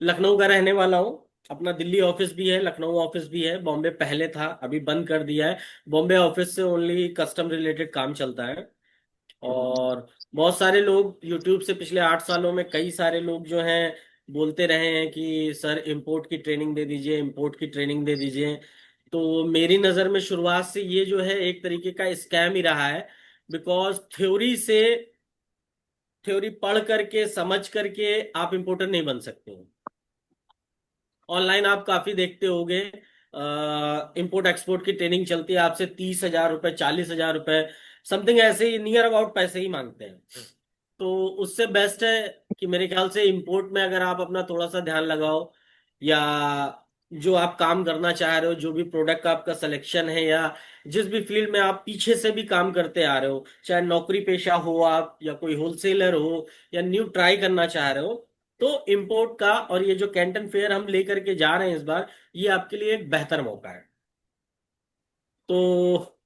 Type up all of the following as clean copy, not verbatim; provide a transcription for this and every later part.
लखनऊ का रहने वाला हूँ। अपना दिल्ली ऑफिस भी है, लखनऊ ऑफिस भी है, बॉम्बे पहले था, अभी बंद कर दिया है। बॉम्बे ऑफिस से ओनली कस्टम रिलेटेड काम चलता है। और बहुत सारे लोग यूट्यूब से पिछले 8 सालों में कई सारे लोग जो हैं बोलते रहे हैं कि सर इंपोर्ट की ट्रेनिंग दे दीजिए, इंपोर्ट की ट्रेनिंग दे दीजिए। तो मेरी नज़र में शुरुआत से ये जो है एक तरीके का स्कैम ही रहा है। बिकॉज थ्योरी पढ़ करके समझ करके आप इंपोर्टर नहीं बन सकते हो। ऑनलाइन आप काफी देखते होंगे, इंपोर्ट एक्सपोर्ट की ट्रेनिंग चलती है, आपसे 30,000 रुपए, 40,000 रुपए, समथिंग ऐसे ही नियर अबाउट पैसे ही मांगते हैं। तो उससे बेस्ट है कि मेरे ख्याल से इंपोर्ट में अगर आप अपना थोड़ा सा ध्यान लगाओ, या जो आप काम करना चाह रहे हो, जो भी प्रोडक्ट का आपका सिलेक्शन है, या जिस भी फील्ड में आप पीछे से भी काम करते आ रहे हो, चाहे नौकरी पेशा हो आप, या कोई होलसेलर हो, या न्यू ट्राई करना चाह रहे हो, तो इंपोर्ट का और ये जो कैंटन फेयर हम लेकर के जा रहे हैं इस बार, ये आपके लिए एक बेहतर मौका है। तो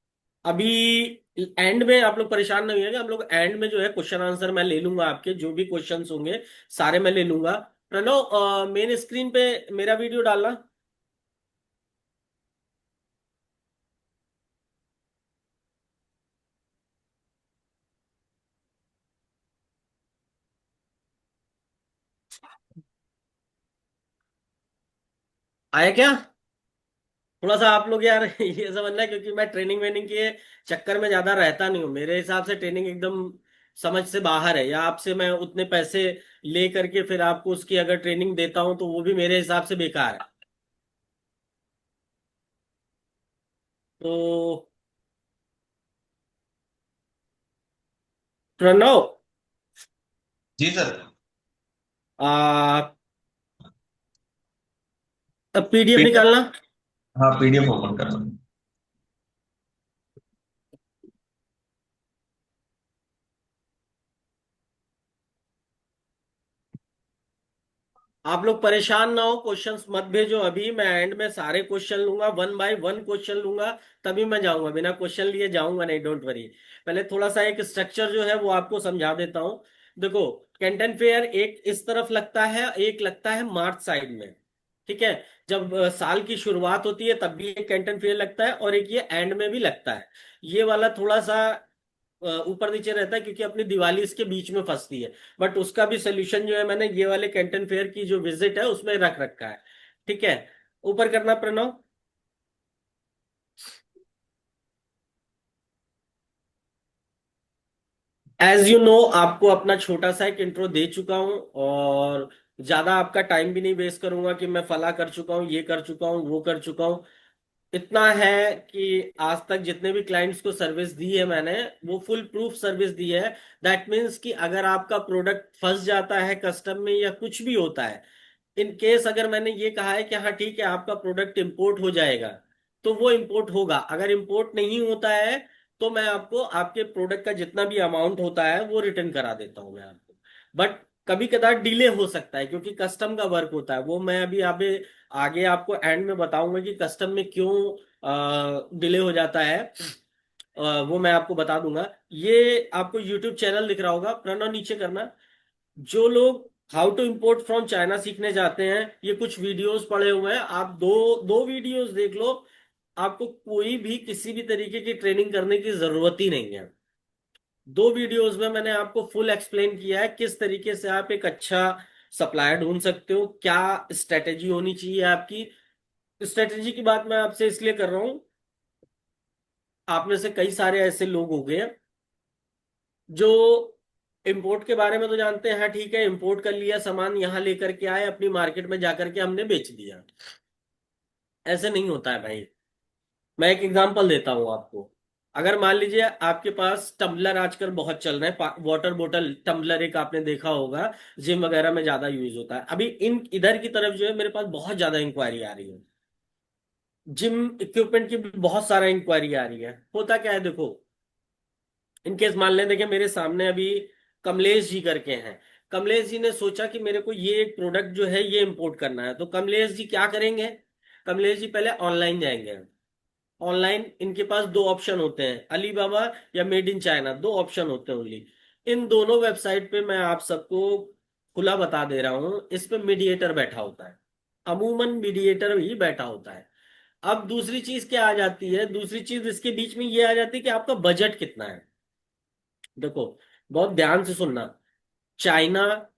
अभी एंड में आप लोग परेशान नहीं होंगे, हम लोग एंड में जो है क्वेश्चन आंसर मैं ले लूंगा, आपके जो भी क्वेश्चंस होंगे सारे मैं ले लूंगा। प्रणव, मेन स्क्रीन पे मेरा वीडियो डालना। आया क्या? थोड़ा सा आप लोग यार ये समझना, क्योंकि मैं ट्रेनिंग वेनिंग के चक्कर में ज्यादा रहता नहीं हूँ। मेरे हिसाब से ट्रेनिंग एकदम समझ से बाहर है, या आपसे मैं उतने पैसे ले करके फिर आपको उसकी अगर ट्रेनिंग देता हूँ तो वो भी मेरे हिसाब से बेकार है। तो प्रणव, जी सर। आ पीडीएफ पीडीएफ। निकालना। हाँ, पीडीएफ ओपन करना। आप लोग परेशान ना हो, क्वेश्चंस मत भेजो अभी, मैं एंड में सारे क्वेश्चन लूंगा, वन बाय वन क्वेश्चन लूंगा, तभी मैं जाऊंगा। बिना क्वेश्चन लिए जाऊंगा नहीं, डोंट वरी। पहले थोड़ा सा एक स्ट्रक्चर जो है वो आपको समझा देता हूँ। देखो, कैंटन फेयर एक इस तरफ लगता है, एक लगता है मार्च साइड में। ठीक है। जब साल की शुरुआत होती है तब भी एक कैंटन फेयर लगता है, और एक ये एंड में भी लगता है। ये वाला थोड़ा सा ऊपर नीचे रहता है, क्योंकि अपनी दिवाली इसके बीच में फंसती है। बट उसका भी सोल्यूशन जो है मैंने ये वाले कैंटन फेयर की जो विजिट है उसमें रख रखा है। ठीक है। ऊपर करना प्रणव। एज यू नो, आपको अपना छोटा सा एक इंट्रो दे चुका हूं, और ज्यादा आपका टाइम भी नहीं वेस्ट करूंगा कि मैं फला कर चुका हूं, ये कर चुका हूं, वो कर चुका हूं। इतना है कि आज तक जितने भी क्लाइंट्स को सर्विस दी है मैंने, वो फुल प्रूफ सर्विस दी है। दैट मीन्स कि अगर आपका प्रोडक्ट फंस जाता है कस्टम में या कुछ भी होता है, इन केस अगर मैंने ये कहा है कि हाँ ठीक है आपका प्रोडक्ट इंपोर्ट हो जाएगा, तो वो इंपोर्ट होगा। अगर इंपोर्ट नहीं होता है तो मैं आपको आपके प्रोडक्ट का जितना भी अमाउंट होता है वो रिटर्न करा देता हूँ मैं आपको। बट कभी कदार डिले हो सकता है, क्योंकि कस्टम का वर्क होता है। वो मैं अभी आगे आपको एंड में बताऊंगा कि कस्टम में क्यों डिले हो जाता है। वो मैं आपको बता दूंगा। ये आपको यूट्यूब चैनल दिख रहा होगा, प्रणव नीचे करना। जो लोग how to import from China सीखने जाते हैं, ये कुछ वीडियोस पड़े हुए हैं, आप दो दो वीडियोस देख लो। आपको कोई भी किसी भी तरीके की ट्रेनिंग करने की जरूरत ही नहीं है। दो वीडियोस में मैंने आपको फुल एक्सप्लेन किया है किस तरीके से आप एक अच्छा सप्लायर ढूंढ सकते हो, क्या स्ट्रेटेजी होनी चाहिए आपकी। स्ट्रेटेजी की बात मैं आपसे इसलिए कर रहा हूं, आप में से कई सारे ऐसे लोग हो गए हैं जो इंपोर्ट के बारे में तो जानते हैं, हाँ ठीक है इंपोर्ट कर लिया सामान, यहाँ लेकर के आए, अपनी मार्केट में जाकर के हमने बेच दिया। ऐसे नहीं होता है भाई। मैं एक एग्जांपल देता हूँ आपको। अगर मान लीजिए आपके पास टम्बलर आजकल बहुत चल रहे हैं, वाटर बोतल टम्बलर, एक आपने देखा होगा, जिम वगैरह में ज्यादा यूज होता है। अभी इन इधर की तरफ जो है मेरे पास बहुत ज्यादा इंक्वायरी आ रही है। जिम इक्विपमेंट की भी बहुत सारा इंक्वायरी आ रही है। होता क्या है देखो, इनकेस मान लें, देखिए मेरे सामने अभी कमलेश जी करके हैं। कमलेश जी ने सोचा कि मेरे को ये एक प्रोडक्ट जो है ये इंपोर्ट करना है, तो कमलेश जी क्या करेंगे? कमलेश जी पहले ऑनलाइन जाएंगे। ऑनलाइन इनके पास दो ऑप्शन होते हैं, अलीबाबा या मेड इन चाइना, दो ऑप्शन होते हैं ओनली। इन दोनों वेबसाइट पे मैं आप सबको खुला बता दे रहा हूं, इस पे मीडिएटर बैठा होता है, अमूमन मीडिएटर ही बैठा होता है। अब दूसरी चीज क्या आ जाती है, दूसरी चीज इसके बीच में ये आ जाती है कि आपका बजट कितना है। देखो, बहुत ध्यान से सुनना। चाइना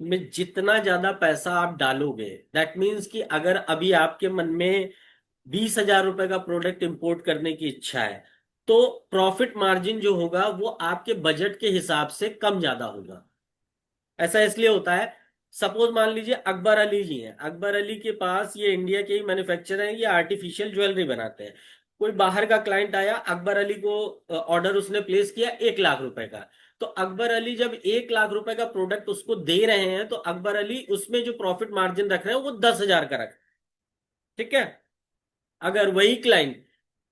में जितना ज्यादा पैसा आप डालोगे, दैट मीन्स कि अगर अभी आपके मन में 20,000 रुपए का प्रोडक्ट इंपोर्ट करने की इच्छा है, तो प्रॉफिट मार्जिन जो होगा वो आपके बजट के हिसाब से कम ज्यादा होगा। ऐसा इसलिए होता है, सपोज मान लीजिए अकबर अली जी हैं, अकबर अली के पास, ये इंडिया के ही मैन्युफैक्चरर हैं, ये आर्टिफिशियल ज्वेलरी बनाते हैं। कोई बाहर का क्लाइंट आया, अकबर अली को ऑर्डर उसने प्लेस किया 1 लाख रुपए का। तो अकबर अली जब 1 लाख रुपए का प्रोडक्ट उसको दे रहे हैं, तो अकबर अली उसमें जो प्रॉफिट मार्जिन रख रहे हैं वो 10,000 का रख रहे हैं। ठीक है। अगर वही क्लाइंट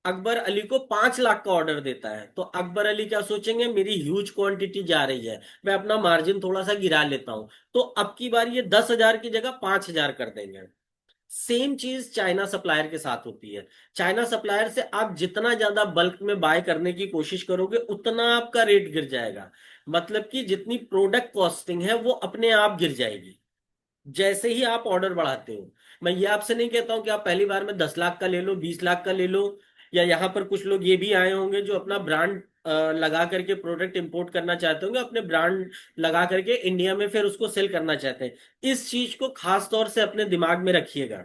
अकबर अली को 5 लाख का ऑर्डर देता है, तो अकबर अली क्या सोचेंगे, मेरी ह्यूज क्वांटिटी जा रही है, मैं अपना मार्जिन थोड़ा सा गिरा लेता हूं, तो अब की बार ये 10,000 की जगह 5,000 कर देंगे। सेम चीज चाइना सप्लायर के साथ होती है। चाइना सप्लायर से आप जितना ज्यादा बल्क में बाय करने की कोशिश करोगे, उतना आपका रेट गिर जाएगा। मतलब कि जितनी प्रोडक्ट कॉस्टिंग है वो अपने आप गिर जाएगी जैसे ही आप ऑर्डर बढ़ाते हो। मैं ये आपसे नहीं कहता हूं कि आप पहली बार में 10 लाख का ले लो, 20 लाख का ले लो। या यहाँ पर कुछ लोग ये भी आए होंगे जो अपना ब्रांड लगा करके प्रोडक्ट इंपोर्ट करना चाहते होंगे, अपने ब्रांड लगा करके इंडिया में फिर उसको सेल करना चाहते हैं। इस चीज को खास तौर से अपने दिमाग में रखिएगा।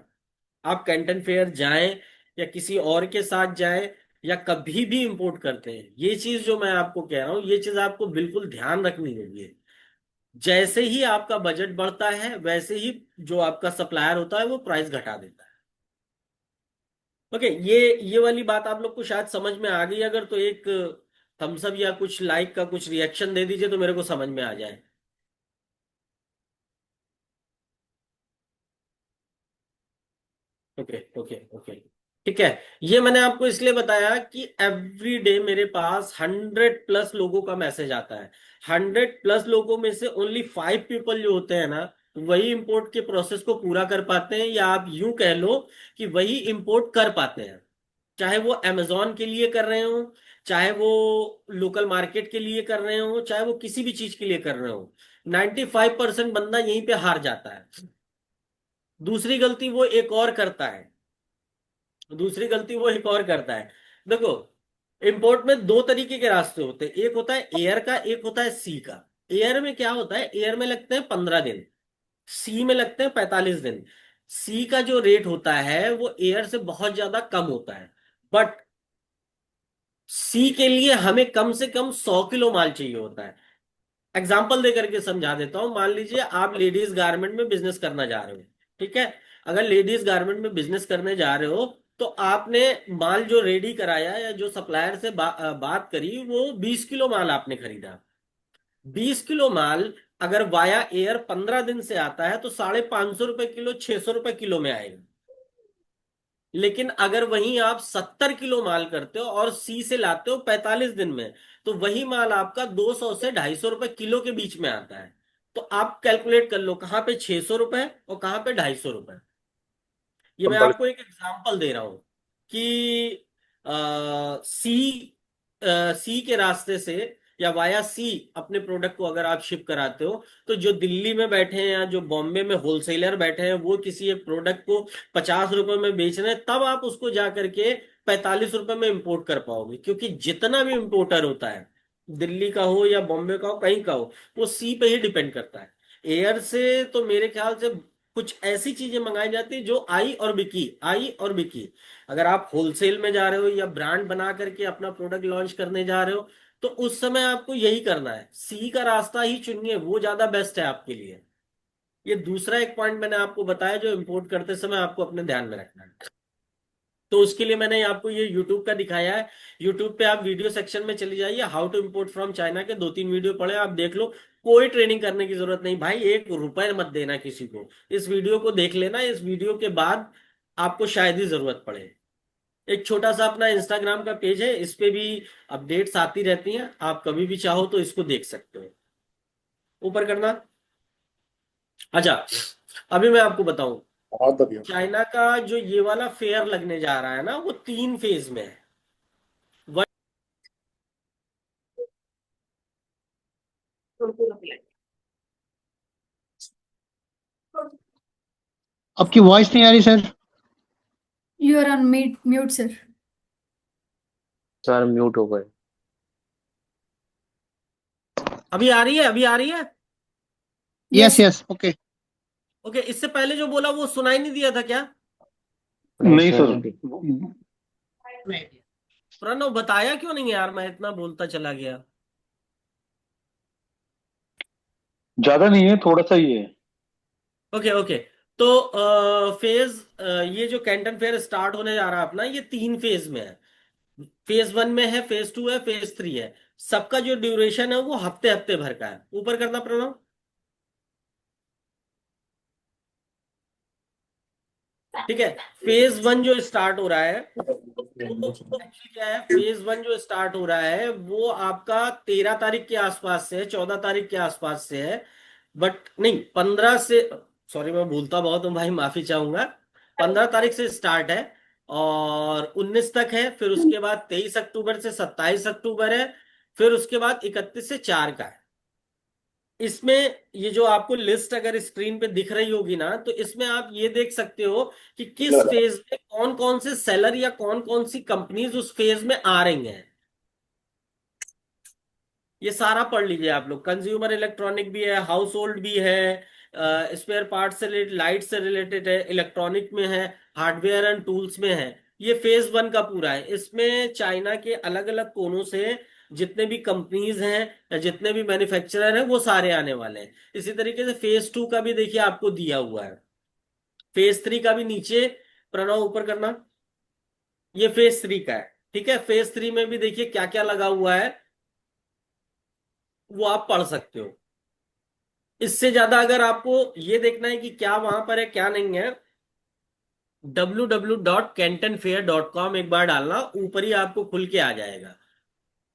आप कैंटन फेयर जाएं या किसी और के साथ जाएं, या कभी भी इंपोर्ट करते हैं, ये चीज जो मैं आपको कह रहा हूं, ये चीज आपको बिल्कुल ध्यान रखनी होगी। जैसे ही आपका बजट बढ़ता है, वैसे ही जो आपका सप्लायर होता है वो प्राइस घटा देता है। ओके, ये वाली बात आप लोग को शायद समझ में आ गई। अगर तो एक थम्स अप या कुछ लाइक का कुछ रिएक्शन दे दीजिए तो मेरे को समझ में आ जाए। Okay okay okay. ठीक है। ये मैंने आपको इसलिए बताया कि एवरी डे मेरे पास 100+ लोगों का मैसेज आता है। 100+ लोगों में से ओनली 5 पीपल जो होते हैं ना, वही इंपोर्ट के प्रोसेस को पूरा कर पाते हैं, या आप यूं कह लो कि वही इंपोर्ट कर पाते हैं। चाहे वो अमेजोन के लिए कर रहे हो, चाहे वो लोकल मार्केट के लिए कर रहे हो, चाहे वो किसी भी चीज के लिए कर रहे हो, 95% बंदा यहीं पे हार जाता है। दूसरी गलती वो एक और करता है, दूसरी गलती वो एक और करता है। देखो, इंपोर्ट में दो तरीके के रास्ते होते हैं, एक होता है एयर का, एक होता है सी का। एयर में क्या होता है, एयर में लगते हैं 15 दिन, सी में लगते हैं 45 दिन। सी का जो रेट होता है वो एयर से बहुत ज्यादा कम होता है। बट सी के लिए हमें कम से कम 100 किलो माल चाहिए होता है। एग्जाम्पल दे करके समझा देता हूं। मान लीजिए आप लेडीज गारमेंट में बिजनेस करना जा रहे हो। ठीक है। अगर लेडीज गारमेंट में बिजनेस करने जा रहे हो, तो आपने माल जो रेडी कराया या जो सप्लायर से बात करी, वो 20 किलो माल आपने खरीदा। 20 किलो माल अगर वाया एयर 15 दिन से आता है, तो 550 रुपए किलो, 600 रुपए किलो में आएगा। लेकिन अगर वहीं आप 70 किलो माल करते हो और सी से लाते हो 45 दिन में, तो वही माल आपका 200 से 250 रुपए किलो के बीच में आता है। तो आप कैलकुलेट कर लो कहाँ पे 600 रुपए और कहाँ पे 250 रुपए। ये मैं कंपल आपको एक एग्जांपल दे रहा हूं कि सी सी के रास्ते से या वाया सी अपने प्रोडक्ट को अगर आप शिप कराते हो, तो जो दिल्ली में बैठे हैं या जो बॉम्बे में होलसेलर बैठे हैं, वो किसी एक प्रोडक्ट को 50 रुपए में बेच रहे हैं, तब आप उसको जा करके 45 रुपए में इंपोर्ट कर पाओगे। क्योंकि जितना भी इंपोर्टर होता है, दिल्ली का हो या बॉम्बे का हो, कहीं का हो, वो सी पे ही डिपेंड करता है। एयर से तो मेरे ख्याल से कुछ ऐसी चीजें मंगाई जाती है जो आई और बिकी, आई और बिकी। अगर आप होलसेल में जा रहे हो या ब्रांड बना करके अपना प्रोडक्ट लॉन्च करने जा रहे हो, तो उस समय आपको यही करना है, सी का रास्ता ही चुनिए, वो ज्यादा बेस्ट है आपके लिए। ये दूसरा एक पॉइंट मैंने आपको बताया जो इंपोर्ट करते समय आपको अपने ध्यान में रखना है। तो उसके लिए मैंने आपको ये यूट्यूब का दिखाया है। यूट्यूब पे आप वीडियो सेक्शन में चले जाइए, how to import from China के 2-3 वीडियो पढ़े, आप देख लो। कोई ट्रेनिंग करने की जरूरत नहीं भाई, 1 रुपए मत देना किसी को। इस वीडियो को देख लेना, इस वीडियो के बाद आपको शायद ही जरूरत पड़े। एक छोटा सा अपना इंस्टाग्राम का पेज है, इस पे भी अपडेट्स आती रहती हैं, आप कभी भी चाहो तो इसको देख सकते हो। ऊपर करना। अच्छा, अभी मैं आपको बताऊं, हाथ दबियो। चाइना का जो ये वाला फेयर लगने जा रहा है ना, वो 3 फेज में है। आपकी वॉइस नहीं आ रही sir. You are on mute sir. Sir mute हो गए। अभी आ रही है, अभी आ रही है। Yes yes. Yes okay. Okay, इससे पहले जो बोला वो सुनाई नहीं दिया था क्या? नहीं सर सर। प्रणव, बताया क्यों नहीं यार, मैं इतना बोलता चला गया। ज्यादा नहीं है, थोड़ा सा ही है। Okay okay. तो फेज, ये जो कैंटन फेयर स्टार्ट होने जा रहा है अपना, ये 3 फेज में है। फेज 1 में है, फेज 2 है, फेज 3 है। सबका जो ड्यूरेशन है वो हफ्ते हफ्ते भर का है। ऊपर करना प्रणव। ठीक है। फेज 1 जो स्टार्ट हो रहा है वो एक्चुअली क्या है, फेज 1 जो स्टार्ट हो रहा है वो आपका 13 तारीख के आसपास से है, 14 तारीख के आसपास से है। बट नहीं, 15 से, सॉरी मैं भूलता बहुत हूँ भाई, माफी चाहूंगा। 15 तारीख से स्टार्ट है और 19 तक है। फिर उसके बाद 23 अक्टूबर से 27 अक्टूबर है। फिर उसके बाद 31 से 4 का है। इसमें ये जो आपको लिस्ट अगर स्क्रीन पे दिख रही होगी ना, तो इसमें आप ये देख सकते हो कि किस फेज में कौन कौन से सेलर या कौन कौन सी कंपनीज उस फेज में आ रही हैं। ये सारा पढ़ लीजिए आप लोग। कंज्यूमर इलेक्ट्रॉनिक भी है, हाउस होल्ड भी है, स्पेयर पार्ट से रिलेटेड, लाइट से रिलेटेड है, इलेक्ट्रॉनिक में है, हार्डवेयर एंड टूल्स में है। ये फेज 1 का पूरा है। इसमें चाइना के अलग अलग कोनों से जितने भी कंपनीज हैं या जितने भी मैन्युफैक्चरर हैं वो सारे आने वाले हैं। इसी तरीके से फेज 2 का भी देखिए आपको दिया हुआ है। फेज 3 का भी नीचे, प्रणव ऊपर करना, ये फेज 3 का है। ठीक है, फेज 3 में भी देखिए क्या क्या लगा हुआ है, वो आप पढ़ सकते हो। इससे ज्यादा अगर आपको ये देखना है कि क्या वहां पर है क्या नहीं है, www.cantonfair.com एक बार डालना, ऊपर ही आपको खुल के आ जाएगा।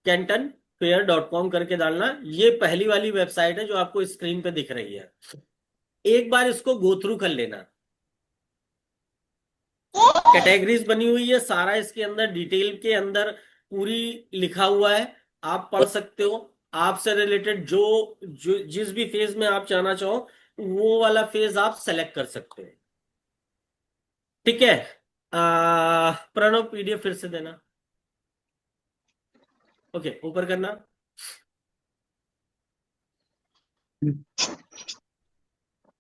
cantonfair.com करके डालना, ये पहली वाली वेबसाइट है जो आपको स्क्रीन पे दिख रही है। एक बार इसको गो थ्रू कर लेना। कैटेगरीज बनी हुई है, सारा इसके अंदर डिटेल के अंदर पूरी लिखा हुआ है, आप पढ़ सकते हो। आपसे रिलेटेड जो जो जिस भी फेज में आप जाना चाहो वो वाला फेज आप सेलेक्ट कर सकते हो। ठीक है। प्रणव, पीडीएफ फिर से देना। ओके, ऊपर करना।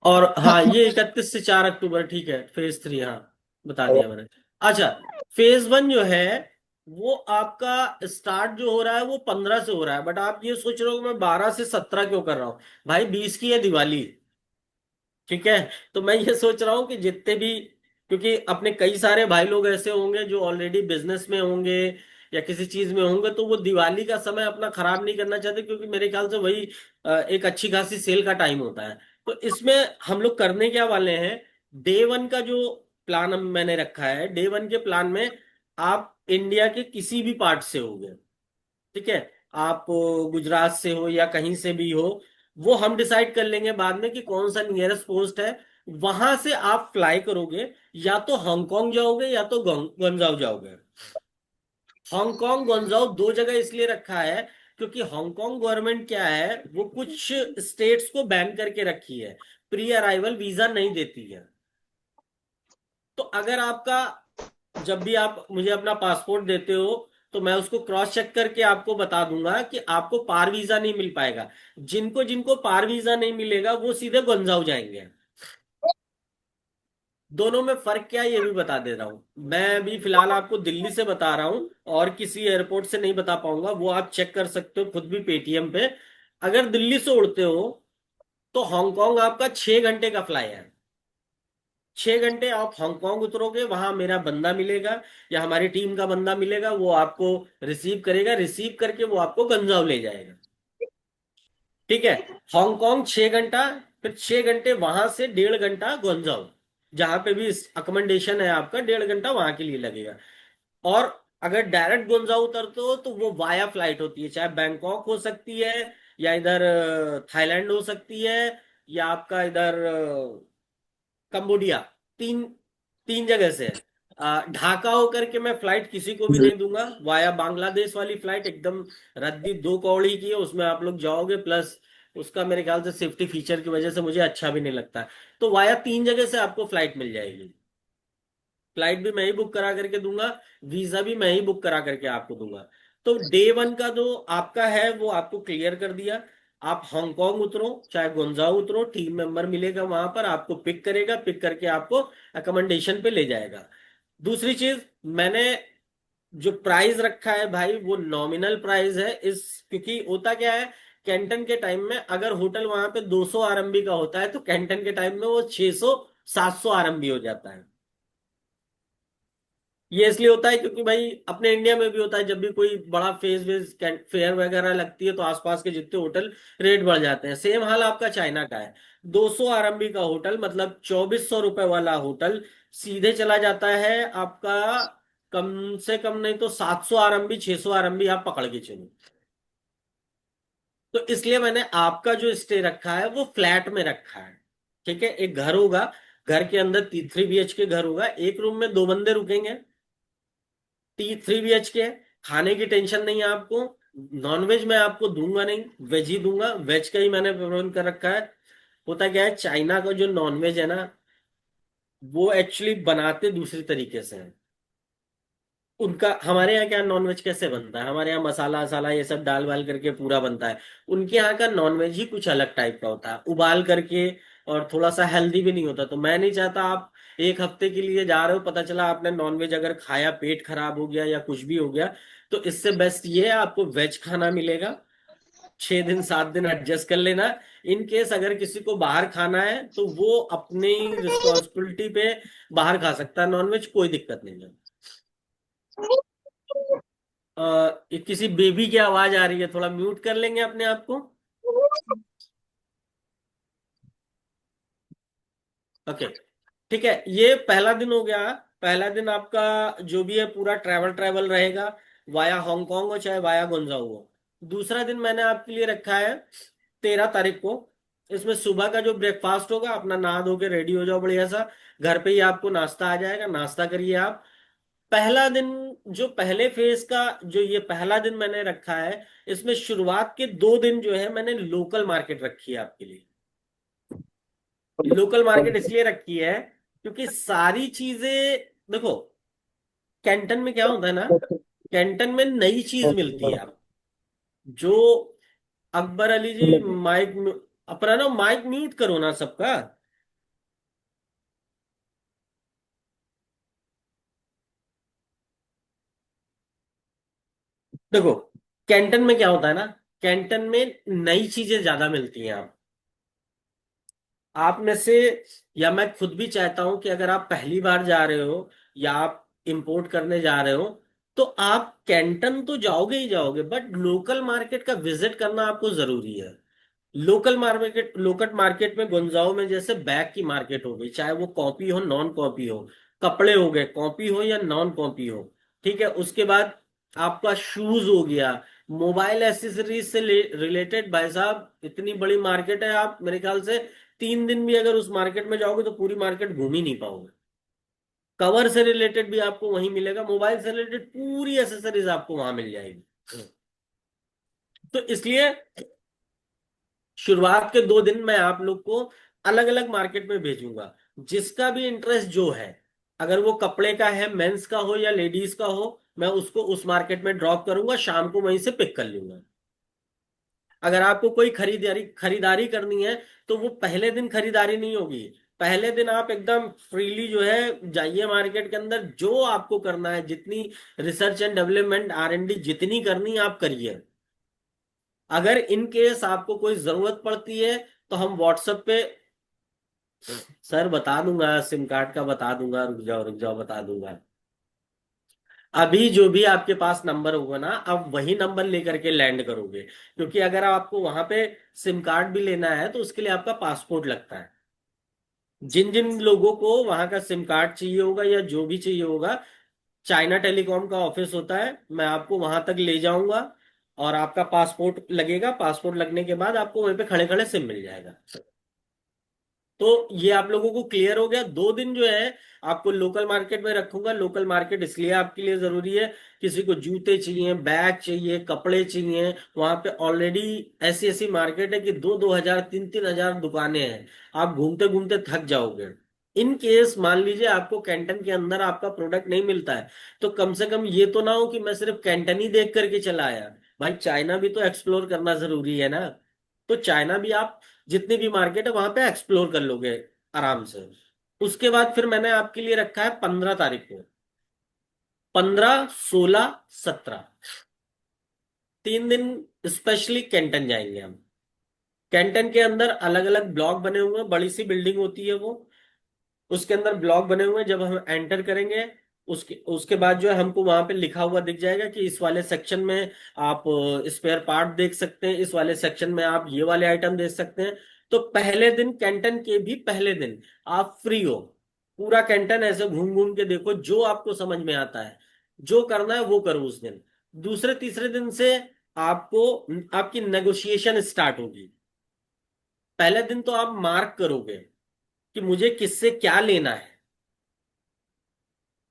और हाँ, ये 31 से 4 अक्टूबर, ठीक है, फेज 3, हाँ बता दिया मैंने। अच्छा, फेज 1 जो है वो आपका स्टार्ट जो हो रहा है वो 15 से हो रहा है। बट आप ये सोच रहे हो कि मैं 12 से 17 क्यों कर रहा हूँ? भाई 20 की है दिवाली। ठीक है। तो मैं ये सोच रहा हूँ कि जितने भी, क्योंकि अपने कई सारे भाई लोग ऐसे होंगे जो ऑलरेडी बिजनेस में होंगे या किसी चीज में होंगे, तो वो दिवाली का समय अपना खराब नहीं करना चाहते, क्योंकि मेरे ख्याल से वही एक अच्छी खासी सेल का टाइम होता है। तो इसमें हम लोग करने क्या वाले हैं, डे 1 का जो प्लान मैंने रखा है, डे 1 के प्लान में आप इंडिया के किसी भी पार्ट से होंगे। ठीक है, आप गुजरात से हो या कहीं से भी हो, वो हम डिसाइड कर लेंगे बाद में कि कौन सा नियरेस्ट पोस्ट है। वहां से आप फ्लाई करोगे, या तो हांगकांग जाओगे या तो गुआंगझो जाओगे। हांगकांग गुआंगझो दो जगह इसलिए रखा है क्योंकि हांगकांग गवर्नमेंट क्या है, वो कुछ स्टेट्स को बैन करके रखी है, प्री अराइवल वीजा नहीं देती है। तो अगर आपका, जब भी आप मुझे अपना पासपोर्ट देते हो, तो मैं उसको क्रॉस चेक करके आपको बता दूंगा कि आपको पार वीजा नहीं मिल पाएगा। जिनको जिनको पार वीजा नहीं मिलेगा वो सीधे गुंजाऊ जाएंगे। दोनों में फर्क क्या है ये भी बता दे रहा हूं। मैं अभी फिलहाल आपको दिल्ली से बता रहा हूं और किसी एयरपोर्ट से नहीं बता पाऊंगा, वो आप चेक कर सकते हो खुद भी पेटीएम पे। अगर दिल्ली से उड़ते हो तो हांगकांग आपका 6 घंटे का फ्लाई है। 6 घंटे आप हांगकांग उतरोगे, वहां मेरा बंदा मिलेगा या हमारी टीम का बंदा मिलेगा, वो आपको रिसीव करेगा, रिसीव करके वो आपको गंजाव ले जाएगा। ठीक है। हांगकांग 6 घंटा, फिर 6 घंटे वहां से 1.5 घंटा गंजाव, जहां पे भी अकोमोडेशन है आपका, 1.5 घंटा वहां के लिए लगेगा। और अगर डायरेक्ट गोंजाऊ उतरते हो तो वो वाया फ्लाइट होती है, चाहे बैंकॉक हो सकती है या इधर थाईलैंड हो सकती है, या आपका इधर कंबोडिया। तीन तीन जगह से है। ढाका होकर के मैं फ्लाइट किसी को भी नहीं दूंगा। वाया बांग्लादेश वाली फ्लाइट एकदम रद्दी 2 कौड़ी की है, उसमें आप लोग जाओगे, प्लस उसका मेरे ख्याल से सेफ्टी फीचर की वजह से मुझे अच्छा भी नहीं लगता है। तो वाया 3 जगह से आपको फ्लाइट मिल जाएगी। फ्लाइट भी मैं ही बुक करा करके दूंगा, वीजा भी मैं ही बुक करा करके आपको दूंगा। तो डे 1 का जो आपका है वो आपको क्लियर कर दिया। आप हांगकांग उतरो चाहे गुंजाओ उतरो, टीम मेंबर मिलेगा वहां पर, आपको पिक करेगा, पिक करके आपको अकोमोडेशन पे ले जाएगा। दूसरी चीज, मैंने जो प्राइस रखा है भाई वो नॉमिनल प्राइस है। इस क्योंकि होता क्या है, कैंटन के टाइम में अगर होटल वहां पे 200 आरएमबी का होता है तो कैंटन के टाइम में वो 600 700 आरएमबी हो जाता है। ये इसलिए होता है क्योंकि भाई अपने इंडिया में भी होता है, जब भी कोई बड़ा फेज वेज फेयर वगैरह लगती है तो आसपास के जितने होटल रेट बढ़ जाते हैं। सेम हाल आपका चाइना का है। 200 आरएमबी का होटल मतलब 2400 रुपए वाला होटल सीधे चला जाता है आपका, कम से कम नहीं तो 700 आरएमबी 600 आरएमबी आप पकड़ के चलो। तो इसलिए मैंने आपका जो स्टे रखा है वो फ्लैट में रखा है। ठीक है, एक घर होगा, घर के अंदर 3 BHK घर होगा, एक रूम में 2 बंदे रुकेंगे। 3 BHK है, खाने की टेंशन नहीं है आपको। नॉनवेज मैं आपको दूंगा नहीं, वेज ही दूंगा, वेज का ही मैंने प्रबंध कर रखा है। होता क्या है, चाइना का जो नॉनवेज है ना वो एक्चुअली बनाते दूसरी तरीके से है। उनका, हमारे यहाँ क्या नॉनवेज कैसे बनता है, हमारे यहाँ मसाला वसाला ये सब डाल वाल करके पूरा बनता है। उनके यहाँ का नॉनवेज ही कुछ अलग टाइप का होता है, उबाल करके, और थोड़ा सा हेल्दी भी नहीं होता। तो मैं नहीं चाहता आप एक हफ्ते के लिए जा रहे हो, पता चला आपने नॉनवेज अगर खाया, पेट खराब हो गया या कुछ भी हो गया। तो इससे बेस्ट ये है आपको वेज खाना मिलेगा। 6 दिन 7 दिन एडजस्ट कर लेना। इन केस अगर किसी को बाहर खाना है तो वो अपनी रिस्पॉन्सिबिलिटी पे बाहर खा सकता है नॉनवेज, कोई दिक्कत नहीं है। किसी बेबी की आवाज आ रही है, थोड़ा म्यूट कर लेंगे अपने आप को। ओके, ठीक है, ये पहला दिन हो गया। पहला दिन आपका जो भी है पूरा ट्रैवल ट्रैवल रहेगा, वाया हांगकांग हो चाहे वाया गुंजाओ हो। दूसरा दिन मैंने आपके लिए रखा है 13 तारीख को। इसमें सुबह का जो ब्रेकफास्ट होगा, अपना नहा धो के रेडी हो जाओ बढ़िया सा, घर पे ही आपको नाश्ता आ जाएगा, नाश्ता करिए आप। पहला दिन, जो पहले फेज का जो ये पहला दिन मैंने रखा है, इसमें शुरुआत के 2 दिन जो है मैंने लोकल मार्केट रखी है आपके लिए। लोकल मार्केट इसलिए रखी है क्योंकि सारी चीजें, देखो कैंटन में क्या होता है ना, कैंटन में नई चीज मिलती है। आप जो अकबर अली जी, माइक अपना ना माइक म्यूट करो ना सबका। देखो कैंटन में क्या होता है ना, कैंटन में नई चीजें ज्यादा मिलती हैं। आप में से, या मैं खुद भी चाहता हूं कि अगर आप पहली बार जा रहे हो या आप इंपोर्ट करने जा रहे हो तो आप कैंटन तो जाओगे ही जाओगे, बट लोकल मार्केट का विजिट करना आपको जरूरी है। लोकल मार्केट में गुंजाओ में जैसे बैग की मार्केट हो गई, चाहे वो कॉपी हो नॉन कॉपी हो, कपड़े हो गए कॉपी हो या नॉन कॉपी हो। ठीक है, उसके बाद आपका शूज हो गया, मोबाइल एसेसरीज से रिलेटेड, भाई साहब इतनी बड़ी मार्केट है, आप मेरे ख्याल से 3 दिन भी अगर उस मार्केट में जाओगे तो पूरी मार्केट घूम ही नहीं पाओगे। कवर से रिलेटेड भी आपको वहीं मिलेगा, मोबाइल से रिलेटेड पूरी एसेसरीज आपको वहां मिल जाएगी। तो इसलिए शुरुआत के 2 दिन मैं आप लोग को अलग अलग मार्केट में भेजूंगा। जिसका भी इंटरेस्ट जो है, अगर वो कपड़े का है, मेंस का हो या लेडीज का हो, मैं उसको उस मार्केट में ड्रॉप करूंगा, शाम को वहीं से पिक कर लूंगा। अगर आपको कोई खरीदारी खरीदारी करनी है तो वो पहले दिन खरीदारी नहीं होगी। पहले दिन आप एकदम फ्रीली जो है जाइए मार्केट के अंदर, जो आपको करना है, जितनी रिसर्च एंड डेवलपमेंट R&D जितनी करनी है आप करिए। अगर इन केस आपको कोई जरूरत पड़ती है तो हम व्हाट्सएप पे, सर बता दूंगा, सिम कार्ड का बता दूंगा, रुक जाओ बता दूंगा। अभी जो भी आपके पास नंबर होगा ना, आप वही नंबर लेकर के लैंड करोगे, क्योंकि अगर आपको वहां पे सिम कार्ड भी लेना है तो उसके लिए आपका पासपोर्ट लगता है। जिन जिन लोगों को वहां का सिम कार्ड चाहिए होगा या जो भी चाहिए होगा, चाइना टेलीकॉम का ऑफिस होता है, मैं आपको वहां तक ले जाऊंगा और आपका पासपोर्ट लगेगा। पासपोर्ट लगने के बाद आपको वहीं पे खड़े खड़े सिम मिल जाएगा। तो ये आप लोगों को क्लियर हो गया। 2 दिन जो है आपको लोकल मार्केट में रखूंगा। लोकल मार्केट इसलिए आपके लिए जरूरी है, किसी को जूते चाहिए, बैग चाहिए, कपड़े चाहिए, वहां पे ऑलरेडी ऐसी ऐसी मार्केट है कि 2-2 हजार, 3-3 हजार दुकानें हैं। आप घूमते घूमते थक जाओगे। इन केस मान लीजिए आपको कैंटन के अंदर आपका प्रोडक्ट नहीं मिलता है, तो कम से कम ये तो ना हो कि मैं सिर्फ कैंटन ही देख करके चला आया। भाई चाइना भी तो एक्सप्लोर करना जरूरी है ना। तो चाइना भी आप जितनी भी मार्केट है वहां पे एक्सप्लोर कर लोगे आराम से। उसके बाद फिर मैंने आपके लिए रखा है 15 तारीख को। 15, 16, 17, 3 दिन स्पेशली कैंटन जाएंगे हम। कैंटन के अंदर अलग अलग ब्लॉक बने हुए हैं, बड़ी सी बिल्डिंग होती है वो। उसके अंदर ब्लॉक बने हुए हैं। जब हम एंटर करेंगे उसके उसके बाद जो है हमको वहां पे लिखा हुआ दिख जाएगा कि इस वाले सेक्शन में आप स्पेयर पार्ट देख सकते हैं, इस वाले सेक्शन में आप ये वाले आइटम देख सकते हैं। तो पहले दिन, कैंटन के भी पहले दिन आप फ्री हो। पूरा कैंटन ऐसे घूम घूम के देखो, जो आपको समझ में आता है, जो करना है वो करो उस दिन। दूसरे तीसरे दिन से आपको आपकी नेगोशिएशन स्टार्ट होगी। पहले दिन तो आप मार्क करोगे कि मुझे किससे क्या लेना है।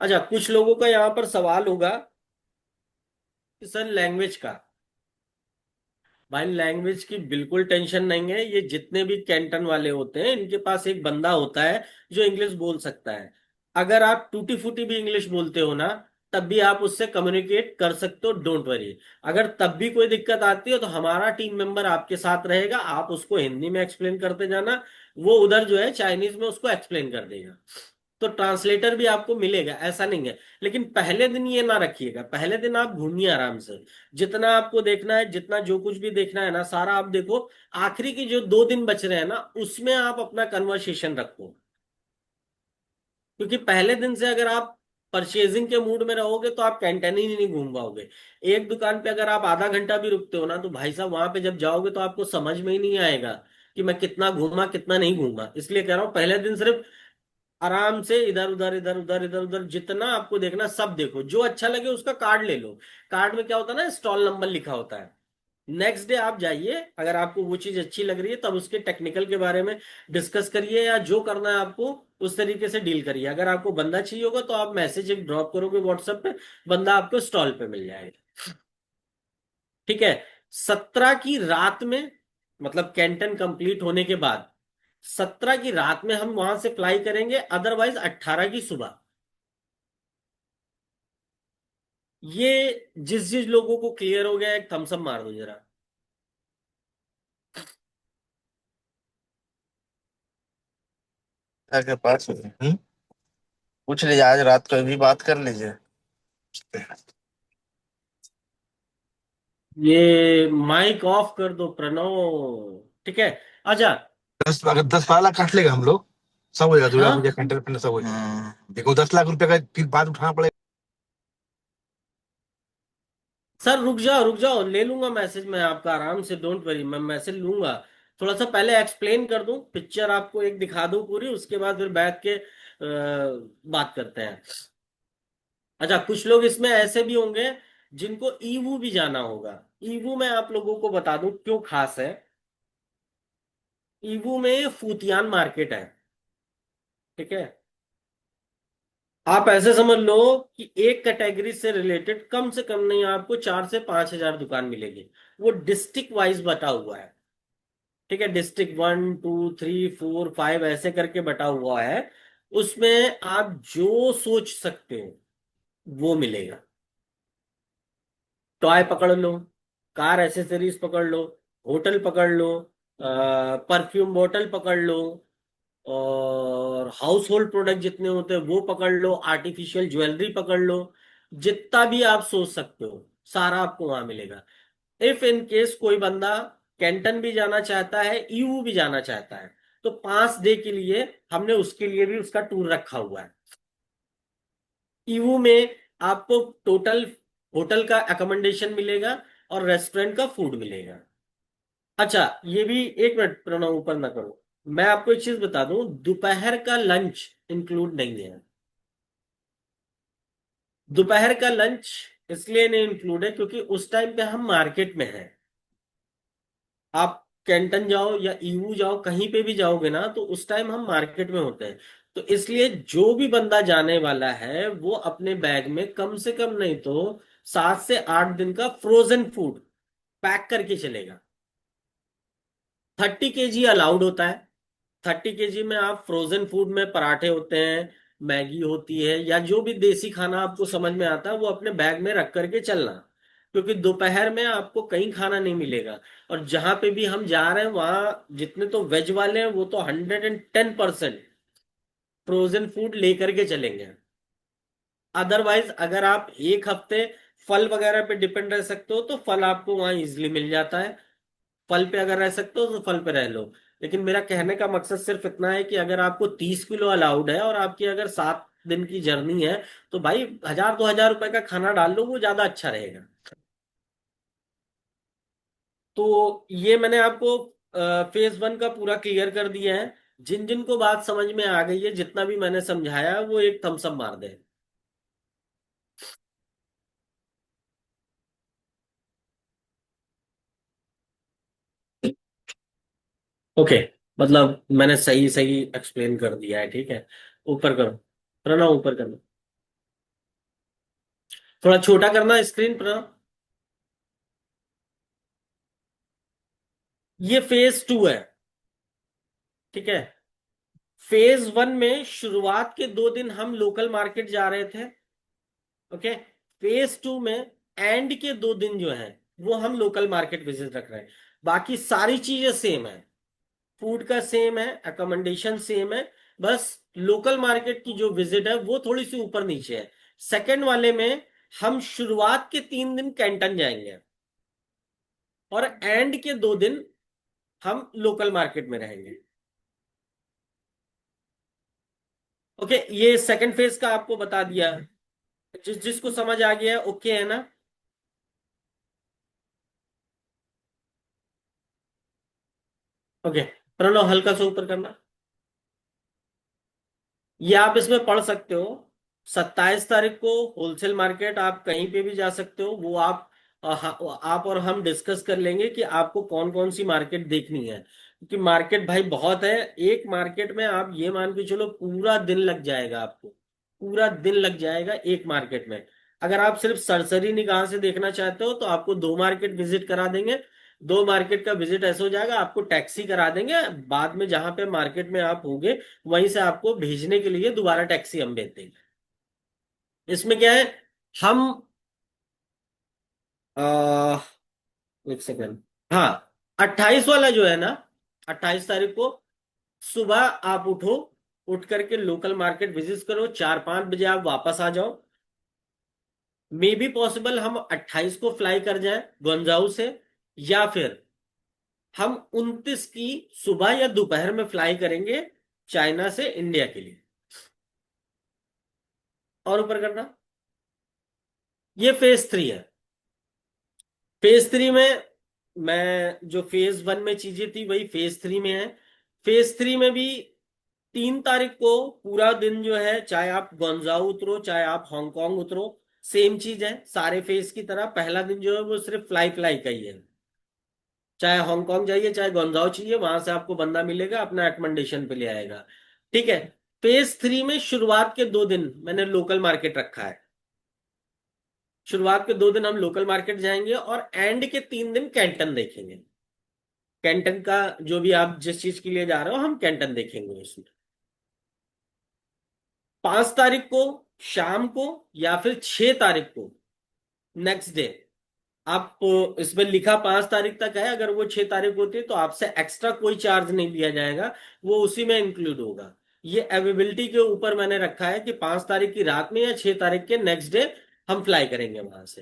अच्छा, कुछ लोगों का यहाँ पर सवाल होगा कि सर लैंग्वेज का। भाई लैंग्वेज की बिल्कुल टेंशन नहीं है। ये जितने भी कैंटन वाले होते हैं इनके पास एक बंदा होता है जो इंग्लिश बोल सकता है। अगर आप टूटी फूटी भी इंग्लिश बोलते हो ना, तब भी आप उससे कम्युनिकेट कर सकते हो, डोंट वरी। अगर तब भी कोई दिक्कत आती है तो हमारा टीम मेंबर आपके साथ रहेगा, आप उसको हिंदी में एक्सप्लेन करते जाना, वो उधर जो है चाइनीज में उसको एक्सप्लेन कर देगा। तो ट्रांसलेटर भी आपको मिलेगा, ऐसा नहीं है। लेकिन पहले दिन ये ना रखिएगा, पहले दिन आप घूमिए आराम से। जितना आपको देखना है, जितना जो कुछ भी देखना है ना, सारा आप देखो। आखिरी की जो 2 दिन बच रहे हैं ना, उसमें आप अपना कन्वर्सेशन रखो। क्योंकि पहले दिन से अगर आप परचेजिंग के मूड में रहोगे तो आप कैंटीन ही नहीं घूम पाओगे। एक दुकान पे अगर आप आधा घंटा भी रुकते हो ना, तो भाई साहब वहां पे जब जाओगे तो आपको समझ में ही नहीं आएगा कि मैं कितना घूमा कितना नहीं घूमा। इसलिए कह रहा हूँ पहले दिन सिर्फ आराम से इधर उधर इधर उधर इधर उधर जितना आपको देखना सब देखो, जो अच्छा लगे उसका कार्ड ले लो। कार्ड में क्या होता है ना, स्टॉल नंबर लिखा होता है। नेक्स्ट डे आप जाइए, अगर आपको वो चीज अच्छी लग रही है तब उसके टेक्निकल के बारे में डिस्कस करिए, या जो करना है आपको उस तरीके से डील करिए। अगर आपको बंदा चाहिए होगा तो आप मैसेज एक ड्रॉप करोगे व्हाट्सएप पे, बंदा आपको स्टॉल पे मिल जाएगा। ठीक है। 17 की रात में, मतलब कैंटन कंप्लीट होने के बाद 17 की रात में हम वहां से फ्लाई करेंगे, अदरवाइज 18 की सुबह। ये जिस जिस लोगों को क्लियर हो गया एक थम्स अप मार दो जरा। के पास पूछ लीजिए, आज रात को भी बात कर लीजिए। ये माइक ऑफ कर दो प्रणव। ठीक है। अच्छा। अगर 10-12 लाख काट लेगा हम लोग, सब हो जाएगा, दुर्गा हाँ पूजा कैंटल पिंडल सब हो जाएगा। देखो 10 लाख रुपए का फिर बाद उठाना पड़ेगा। सर रुक जाओ, ले लूंगा मैसेज मैं आपका आराम से, डोंट वरी, मैं मैसेज लूंगा। थोड़ा सा पहले एक्सप्लेन कर दूं, पिक्चर आपको एक दिखा दूं पूरी, उसके बाद फिर बैठ के बात करते हैं। अच्छा, कुछ लोग इसमें ऐसे भी होंगे जिनको ईवू भी जाना होगा। ईवू में आप लोगों को बता दूं क्यों खास है। ईवू में फूतियान मार्केट है। ठीक है। आप ऐसे समझ लो कि एक कैटेगरी से रिलेटेड कम से कम नहीं आपको 4 से 5 हजार दुकान मिलेगी। वो डिस्ट्रिक्ट वाइज बटा हुआ है। ठीक है, डिस्ट्रिक्ट 1, 2, 3, 4, 5 ऐसे करके बटा हुआ है। उसमें आप जो सोच सकते हो वो मिलेगा। टॉय पकड़ लो, कार एसेसरीज पकड़ लो, होटल पकड़ लो, परफ्यूम बोतल पकड़ लो, और हाउस होल्ड प्रोडक्ट जितने होते हैं वो पकड़ लो, आर्टिफिशियल ज्वेलरी पकड़ लो। जितना भी आप सोच सकते हो सारा आपको वहां मिलेगा। इफ इन केस कोई बंदा कैंटन भी जाना चाहता है, ईयू भी जाना चाहता है, तो 5 डे के लिए हमने उसके लिए भी उसका टूर रखा हुआ है। ईयू में आपको टोटल होटल का अकोमोडेशन मिलेगा और रेस्टोरेंट का फूड मिलेगा। अच्छा, ये भी एक मिनट प्रणव, ऊपर ना करो। मैं आपको एक चीज बता दूं, दोपहर का लंच इंक्लूड नहीं है। दोपहर का लंच इसलिए नहीं इंक्लूड है क्योंकि उस टाइम पे हम मार्केट में हैं। आप कैंटन जाओ या ईवू जाओ, कहीं पे भी जाओगे ना तो उस टाइम हम मार्केट में होते हैं। तो इसलिए जो भी बंदा जाने वाला है वो अपने बैग में कम से कम नहीं तो 7 से 8 दिन का फ्रोजन फूड पैक करके चलेगा। 30 kg अलाउड होता है। 30 kg में आप फ्रोजन फूड में पराठे होते हैं, मैगी होती है, या जो भी देसी खाना आपको समझ में आता है वो अपने बैग में रख करके चलना, क्योंकि दोपहर में आपको कहीं खाना नहीं मिलेगा। और जहां पे भी हम जा रहे हैं वहां जितने तो वेज वाले हैं वो तो 110% फ्रोजन फूड लेकर के चलेंगे। अदरवाइज अगर आप एक हफ्ते फल वगैरह पे डिपेंड रह सकते हो तो फल आपको वहां इजिली मिल जाता है। फल पे अगर रह सकते हो तो फल पे रह लो। लेकिन मेरा कहने का मकसद सिर्फ इतना है कि अगर आपको 30 किलो अलाउड है और आपकी अगर 7 दिन की जर्नी है तो भाई 1000-2000 रुपए का खाना डाल लो, वो ज्यादा अच्छा रहेगा। तो ये मैंने आपको फेज 1 का पूरा क्लियर कर दिया है। जिन जिन को बात समझ में आ गई है, जितना भी मैंने समझाया, वो एक थम्स अप मार दे। ओके, मतलब मैंने सही सही एक्सप्लेन कर दिया है, ठीक है। ऊपर करो प्रणव, ऊपर करना, थोड़ा छोटा करना स्क्रीन प्रणव। ये फेज 2 है, ठीक है। फेज 1 में शुरुआत के 2 दिन हम लोकल मार्केट जा रहे थे, ओके। फेज 2 में एंड के 2 दिन जो है वो हम लोकल मार्केट विजिट रख रहे हैं। बाकी सारी चीजें सेम है, फूड का सेम है, अकोमोडेशन सेम है। बस लोकल मार्केट की जो विजिट है वो थोड़ी सी ऊपर नीचे है। सेकंड वाले में हम शुरुआत के 3 दिन कैंटन जाएंगे और एंड के 2 दिन हम लोकल मार्केट में रहेंगे। ओके, ये सेकंड फेज का आपको बता दिया। जिसको समझ आ गया है ओके है ना? ओके, प्रणव हल्का सा ऊपर करना। ये आप इसमें पढ़ सकते हो। 27 तारीख को होलसेल मार्केट आप कहीं पे भी जा सकते हो, वो आप आप और हम डिस्कस कर लेंगे कि आपको कौन कौन सी मार्केट देखनी है, क्योंकि मार्केट भाई बहुत है। एक मार्केट में आप ये मान के चलो पूरा दिन लग जाएगा आपको, पूरा दिन लग जाएगा एक मार्केट में। अगर आप सिर्फ सरसरी निगाह से देखना चाहते हो तो आपको 2 मार्केट विजिट करा देंगे। 2 मार्केट का विजिट ऐसे हो जाएगा, आपको टैक्सी करा देंगे, बाद में जहां पे मार्केट में आप होंगे वहीं से आपको भेजने के लिए दोबारा टैक्सी हम भेज देंगे। इसमें क्या है, हम आ, एक सेकेंड, हाँ, 28 वाला जो है ना, 28 तारीख को सुबह आप उठो, उठ करके लोकल मार्केट विजिट करो, 4-5 बजे आप वापस आ जाओ। मे बी पॉसिबल हम 28 को फ्लाई कर जाएं ग्वांगझाऊ से, या फिर हम 29 की सुबह या दोपहर में फ्लाई करेंगे चाइना से इंडिया के लिए। और ऊपर करना। ये फेज 3 है। फेज 3 में मैं जो फेज 1 में चीजें थी वही फेज 3 में है। फेज 3 में भी 3 तारीख को पूरा दिन जो है, चाहे आप ग्वांगझाऊ उतरो चाहे आप हांगकांग उतरो, सेम चीज है सारे फेज की तरह। पहला दिन जो है वो सिर्फ फ्लाई फ्लाई का ही है। चाहे हांगकांग जाइए चाहे ग्वांगझाऊ चाहिए, वहां से आपको बंदा मिलेगा, अपना एकोमोडेशन पे ले आएगा, ठीक है। फेज 3 में शुरुआत के 2 दिन मैंने लोकल मार्केट रखा है। शुरुआत के 2 दिन हम लोकल मार्केट जाएंगे और एंड के 3 दिन कैंटन देखेंगे। कैंटन का जो भी आप जिस चीज के लिए जा रहे हो हम कैंटन देखेंगे उसमें। 5 तारीख को शाम को या फिर 6 तारीख को नेक्स्ट डे, आप इसमें लिखा 5 तारीख तक है, अगर वो 6 तारीख होती है तो आपसे एक्स्ट्रा कोई चार्ज नहीं लिया जाएगा, वो उसी में इंक्लूड होगा। ये अवेलेबिलिटी के ऊपर मैंने रखा है कि 5 तारीख की रात में या 6 तारीख के नेक्स्ट डे हम फ्लाई करेंगे वहां से।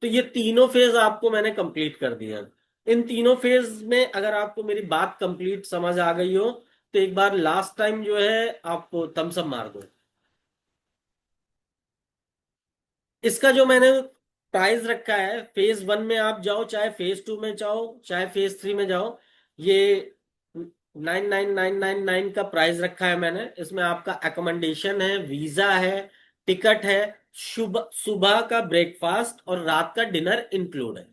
तो ये तीनों फेज आपको मैंने कंप्लीट कर दिया। इन तीनों फेज में अगर आपको मेरी बात कंप्लीट समझ आ गई हो तो एक बार लास्ट टाइम जो है आप थम्स अप मार दो। इसका जो मैंने प्राइस रखा है, फेज 1 में आप जाओ चाहे फेज 2 में जाओ चाहे फेज 3 में जाओ, ये 99,999 का प्राइस रखा है मैंने। इसमें आपका अकोमोडेशन है, वीजा है, टिकट है, सुबह सुबह का ब्रेकफास्ट और रात का डिनर इंक्लूड है।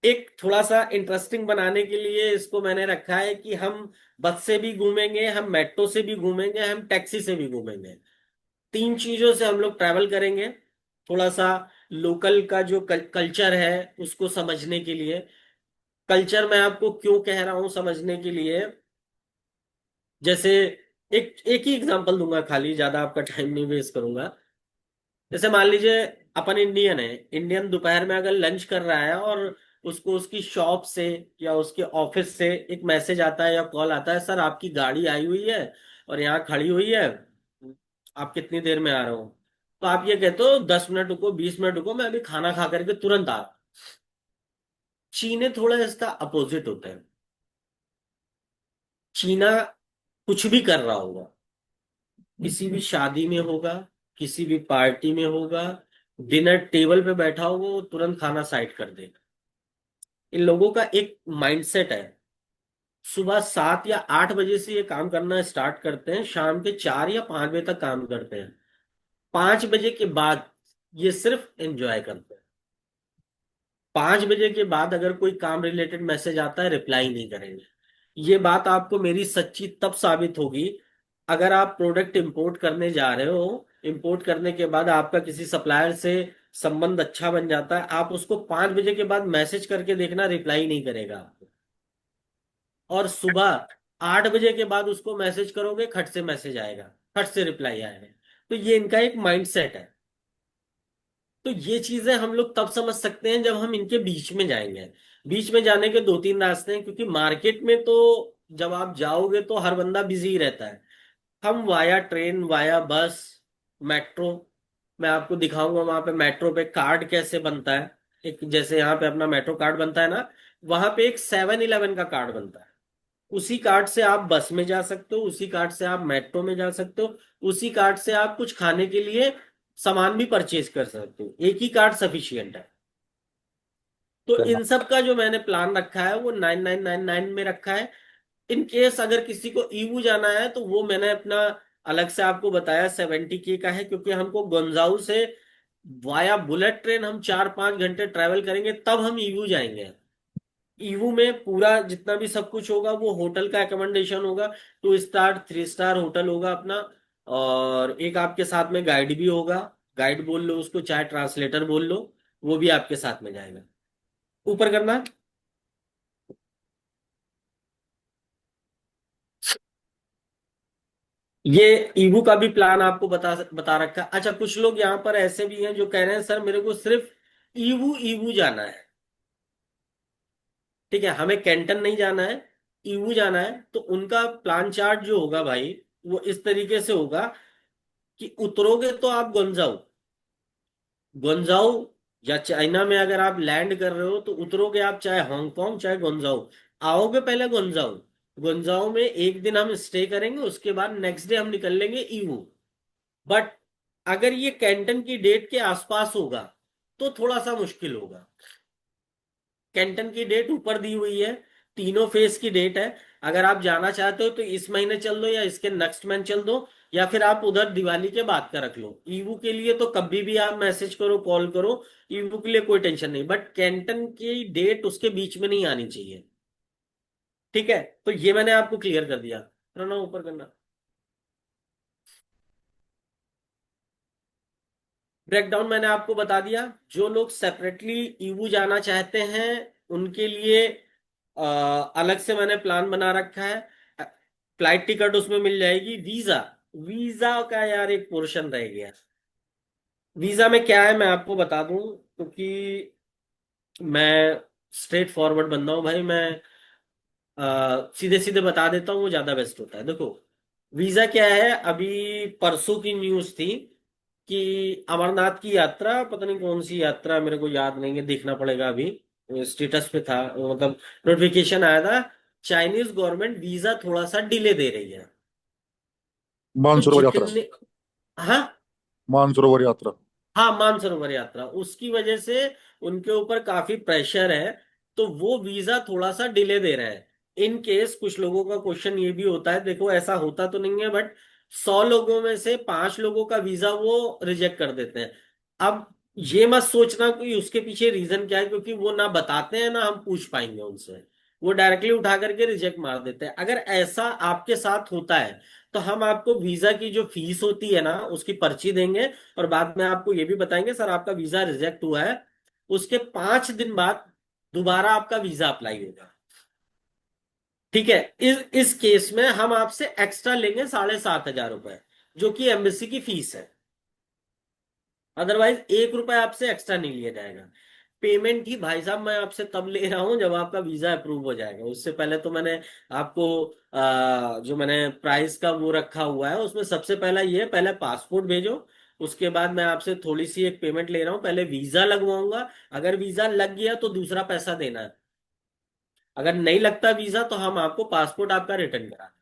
एक थोड़ा सा इंटरेस्टिंग बनाने के लिए इसको मैंने रखा है कि हम बस से भी घूमेंगे, हम मेट्रो से भी घूमेंगे, हम टैक्सी से भी घूमेंगे। तीन चीजों से हम लोग ट्रैवल करेंगे, थोड़ा सा लोकल का जो कल्चर है उसको समझने के लिए। कल्चर मैं आपको क्यों कह रहा हूं समझने के लिए, जैसे एक एक ही एग्जांपल दूंगा, खाली ज्यादा आपका टाइम नहीं वेस्ट करूंगा। जैसे मान लीजिए अपन इंडियन है, इंडियन दोपहर में अगर लंच कर रहा है और उसको उसकी शॉप से या उसके ऑफिस से एक मैसेज आता है या कॉल आता है, सर आपकी गाड़ी आई हुई है और यहाँ खड़ी हुई है, आप कितनी देर में आ रहे हो। तो आप ये कहते हो 10 मिनट रुको, 20 मिनट रुको, मैं अभी खाना खा करके तुरंत आ रहा हूं। चीने थोड़ा इसका अपोजिट होता है। चीना कुछ भी कर रहा होगा, किसी भी शादी में होगा, किसी भी पार्टी में होगा, डिनर टेबल पे बैठा होगा, वो तुरंत खाना साइड कर देगा। इन लोगों का एक माइंडसेट है, सुबह 7 या 8 बजे से ये काम करना स्टार्ट करते हैं, शाम के 4 या 5 बजे तक काम करते हैं। 5 बजे के बाद ये सिर्फ एंजॉय करते हैं। 5 बजे के बाद अगर कोई काम रिलेटेड मैसेज आता है, रिप्लाई नहीं करेंगे। ये बात आपको मेरी सच्ची तब साबित होगी अगर आप प्रोडक्ट इंपोर्ट करने जा रहे हो, इंपोर्ट करने के बाद आपका किसी सप्लायर से संबंध अच्छा बन जाता है, आप उसको 5 बजे के बाद मैसेज करके देखना, रिप्लाई नहीं करेगा आपको। और सुबह 8 बजे के बाद उसको मैसेज करोगे, खट से मैसेज आएगा, खट से रिप्लाई आएगा। तो ये इनका एक माइंडसेट है। तो ये चीजें हम लोग तब समझ सकते हैं जब हम इनके बीच में जाएंगे। बीच में जाने के दो तीन रास्ते हैं, क्योंकि मार्केट में तो जब आप जाओगे तो हर बंदा बिजी ही रहता है। हम वाया ट्रेन, वाया बस, मेट्रो, मैं आपको दिखाऊंगा वहां पे मेट्रो पे कार्ड कैसे बनता है। एक जैसे यहाँ पे अपना मेट्रो कार्ड बनता है ना, वहां पे एक 7-Eleven का कार्ड बनता है। उसी कार्ड से आप बस में जा सकते हो, उसी कार्ड से आप मेट्रो में जा सकते हो, उसी कार्ड से आप कुछ खाने के लिए सामान भी परचेज कर सकते हो। एक ही कार्ड सफिशियंट है। तो इन सब का जो मैंने प्लान रखा है वो 9999 में रखा है। इन केस अगर किसी को ईवू जाना है तो वो मैंने अपना अलग से आपको बताया 70K का है, क्योंकि हमको गोंजाऊ से वाया बुलेट ट्रेन हम 4-5 घंटे ट्रैवल करेंगे तब हम ईवू जाएंगे। ईवू में पूरा जितना भी सब कुछ होगा वो होटल का एकोमोडेशन होगा, 2 स्टार 3 स्टार होटल होगा अपना। और एक आपके साथ में गाइड भी होगा, गाइड बोल लो उसको, चाहे ट्रांसलेटर बोल लो, वो भी आपके साथ में जाएगा। ऊपर करना। ये ईवू का भी प्लान आपको बता बता रखा है। अच्छा, कुछ लोग यहाँ पर ऐसे भी हैं जो कह रहे हैं सर मेरे को सिर्फ ईवू ईवू जाना है। ठीक है, हमें कैंटन नहीं जाना है, ईवू जाना है। तो उनका प्लान चार्ट जो होगा भाई, वो इस तरीके से होगा कि उतरोगे तो आप गुंजाओ, गुंजाओ या चाइना में अगर आप लैंड कर रहे हो तो उतरोगे आप चाहे हांगकांग चाहे गुंजाओ। आओगे पहले गुंजाओ, गुंजाओ में एक दिन हम स्टे करेंगे, उसके बाद नेक्स्ट डे हम निकल लेंगे ईवू। बट अगर ये कैंटन की डेट के आसपास होगा तो थोड़ा सा मुश्किल होगा। कैंटन की डेट ऊपर दी हुई है, तीनों फेज की डेट है। अगर आप जाना चाहते हो तो इस महीने चल दो या इसके नेक्स्ट मंथ चल दो, या फिर आप उधर दिवाली के बाद का रख लो। ईवू के लिए तो कभी भी आप मैसेज करो, कॉल करो, ईवू के लिए कोई टेंशन नहीं, बट कैंटन की डेट उसके बीच में नहीं आनी चाहिए। ठीक है, तो ये मैंने आपको क्लियर कर दिया। प्रणव ऊपर करना। ब्रेकडाउन मैंने आपको बता दिया। जो लोग सेपरेटली ईवू जाना चाहते हैं उनके लिए अलग से मैंने प्लान बना रखा है। फ्लाइट टिकट उसमें मिल जाएगी। वीजा, वीजा का यार एक पोर्शन रह गया। वीजा में क्या है मैं आपको बता दूं, क्योंकि मैं स्ट्रेट फॉरवर्ड बंदा हूं भाई। मैं सीधे सीधे बता देता हूँ, वो ज्यादा बेस्ट होता है। देखो, वीजा क्या है, अभी परसों की न्यूज थी कि अमरनाथ की यात्रा, पता नहीं कौन सी यात्रा, मेरे को याद नहीं है, देखना पड़ेगा अभी। स्टेटस पे था, मतलब नोटिफिकेशन आया था, चाइनीज गवर्नमेंट वीजा थोड़ा सा डिले दे रही है। तो मानसरोवर यात्रा। जितने, हाँ, मानसरोवर यात्रा। हाँ, मानसरोवर यात्रा, उसकी वजह से उनके ऊपर काफी प्रेशर है, तो वो वीजा थोड़ा सा डिले दे रहे हैं। इन केस कुछ लोगों का क्वेश्चन ये भी होता है, देखो ऐसा होता तो नहीं है, बट 100 लोगों में से 5 लोगों का वीजा वो रिजेक्ट कर देते हैं। अब ये मत सोचना कि उसके पीछे रीजन क्या है, क्योंकि वो ना बताते हैं ना हम पूछ पाएंगे उनसे। वो डायरेक्टली उठा करके रिजेक्ट मार देते हैं। अगर ऐसा आपके साथ होता है तो हम आपको वीजा की जो फीस होती है ना उसकी पर्ची देंगे, और बाद में आपको ये भी बताएंगे सर आपका वीजा रिजेक्ट हुआ है। उसके 5 दिन बाद दोबारा आपका वीजा अप्लाई होगा। ठीक है। इस केस में हम आपसे एक्स्ट्रा लेंगे 7,500 रुपए, जो कि एम्बेसी की फीस है। अदरवाइज 1 रुपए आपसे एक्स्ट्रा नहीं लिया जाएगा। पेमेंट ही भाई साहब मैं आपसे तब ले रहा हूं जब आपका वीजा अप्रूव हो जाएगा। उससे पहले तो मैंने आपको जो मैंने प्राइस का वो रखा हुआ है उसमें सबसे पहला ये है, पहले पासपोर्ट भेजो। उसके बाद मैं आपसे थोड़ी सी एक पेमेंट ले रहा हूँ, पहले वीजा लगवाऊंगा। अगर वीजा लग गया तो दूसरा पैसा देना है। अगर नहीं लगता वीजा तो हम आपको पासपोर्ट आपका रिटर्न करा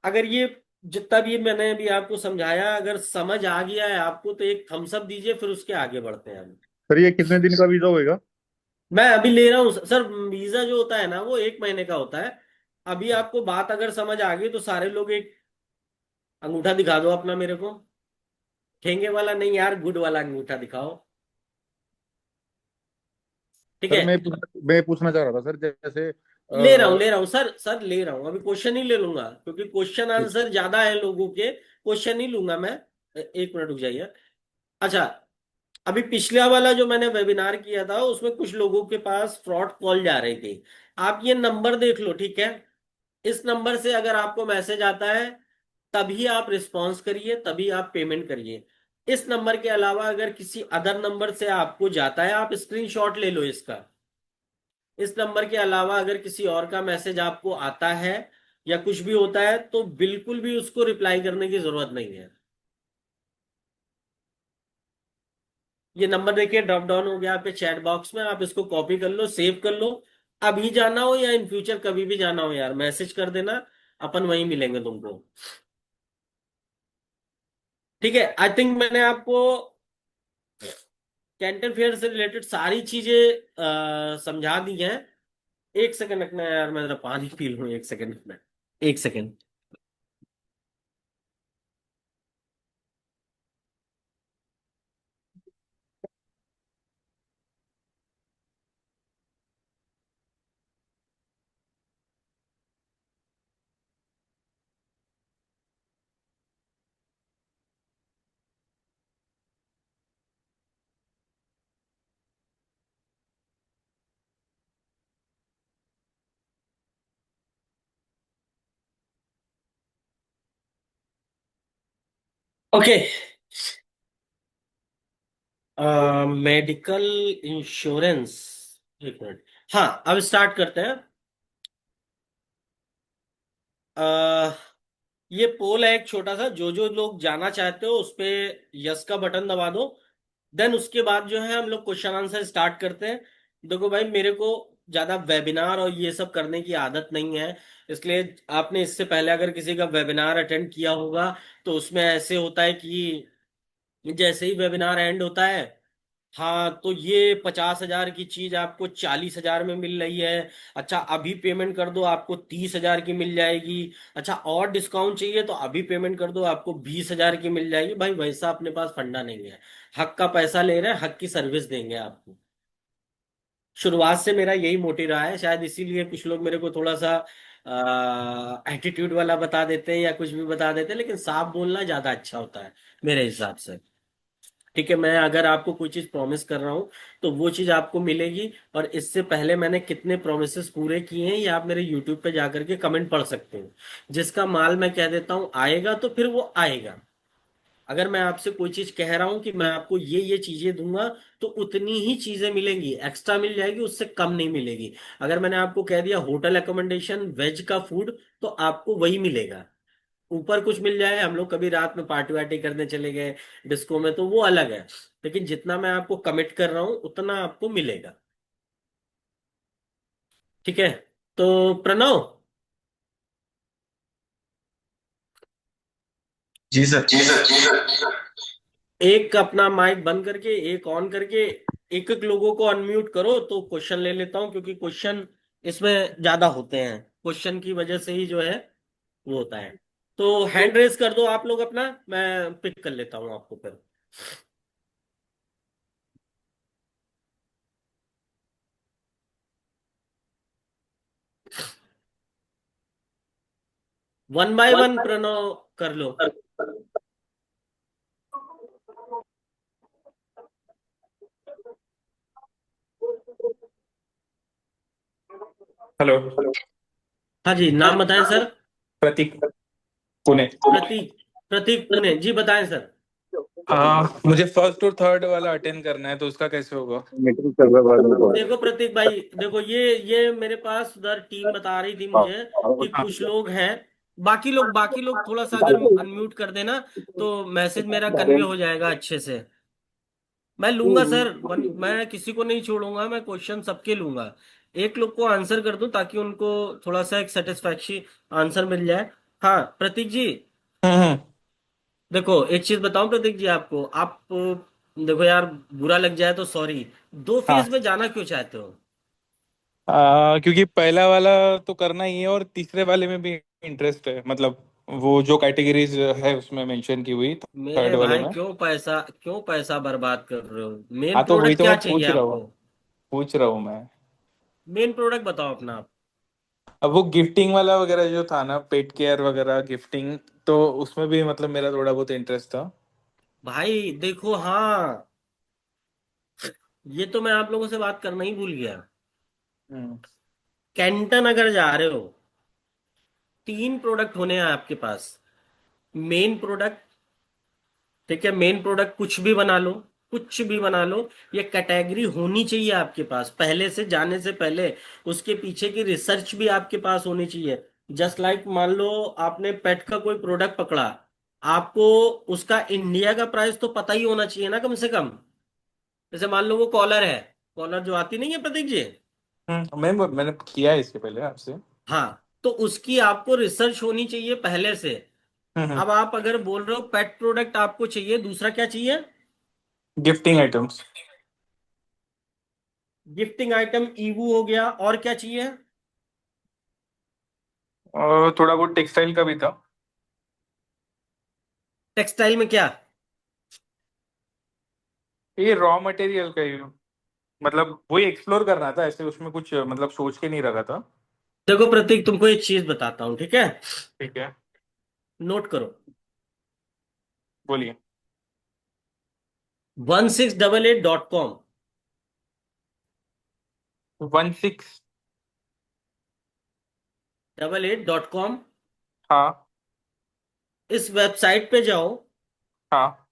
अगर ये जितना भी मैंने अभी आपको समझाया अगर समझ आ गया है आपको तो एक थम्स अप दीजिए, फिर उसके आगे बढ़ते हैं हम। सर ये कितने दिन का वीजा होएगा? मैं अभी ले रहा हूँ सर। वीजा जो होता है ना वो 1 महीने का होता है। अभी आपको बात अगर समझ आ गई तो सारे लोग एक अंगूठा दिखा दो अपना मेरे को। ठेंगे वाला नहीं यार, गुड वाला अंगूठा दिखाओ। ठीक सर है। मैं पूछना चाह रहा था सर, जैसे ले रहा हूँ सर, सर ले रहा हूँ। अभी क्वेश्चन ही ले लूंगा क्योंकि क्वेश्चन ठीक। आंसर ज्यादा है लोगों के। क्वेश्चन ही लूंगा मैं। 1 मिनट रुक जाइए। अच्छा, अभी पिछला वाला जो मैंने वेबिनार किया था उसमें कुछ लोगों के पास फ्रॉड कॉल जा रही थी। आप ये नंबर देख लो, ठीक है। इस नंबर से अगर आपको मैसेज आता है तभी आप रिस्पॉन्स करिए, तभी आप पेमेंट करिए। इस नंबर के अलावा अगर किसी अदर नंबर से आपको जाता है आप स्क्रीनशॉट ले लो इसका। इस नंबर के अलावा अगर किसी और का मैसेज आपको आता है या कुछ भी होता है तो बिल्कुल भी उसको रिप्लाई करने की जरूरत नहीं है। ये नंबर देखिए ड्रॉप डाउन हो गया आपके चैट बॉक्स में, आप इसको कॉपी कर लो, सेव कर लो। अभी जाना हो या इन फ्यूचर कभी भी जाना हो यार मैसेज कर देना, अपन वहीं मिलेंगे तुमको। ठीक है। आई थिंक मैंने आपको कैंटन फेयर से रिलेटेड सारी चीजें समझा दी हैं। 1 सेकंड रखना है यार, मैं जरा पानी पी लूं। 1 सेकंड में, 1 second. Okay. Medical insurance. 1 minute. हाँ, अब स्टार्ट करते हैं। ये पोल है एक छोटा सा, जो जो लोग जाना चाहते हो उस पे यस का बटन दबा दो। देन उसके बाद जो है हम लोग क्वेश्चन आंसर स्टार्ट करते हैं। देखो भाई मेरे को ज्यादा वेबिनार और ये सब करने की आदत नहीं है, इसलिए आपने इससे पहले अगर किसी का वेबिनार अटेंड किया होगा तो उसमें ऐसे होता है कि जैसे ही वेबिनार एंड होता है, हाँ तो ये 50,000 की चीज आपको 40,000 में मिल रही है। अच्छा अभी पेमेंट कर दो आपको 30,000 की मिल जाएगी। अच्छा और डिस्काउंट चाहिए तो अभी पेमेंट कर दो आपको 20,000 की मिल जाएगी। भाई वैसा अपने पास फंडा नहीं है। हक का पैसा ले रहे हैं, हक की सर्विस देंगे आपको। शुरुआत से मेरा यही मोटिव रहा है, शायद इसीलिए कुछ लोग मेरे को थोड़ा सा एटीट्यूड वाला बता देते हैं या कुछ भी बता देते हैं, लेकिन साफ बोलना ज्यादा अच्छा होता है मेरे हिसाब से। ठीक है। मैं अगर आपको कोई चीज प्रॉमिस कर रहा हूं तो वो चीज आपको मिलेगी। और इससे पहले मैंने कितने प्रोमिस पूरे किए हैं ये आप मेरे यूट्यूब पे जाकर के कमेंट पढ़ सकते हो। जिसका माल मैं कह देता हूं आएगा तो फिर वो आएगा। अगर मैं आपसे कोई चीज कह रहा हूं कि मैं आपको ये चीजें दूंगा तो उतनी ही चीजें मिलेंगी, एक्स्ट्रा मिल जाएगी, उससे कम नहीं मिलेगी। अगर मैंने आपको कह दिया होटल एकोमोडेशन वेज का फूड तो आपको वही मिलेगा। ऊपर कुछ मिल जाए, हम लोग कभी रात में पार्टी वार्टी करने चले गए डिस्को में तो वो अलग है, लेकिन जितना मैं आपको कमिट कर रहा हूं उतना आपको मिलेगा। ठीक है। तो प्रणव, जी सर। एक अपना माइक बंद करके एक ऑन करके एक एक लोगों को अनम्यूट करो तो क्वेश्चन ले लेता हूं, क्योंकि क्वेश्चन इसमें ज्यादा होते हैं। क्वेश्चन की वजह से ही जो है वो होता है। तो हैंड रेस कर दो आप लोग अपना, मैं पिक कर लेता हूं आपको फिर। वन बाय वन प्रणव कर लो। हेलो। हाँ जी, नाम बताएं सर। प्रतीक, पुणे। प्रतीक, प्रतीक पुणे जी, बताएं सर। हाँ, मुझे फर्स्ट और थर्ड वाला अटेंड करना है, तो उसका कैसे होगा? मीटिंग चल रहा है बाद में कॉल। देखो प्रतीक भाई, देखो ये मेरे पास उधर टीम बता रही थी मुझे कि हाँ। कुछ लोग हैं। बाकी लोग थोड़ा सा अगर अनम्यूट कर देना तो मैसेज मेरा कन्वे हो जाएगा अच्छे से। मैं लूंगा सर, मैं किसी को नहीं छोड़ूंगा, मैं क्वेश्चन सबके लूंगा। एक लोग को आंसर कर दूं ताकि उनको थोड़ा सा एक सेटिस्फैक्शन आंसर मिल जाए। हाँ प्रतीक जी, हम्म। देखो एक चीज बताऊं प्रतीक जी आपको, आप देखो यार, बुरा लग जाए तो सॉरी, दो फेज हाँ। में जाना क्यों चाहते हो? क्योंकि पहला वाला तो करना ही है और तीसरे वाले में भी इंटरेस्ट है, मतलब वो जो कैटेगरीज है उसमें मेंशन की हुई थर्ड मेरे वाले भाई, में। क्यों पैसा बर्बाद कर रहे हो? मेन हाँ, तो वही प्रोडक्ट तो क्या मैं चाहिए आपको? पूछ रहा हूँ मैं। मेन प्रोडक्ट बताओ अपना आप। अब वो गिफ्टिंग वाला वगैरह जो था ना, पेट केयर वगैरह गिफ्टिंग, तो उसमें भी मतलब मेरा थोड़ा बहुत इंटरेस्ट था। भाई देखो, हाँ, ये तो मैं आप लोगों से बात करना ही भूल गया। हम्म। कैंटन अगर जा रहे हो, तीन प्रोडक्ट होने हैं आपके पास। मेन प्रोडक्ट, ठीक है, मेन प्रोडक्ट कुछ भी बना लो, कुछ भी बना लो, ये कैटेगरी होनी चाहिए आपके पास पहले से, जाने से पहले। उसके पीछे की रिसर्च भी आपके पास होनी चाहिए। जस्ट लाइक मान लो आपने पेट का कोई प्रोडक्ट पकड़ा, आपको उसका इंडिया का प्राइस तो पता ही होना चाहिए ना कम से कम। जैसे मान लो वो कॉलर है, कॉलर जो आती नहीं है प्रतीक जी। मैंने किया है इसके पहले आपसे। हाँ, तो उसकी आपको रिसर्च होनी चाहिए पहले से। हम्म। अब आप अगर बोल रहे हो पेट प्रोडक्ट आपको चाहिए, दूसरा क्या चाहिए? Gifting items. Gifting item Yiwu हो गया, और क्या चाहिए? और थोड़ा बहुत टेक्सटाइल का भी था। टेक्सटाइल में क्या? ये रॉ मटेरियल का ही, मतलब वही एक्सप्लोर करना था, ऐसे उसमें कुछ मतलब सोच के नहीं रखा था। देखो प्रतीक, तुमको एक चीज बताता हूँ, ठीक है? ठीक है। नोट करो। बोलिए। 1688.com। 16। 88.com, हाँ। इस वेबसाइट पे जाओ। हाँ।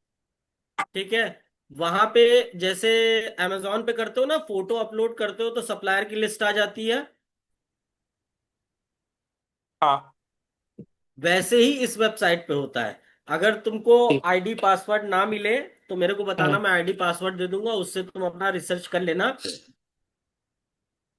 ठीक है, वहां पे जैसे अमेजोन पे करते हो ना, फोटो अपलोड करते हो तो सप्लायर की लिस्ट आ जाती है, हाँ। वैसे ही इस वेबसाइट पे होता है। अगर तुमको ठीक। आईडी पासवर्ड ना मिले तो मेरे को बताना, हम्म। मैं आईडी पासवर्ड दे दूंगा, उससे तुम अपना रिसर्च कर लेना।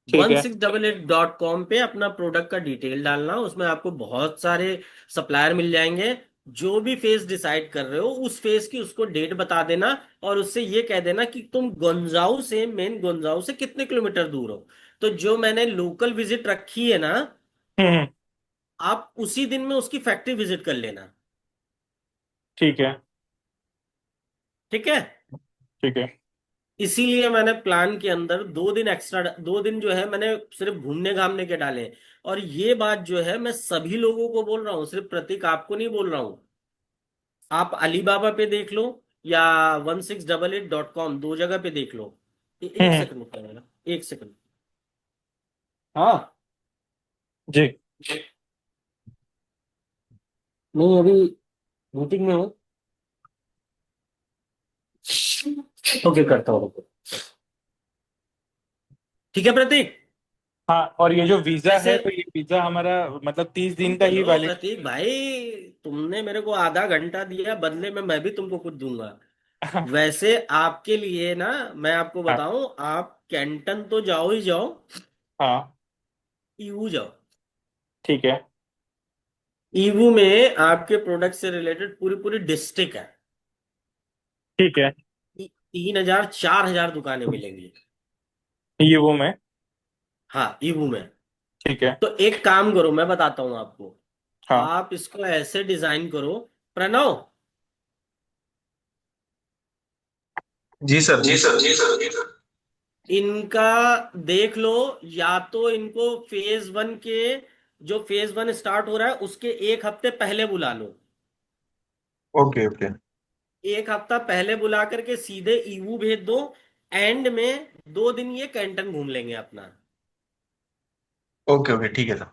ठीक वन है। Six double eight dot com पे अपना प्रोडक्ट का डिटेल डालना, उसमें आपको बहुत सारे सप्लायर मिल जाएंगे। जो भी फेस डिसाइड कर रहे हो, उस फेस की उसको डेट बता देना, और उससे ये कह देना कि तुम गोंजाऊ से, मेन गोंजाऊ से कितने किलोमीटर दूर हो। तो जो मैंने लोकल विजिट रखी है ना, हम्म। आप उसी दिन में उसकी फैक्ट्री विजिट कर लेना। ठीक है। ठीक है, ठीक है। इसीलिए मैंने प्लान के अंदर 2 दिन एक्स्ट्रा, 2 दिन जो है मैंने सिर्फ घूमने घामने के डाले। और ये बात जो है मैं सभी लोगों को बोल रहा हूँ, सिर्फ प्रतीक आपको नहीं बोल रहा हूँ। आप अलीबाबा पे देख लो या 1688.com, दो जगह पे देख लो। एक हम्म। सेकंड रुकना मेरा, एक सेकंड। हाँ, जी। नहीं अभी मीटिंग में हूँ। ओके, करता हूँ। ठीक है प्रतीक। हाँ, और ये जो वीजा वैसे है, तो ये वीजा हमारा मतलब 30 दिन का सुन तो ही लो वैलिड। प्रतीक भाई, तुमने मेरे को आधा घंटा दिया, बदले में मैं भी तुमको कुछ दूंगा। वैसे आपके लिए ना, मैं आपको हाँ। बताऊं, आप कैंटन तो जाओ ही जाओ, हाँ। ईवू जाओ। ठीक है। ईवू में आपके प्रोडक्ट से रिलेटेड पूरी पूरी डिस्ट्रिक्ट है। ठीक है। 3,000 4,000 दुकानें मिलेंगी। ये वो मैं। हाँ, ईवू में। ठीक है। तो एक काम करो, मैं बताता हूं आपको। हाँ। आप इसको ऐसे डिजाइन करो, प्रणव, जी सर। इनका देख लो, या तो इनको फेज वन के, जो फेज वन स्टार्ट हो रहा है उसके एक हफ्ते पहले बुला लो। Okay okay. एक हफ्ता पहले बुला करके सीधे ईवू भेज दो। एंड में 2 दिन ये कैंटन घूम लेंगे अपना। ओके ओके ठीक है सर।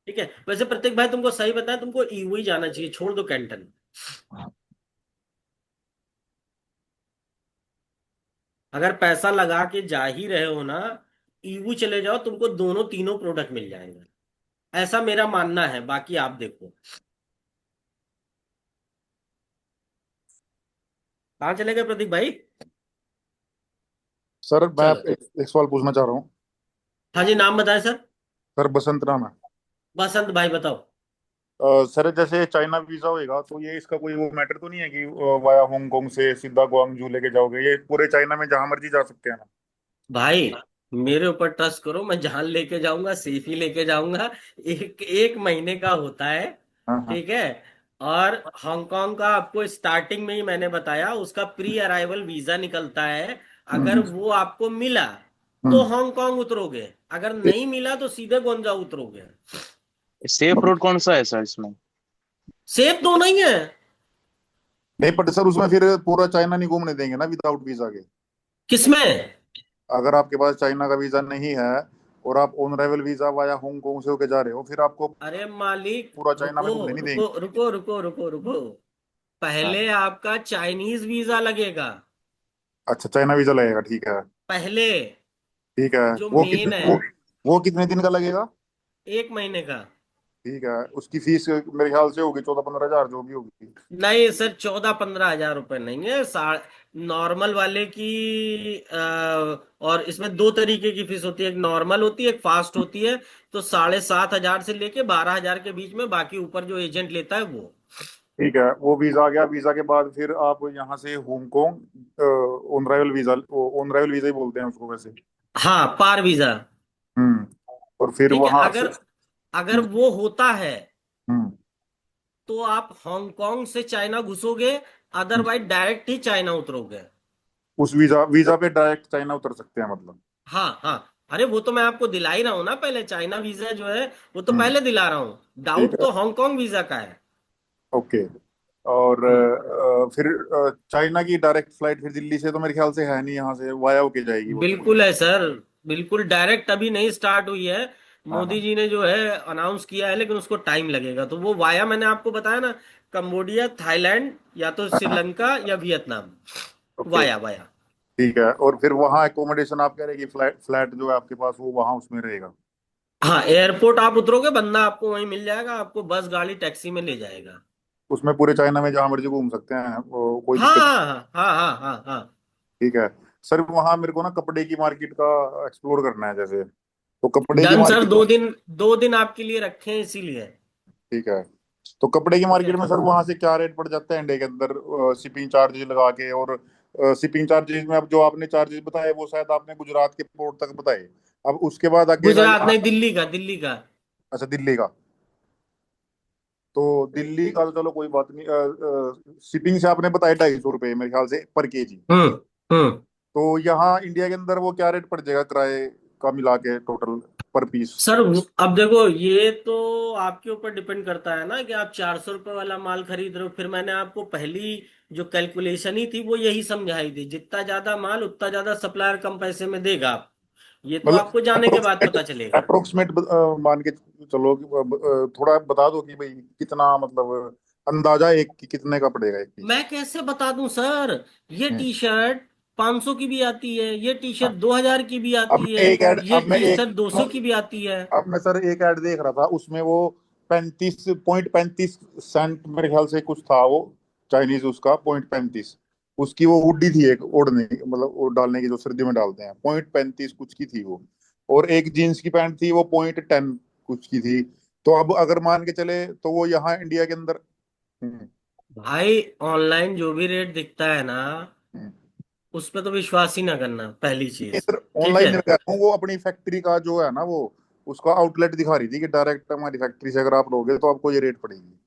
ठीक है, वैसे प्रत्येक भाई तुमको सही बताया, तुमको ईवू ही जाना चाहिए, छोड़ दो कैंटन। अगर पैसा लगा के जा ही रहे हो ना, ईवू चले जाओ, तुमको दोनों तीनों प्रोडक्ट मिल जाएंगे। ऐसा मेरा मानना है, बाकी आप देखो। कहाँ चले गए प्रदीप भाई? सर मैं चलो, एक सवाल पूछना चाह रहा हूँ। हाँ जी, नाम बताएं सर। सर बसंत नाम है। बसंत भाई बताओ। सर जैसे चाइना वीजा होएगा तो ये इसका कोई वो मैटर तो नहीं है कि वाया हांगकांग से सीधा ग्वांगजू लेके जाओगे, ये पूरे चाइना में जहां मर्जी जा सकते हैं ना? भाई मेरे ऊपर ट्रस्ट करो, मैं जहां लेके जाऊंगा सेफ ही लेके जाऊंगा। एक एक महीने का होता है। हाँ हाँ। ठीक है। और हांगकांग का आपको स्टार्टिंग में ही मैंने बताया, उसका प्री अराइवल वीजा निकलता है। अगर हम्म वो आपको मिला तो हम्म। हांगकांग उतरोगे, अगर नहीं मिला तो सीधे गोंजाऊ उतरोगे। सेफ रोड कौन सा है सर इसमें? सेफ दोनों ही है। नहीं पर सर उसमें फिर पूरा चाइना नहीं घूमने देंगे ना विदाउट वीजा के? किसमें? अगर आपके पास चाइना का वीजा नहीं है और आप on arrival visa via Hong Kong से होके जा रहे हो, फिर आपको अरे मालिक, पूरा चाइना रुको में घूमने नहीं रुको देंगे। रुको रुको रुको रुको। हाँ। पहले आपका चाइनीज वीजा लगेगा। अच्छा चाइना वीजा लगेगा, ठीक है। पहले, ठीक है। जो वो मेन कितने है, वो कितने दिन का लगेगा? 1 महीने का। ठीक है, उसकी फीस मेरे ख्याल से होगी 14-15 हजार जो भी होगी। नहीं सर, 14-15 हजार रुपए नहीं है, नॉर्मल वाले की। और इसमें 2 तरीके की फीस होती है, एक नॉर्मल होती है, एक फास्ट होती है। तो 7,500 से लेके 12,000 के बीच में, बाकी ऊपर जो एजेंट लेता है वो। ठीक है, वो वीजा आ गया। वीजा के बाद फिर आप यहाँ से Hong Kong on arrival visa, on arrival visa ही बोलते हैं उसको वैसे। हाँ, पार वीजा। हम्म। और फिर ठीक है, वहां से। अगर अगर वो होता है हम्म। तो आप हांगकांग से चाइना घुसोगे, अदरवाइज डायरेक्ट ही चाइना उतरोगे। उस वीजा वीजा पे डायरेक्ट चाइना उतर सकते हैं मतलब? हाँ हाँ। अरे वो तो मैं आपको दिला ही रहा हूँ ना, पहले चाइना वीजा जो है वो तो हम्म। पहले दिला रहा हूँ। ठीक डाउट है। तो हांगकांग वीजा का है। ओके। और हम्म। फिर चाइना की डायरेक्ट फ्लाइट फिर दिल्ली से तो मेरे ख्याल से है नहीं, यहाँ से वाया होके जाएगी वो तो कोई। बिल्कुल है सर, बिल्कुल डायरेक्ट अभी नहीं स्टार्ट हुई है। हाँ मोदी हाँ। जी ने जो है अनाउंस किया है, लेकिन उसको टाइम लगेगा। तो वो वाया, मैंने आपको बताया ना, कंबोडिया, थाईलैंड, या तो श्रीलंका या वियतनाम। ओके। Via via. ठीक है, और फिर वहाँ एकोमोडेशन आप कह रहे हैं कि फ्लैट फ्लैट जो है आपके पास वो वहाँ उसमें रहेगा? हाँ, एयरपोर्ट आप उतरोगे, बंदा आपको वहीं मिल जाएगा, आपको बस गाड़ी टैक्सी में ले जाएगा। उसमें पूरे चाइना में जहां मर्जी घूम सकते हैं, वो कोई हाँ दिक्कत? हाँ हाँ हाँ हाँ हाँ। ठीक है। सर वहां मेरे को ना कपड़े की मार्केट का एक्सप्लोर करना है जैसे, तो कपड़े की डन सर, मार्केट। 2 दिन आपके लिए रखे हैं इसीलिए। ठीक है। तो कपड़े की ठीक मार्केट है। में सर वहां से क्या रेट पड़ जाता है इंडिया के अंदर, शिपिंग चार्जेस लगा के? और शिपिंग चार्जेस में अब जो आपने चार्जेस बताए वो शायद आपने गुजरात के पोर्ट तक बताए। अब उसके बाद आगे का गुजरात यहाँ। नहीं, दिल्ली का, दिल्ली का। अच्छा दिल्ली का। तो दिल्ली का तो चलो कोई बात नहीं, शिपिंग से आपने बताया 250 रुपये मेरे ख्याल से पर केजी। हम्म। हम्म। तो यहाँ इंडिया के अंदर वो क्या रेट पड़ जाएगा किराए का मिला के टोटल पर पीस? सर अब देखो, ये तो आपके ऊपर डिपेंड करता है ना कि आप 400 रुपये वाला माल खरीद रहे हो। फिर मैंने आपको पहली जो कैलकुलेशन ही थी वो यही समझाई थी, जितना ज्यादा माल उतना ज्यादा सप्लायर कम पैसे में देगा आप। ये तो मतलब आपको जाने के बाद पता चलेगा। अप्रोक्सीमेट मान के चलो कि, थोड़ा बता दो कि भाई कितना मतलब अंदाजा एक कि कितने का पड़ेगा एक पीस? मैं कैसे बता दूं सर? ये हम्म। टी शर्ट 500 की भी आती है, ये टी शर्ट हाँ। 2000 की भी अब आती मैं है, एक ऐड ये अब मैं टी एक शर्ट 200 की भी आती है। अब मैं सर एक ऐड देख रहा था उसमें वो 35.35 सेंट मेरे ख्याल से कुछ था वो, चाइनीज उसका 0.35। उसकी वो हुडी थी एक ओढ़ने मतलब वो डालने की जो सर्दी में डालते हैं, 0.35 कुछ की थी वो। और एक जीन्स की पैंट थी वो 0.10 कुछ की थी। तो अब अगर मान के चले तो वो यहाँ इंडिया के अंदर। हम्म। भाई ऑनलाइन जो भी रेट दिखता है ना, हम्म। उस पर तो विश्वास ही ना करना, पहली ये चीज। सर ठीक ऑनलाइन है। नहीं कह रहा हूँ, वो अपनी फैक्ट्री का जो है ना वो उसका आउटलेट दिखा रही थी कि डायरेक्ट हमारी फैक्ट्री से अगर आप लोगे तो आपको ये रेट पड़ेगी।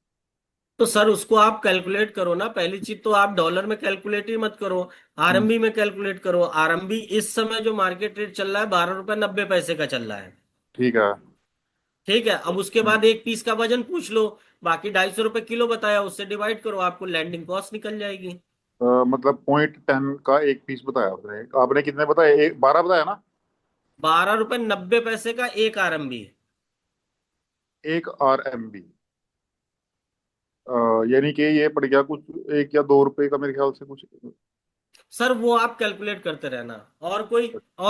तो सर उसको आप कैलकुलेट करो ना। पहली चीज तो आप डॉलर में कैलकुलेट ही मत करो, आरएमबी में कैलकुलेट करो। आरएमबी इस समय जो मार्केट रेट चल रहा है 12 रुपये 90 पैसे का चल रहा है। ठीक है। ठीक है, अब उसके बाद एक पीस का वजन पूछ लो, बाकी 250 रुपये किलो बताया, उससे डिवाइड करो, आपको लैंडिंग कॉस्ट निकल जाएगी। मतलब 0.10 का एक पीस बताया आपने। आपने कितने बताया? 12 बताया ना? 12 रुपये 90 पैसे का एक आरएमबी। एक RMB। यानी कि ये पड़ गया कुछ 1 या 2 रुपए का मेरे ख्याल से कुछ। सर वो आप कैलकुलेट करते रहना। और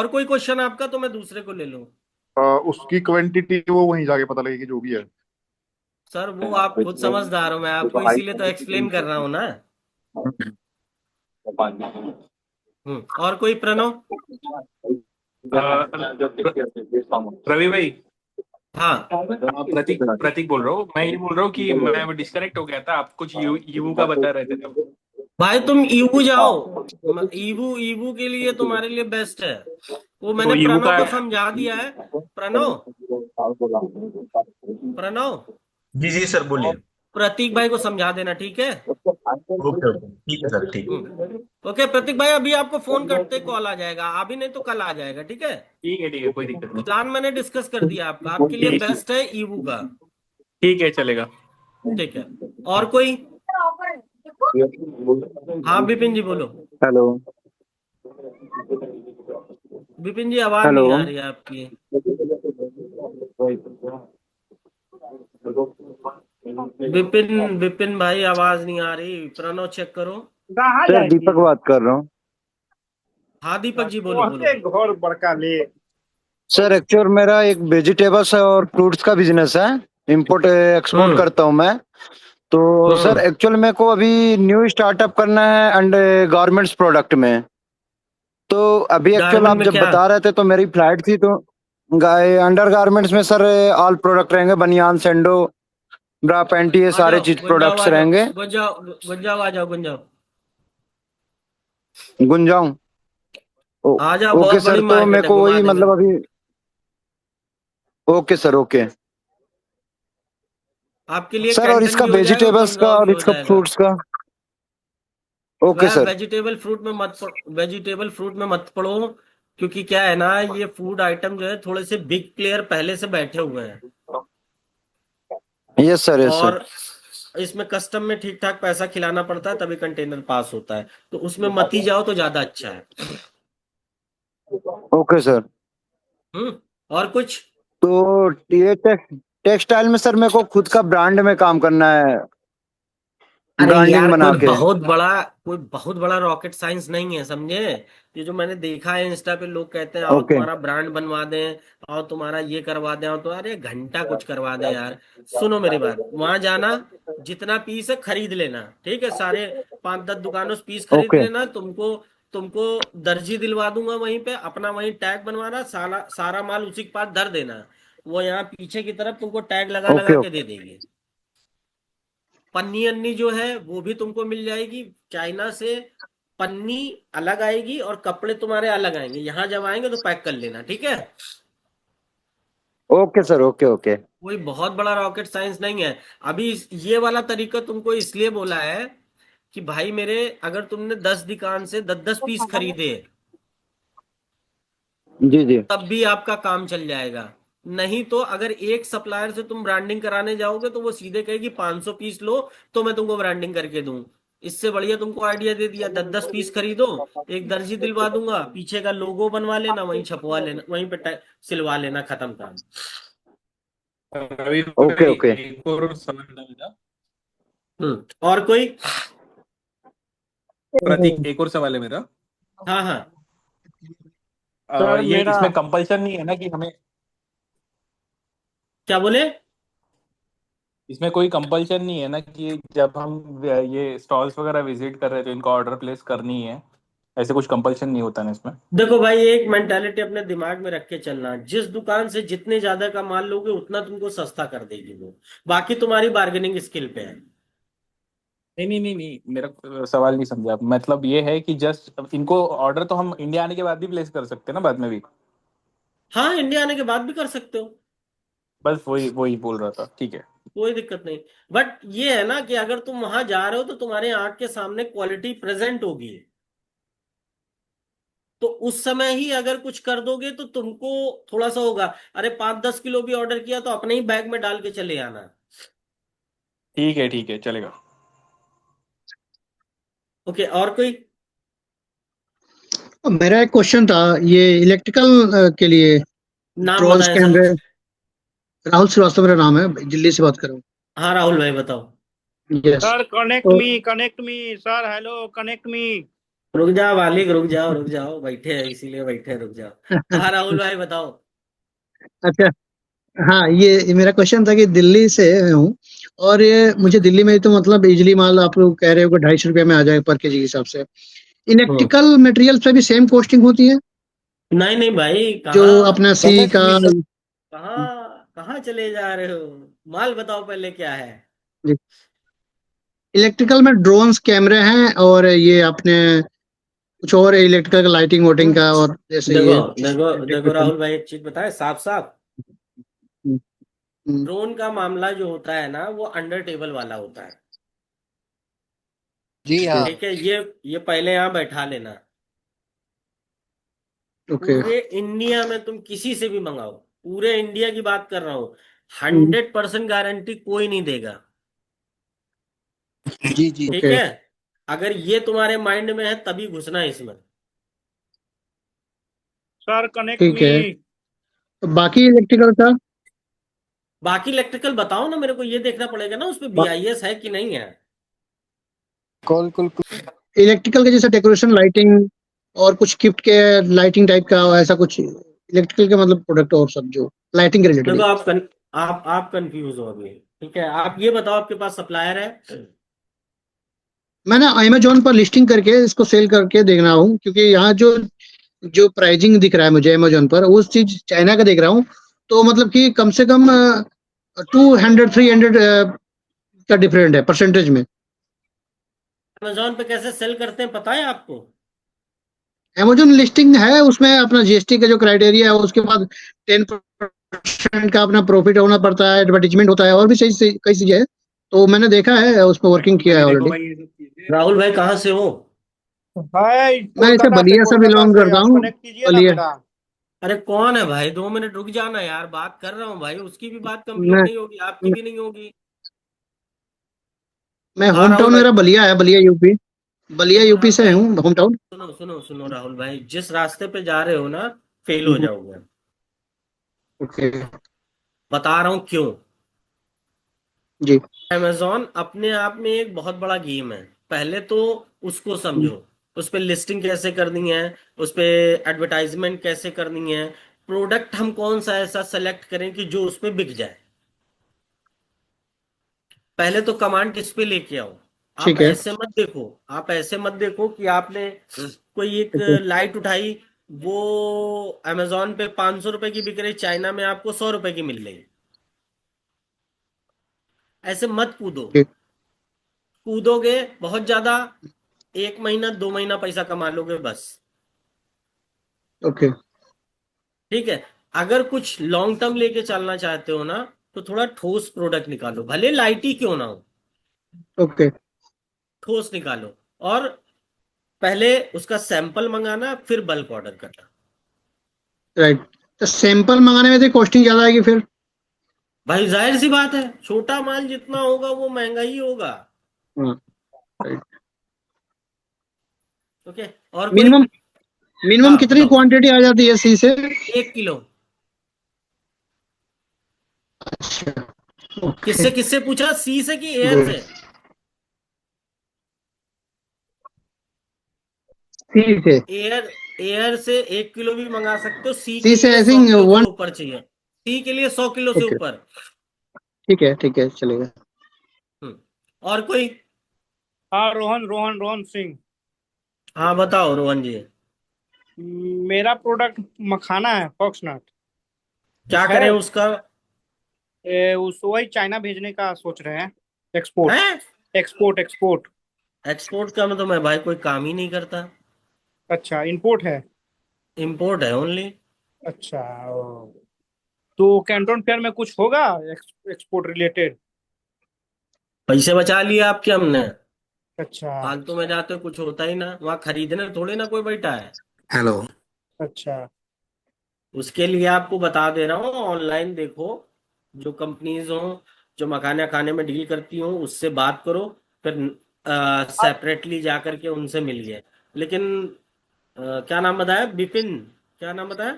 कोई क्वेश्चन आपका, तो मैं दूसरे को ले लूं। उसकी क्वांटिटी वो वहीं जाके पता लगेगी जो भी है। सर वो आप खुद समझदार हो, मैं आपको इसीलिए तो एक्सप्लेन कर रहा हूं ना। और कोई प्रणव? रवि भाई, हाँ प्रतीक प्रतीक बोल रहा हूँ। मैं ये बोल रहा हूँ कि मैं डिस्कनेक्ट हो गया था, आप कुछ यू का बता रहे थे तब। भाई, तुम ईवू जाओ। ईवू ईवू के लिए तुम्हारे लिए बेस्ट है। वो मैंने तो यू प्रणव का को समझा दिया है। प्रणव, प्रणव, जी जी सर, बोलिए। प्रतीक भाई को समझा देना, ठीक है? ओके ओके, ठीक है सर, ठीक। ओके प्रतीक भाई, अभी आपको फोन करते कॉल आ जाएगा, अभी नहीं तो कल आ जाएगा, ठीक है? ठीक है, कोई दिक्कत नहीं। प्लान मैंने डिस्कस कर दिया आपका, आपके लिए ठीक बेस्ट है ईवू का। ठीक है, चलेगा। ठीक है। और कोई? हाँ विपिन जी बोलो। हेलो। विपिन जी आवाज हेलो। नहीं आ रही है आपकी। विपिन विपिन भाई आवाज नहीं आ रही, प्रणव चेक करो। सर दीपक बात कर रहा हूँ। हाँ दीपक जी बोलो बोलो। सर एक्चुअल मेरा एक वेजिटेबल्स और फ्रूट्स का बिजनेस है। इंपोर्ट एक्सपोर्ट हम्म करता हूँ मैं। तो सर हम्म। एक्चुअल मेरे को अभी न्यू स्टार्टअप करना है एंड गारमेंट्स प्रोडक्ट में। तो अभी एक्चुअल गारमेंट आप में जब क्या? बता रहे थे तो मेरी फ्लाइट थी, तो अंडर गारमेंट्स में सर ऑल प्रोडक्ट रहेंगे, बनियान सेंडो ब्रा पैंटी, ये आ सारे जाओ चीज गुंजाओ, प्रोडक्ट्स आ जाओ रहेंगे। गुंजाओ, गुंजाओ आ जाओ गुंजाओ। गुंजाऊं? ओ, आ जाओ, ओके बहुत सर, बड़ी तो मेरे मार्केट है, को घुमा वही देंगे। मतलब अभी। Okay sir, okay. आपके लिए सर और कैंटन इसका भी हो जाएगा, वेजिटेबल्स का गुड़गांव भी और हो इसका जाएगा। फ्रूट्स का? ओके वह सर। वेजिटेबल फ्रूट में मत पड़ो, क्योंकि क्या है ना, ये फूड आइटम जो है थोड़े से बिग प्लेयर पहले से बैठे हुए हैं। Yes sir, yes sir. और इसमें कस्टम में ठीक ठाक पैसा खिलाना पड़ता है, तभी कंटेनर पास होता है। तो उसमें मत ही जाओ तो ज्यादा अच्छा है। Okay sir. और कुछ? तो ये टेक्सटाइल में सर मेरे को खुद का ब्रांड में काम करना है, अरे ब्रांडिंग यार, बना के। कोई बहुत बड़ा रॉकेट साइंस नहीं है, समझे? ये जो मैंने देखा है इंस्टा पे, लोग कहते हैं आओ ओके तुम्हारा ब्रांड बनवा दें, आओ तुम्हारा ये करवा दें, आओ तो अरे घंटा कुछ करवा दें यार। सुनो मेरी बात, वहां जाना, जितना पीस है खरीद लेना, ठीक है? सारे 5-10 दुकानों से पीस खरीद ओके लेना। तुमको तुमको दर्जी दिलवा दूंगा वहीं पे, अपना वहीं टैग बनवाना, सारा सारा माल उसी के पास धर देना। वो यहाँ पीछे की तरफ तुमको टैग लगा लगा ओके के ओके। दे देंगे। पन्नी अन्नी जो है वो भी तुमको मिल जाएगी चाइना से। पन्नी अलग आएगी और कपड़े तुम्हारे अलग आएंगे, यहाँ जब आएंगे तो पैक कर लेना, ठीक है? Okay sir, okay okay. कोई बहुत बड़ा रॉकेट साइंस नहीं है। अभी ये वाला तरीका तुमको इसलिए बोला है कि भाई मेरे, अगर तुमने 10 दुकान से 10-10 पीस खरीदे, जी जी। तब भी आपका काम चल जाएगा। नहीं तो अगर एक सप्लायर से तुम ब्रांडिंग कराने जाओगे तो वो सीधे कहेगी 500 पीस लो तो मैं तुमको ब्रांडिंग करके दूं। इससे बढ़िया तुमको आइडिया दे दिया, 10-10 पीस खरीदो, एक दर्जी दिलवा दूंगा, पीछे का लोगो बनवा लेना, वहीं छपवा लेना, वहीं पे सिलवा लेना, खत्म काम। रवि ओके भाई, ओके। एक और सवाल था मेरा। और कोई? प्रतीक, एक और सवाल है मेरा। हाँ हाँ। ये इसमें कंपल्शन नहीं है ना कि हमें, क्या बोले? इसमें कोई कंपल्शन नहीं है ना कि जब हम ये स्टॉल्स वगैरह विजिट कर रहे हैं तो इनको ऑर्डर प्लेस करनी है? ऐसे कुछ कंपल्शन नहीं होता ना इसमें? देखो भाई, एक मेंटालिटी अपने दिमाग में रख के चलना, जिस दुकान से जितने ज्यादा का माल लोगे उतना तुमको सस्ता कर देगी वो। बाकी तुम्हारी बार्गेनिंग स्किल पे है। नहीं नहीं नहीं नहीं, मेरा सवाल नहीं समझा। मतलब ये है कि जस्ट इनको ऑर्डर तो हम इंडिया आने के बाद भी प्लेस कर सकते हैं ना, बाद में भी? हाँ, इंडिया आने के बाद भी कर सकते हो। बस वही वही बोल रहा था, ठीक है। कोई दिक्कत नहीं। बट ये है ना कि अगर तुम वहां जा रहे हो तो तुम्हारे आंख के सामने क्वालिटी प्रेजेंट होगी, तो उस समय ही अगर कुछ कर दोगे तो तुमको थोड़ा सा होगा। अरे 5-10 किलो भी ऑर्डर किया तो अपने ही बैग में डाल के चले आना। ठीक है, चलेगा। ओके, और कोई? मेरा एक क्वेश्चन था, ये इलेक्ट्रिकल के लिए नाम ड्रोन्स बताएं सर। कैमरे। राहुल श्रीवास्तव मेरा नाम है, दिल्ली से बात कर रहा हाँ राहुल भाई बताओ। हूँ। यस। सर तो connect me sir, hello connect me. रुक जाओ मालिक, रुक जाओ, बैठे हैं इसीलिए बैठे हैं, रुक जाओ। हाँ राहुल भाई बताओ। अच्छा, हाँ, ये मेरा क्वेश्चन था कि दिल्ली से हूँ, और ये मुझे दिल्ली में तो मतलब बिजली माल आप लोग कह रहे हो कि 250 रुपये में आ जाए पर केजी के हिसाब से। हम्म। इलेक्ट्रिकल मटेरियल पे भी सेम कॉस्टिंग होती है नहीं नहीं भाई, जो कहाँ? अपना सी का? कहाँ कहाँ चले जा रहे हो? माल बताओ पहले क्या है। इलेक्ट्रिकल में ड्रोन्स कैमरे हैं, और ये अपने कुछ और इलेक्ट्रिकल लाइटिंग वोटिंग का, और जैसे देखो ये देखो देखो राहुल भाई, एक चीज बताए साफ साफ। हम्म, हम्म, ड्रोन का मामला जो होता है ना, वो अंडर टेबल वाला होता है। जी हाँ। ठीक है, ये पहले यहाँ बैठा लेना। ओके। पूरे इंडिया में तुम किसी से भी मंगाओ, पूरे इंडिया की बात कर रहा हूँ, हम्म, 100% गारंटी कोई नहीं देगा। जी जी। ठीक ओके, है, अगर ये तुम्हारे माइंड में है तभी घुसना है इसमें। सर कनेक्ट ठीक मी। है। तो बाकी इलेक्ट्रिकल का? बाकी इलेक्ट्रिकल बताओ ना, मेरे को ये देखना पड़ेगा ना उस पे बा- BIS है कि नहीं है। Call call. इलेक्ट्रिकल के जैसे डेकोरेशन लाइटिंग, और कुछ गिफ्ट के लाइटिंग टाइप का, ऐसा कुछ इलेक्ट्रिकल के मतलब प्रोडक्ट और सब जो लाइटिंग के रिलेटेड देखो है। आप कंफ्यूज हो अभी। ठीक है, आप ये बताओ आपके पास सप्लायर है? मैंने अमेजोन पर लिस्टिंग करके इसको सेल करके देखना हूँ, क्योंकि यहाँ जो जो प्राइजिंग दिख रहा है मुझे अमेजोन पर, उस चीज चाइना का देख रहा हूँ। तो मतलब कि कम से कम 200-300 का डिफरेंट है परसेंटेज में। अमेजोन पे कैसे सेल करते हैं पता है आपको? अमेजोन लिस्टिंग है, उसमें अपना जीएसटी का जो क्राइटेरिया है, उसके बाद 10% का अपना प्रॉफिट होना पड़ता है, एडवर्टीजमेंट होता है, और भी सही कई चीजें हैं। तो मैंने देखा है, उस पर वर्किंग किया है देखो ऑलरेडी। भाई ये सब चीजें। राहुल भाई कहाँ से हो? भाई मैं इसे बलिया से कोलकाता बिलोंग से करता आप हूँ। कनेक्ट कीजिए ना बलिया। मेरा। अरे कौन है भाई? 2 मिनट रुक जाना यार, बात कर रहा हूँ भाई, उसकी भी बात कंप्लीट मैं नहीं होगी, आपकी भी नहीं होगी। मैं हाँ होम राहुल टाउन भाई। मेरा बलिया है, बलिया यूपी। बलिया देखो यूपी राहुल से भाई, हूँ, होम टाउन। सुनो राहुल भाई, जिस रास्ते पे जा रहे हो ना, फेल हो जाओगे। ओके। बता रहा हूँ क्यों। जी। अमेजोन अपने आप में एक बहुत बड़ा गेम है। पहले तो उसको समझो, उस पे लिस्टिंग कैसे करनी है, उस पे एडवर्टाइजमेंट कैसे करनी है, प्रोडक्ट हम कौन सा ऐसा सेलेक्ट करें कि जो उस पे बिक जाए। पहले तो कमांड किस पे लेके आओ। आप ठीक है। ऐसे मत देखो, आप ऐसे मत देखो कि आपने कोई एक ओके। लाइट उठाई, वो अमेजोन पे 500 रुपए की बिक रही, चाइना में आपको 100 रुपए की मिल रही। ऐसे मत कूदो। ठीक। कूदोगे बहुत ज्यादा, 1 महीना 2 महीना पैसा कमा लोगे बस। ओके। ठीक है, अगर कुछ लॉन्ग टर्म लेके चलना चाहते हो ना, तो थोड़ा ठोस प्रोडक्ट निकालो, भले लाइट ही क्यों ना हो, ओके। ठोस निकालो। और पहले उसका सैंपल मंगाना, फिर बल्क ऑर्डर करना। राइट। तो सैंपल मंगाने में तो कॉस्टिंग ज्यादा आएगी फिर? भाई जाहिर सी बात है, छोटा माल जितना होगा वो महंगा ही होगा। हाँ। राइट। ओके, और कोई? मिनिमम मिनिमम हाँ कितनी बताओ। क्वांटिटी आ जाती है सी से? 1 किलो। अच्छा। ओके। किससे किससे पूछा, सी से कि एयर गुड। से? सी से। एयर, एयर से 1 किलो भी मंगा सकते हो, सी सी के से लिए आई 100 किलो से थिंक 1। ऊपर चाहिए। सी के लिए 100 किलो से ओके। ऊपर। ठीक है, चलेगा। हम्म। और कोई? हाँ रोहन रोहन रोहन सिंह। हाँ बताओ रोहन जी। मेरा प्रोडक्ट मखाना है, फॉक्सनट क्या है। करें उसका? उस वही चाइना भेजने का सोच रहे हैं। एक्सपोर्ट है एक्सपोर्ट एक्सपोर्ट। एक्सपोर्ट का मतलब मैं भाई कोई काम ही नहीं करता। अच्छा, इंपोर्ट है। इंपोर्ट है ओनली। अच्छा। ओ। तो कैंटन फेयर में कुछ होगा एक्सपोर्ट रिलेटेड? पैसे बचा लिए आपके हमने। अच्छा। फालतू में जाते कुछ होता ही ना, वहां खरीदने थोड़ी ना कोई बैठा है। हेलो। अच्छा। उसके लिए आपको बता दे रहा हूँ, ऑनलाइन देखो, जो कंपनीज हो, जो मखाने खाने में डील करती हो, उससे बात करो। फिर सेपरेटली जा करके उनसे मिलिए। लेकिन क्या नाम बताया, बिपिन? क्या नाम बताया?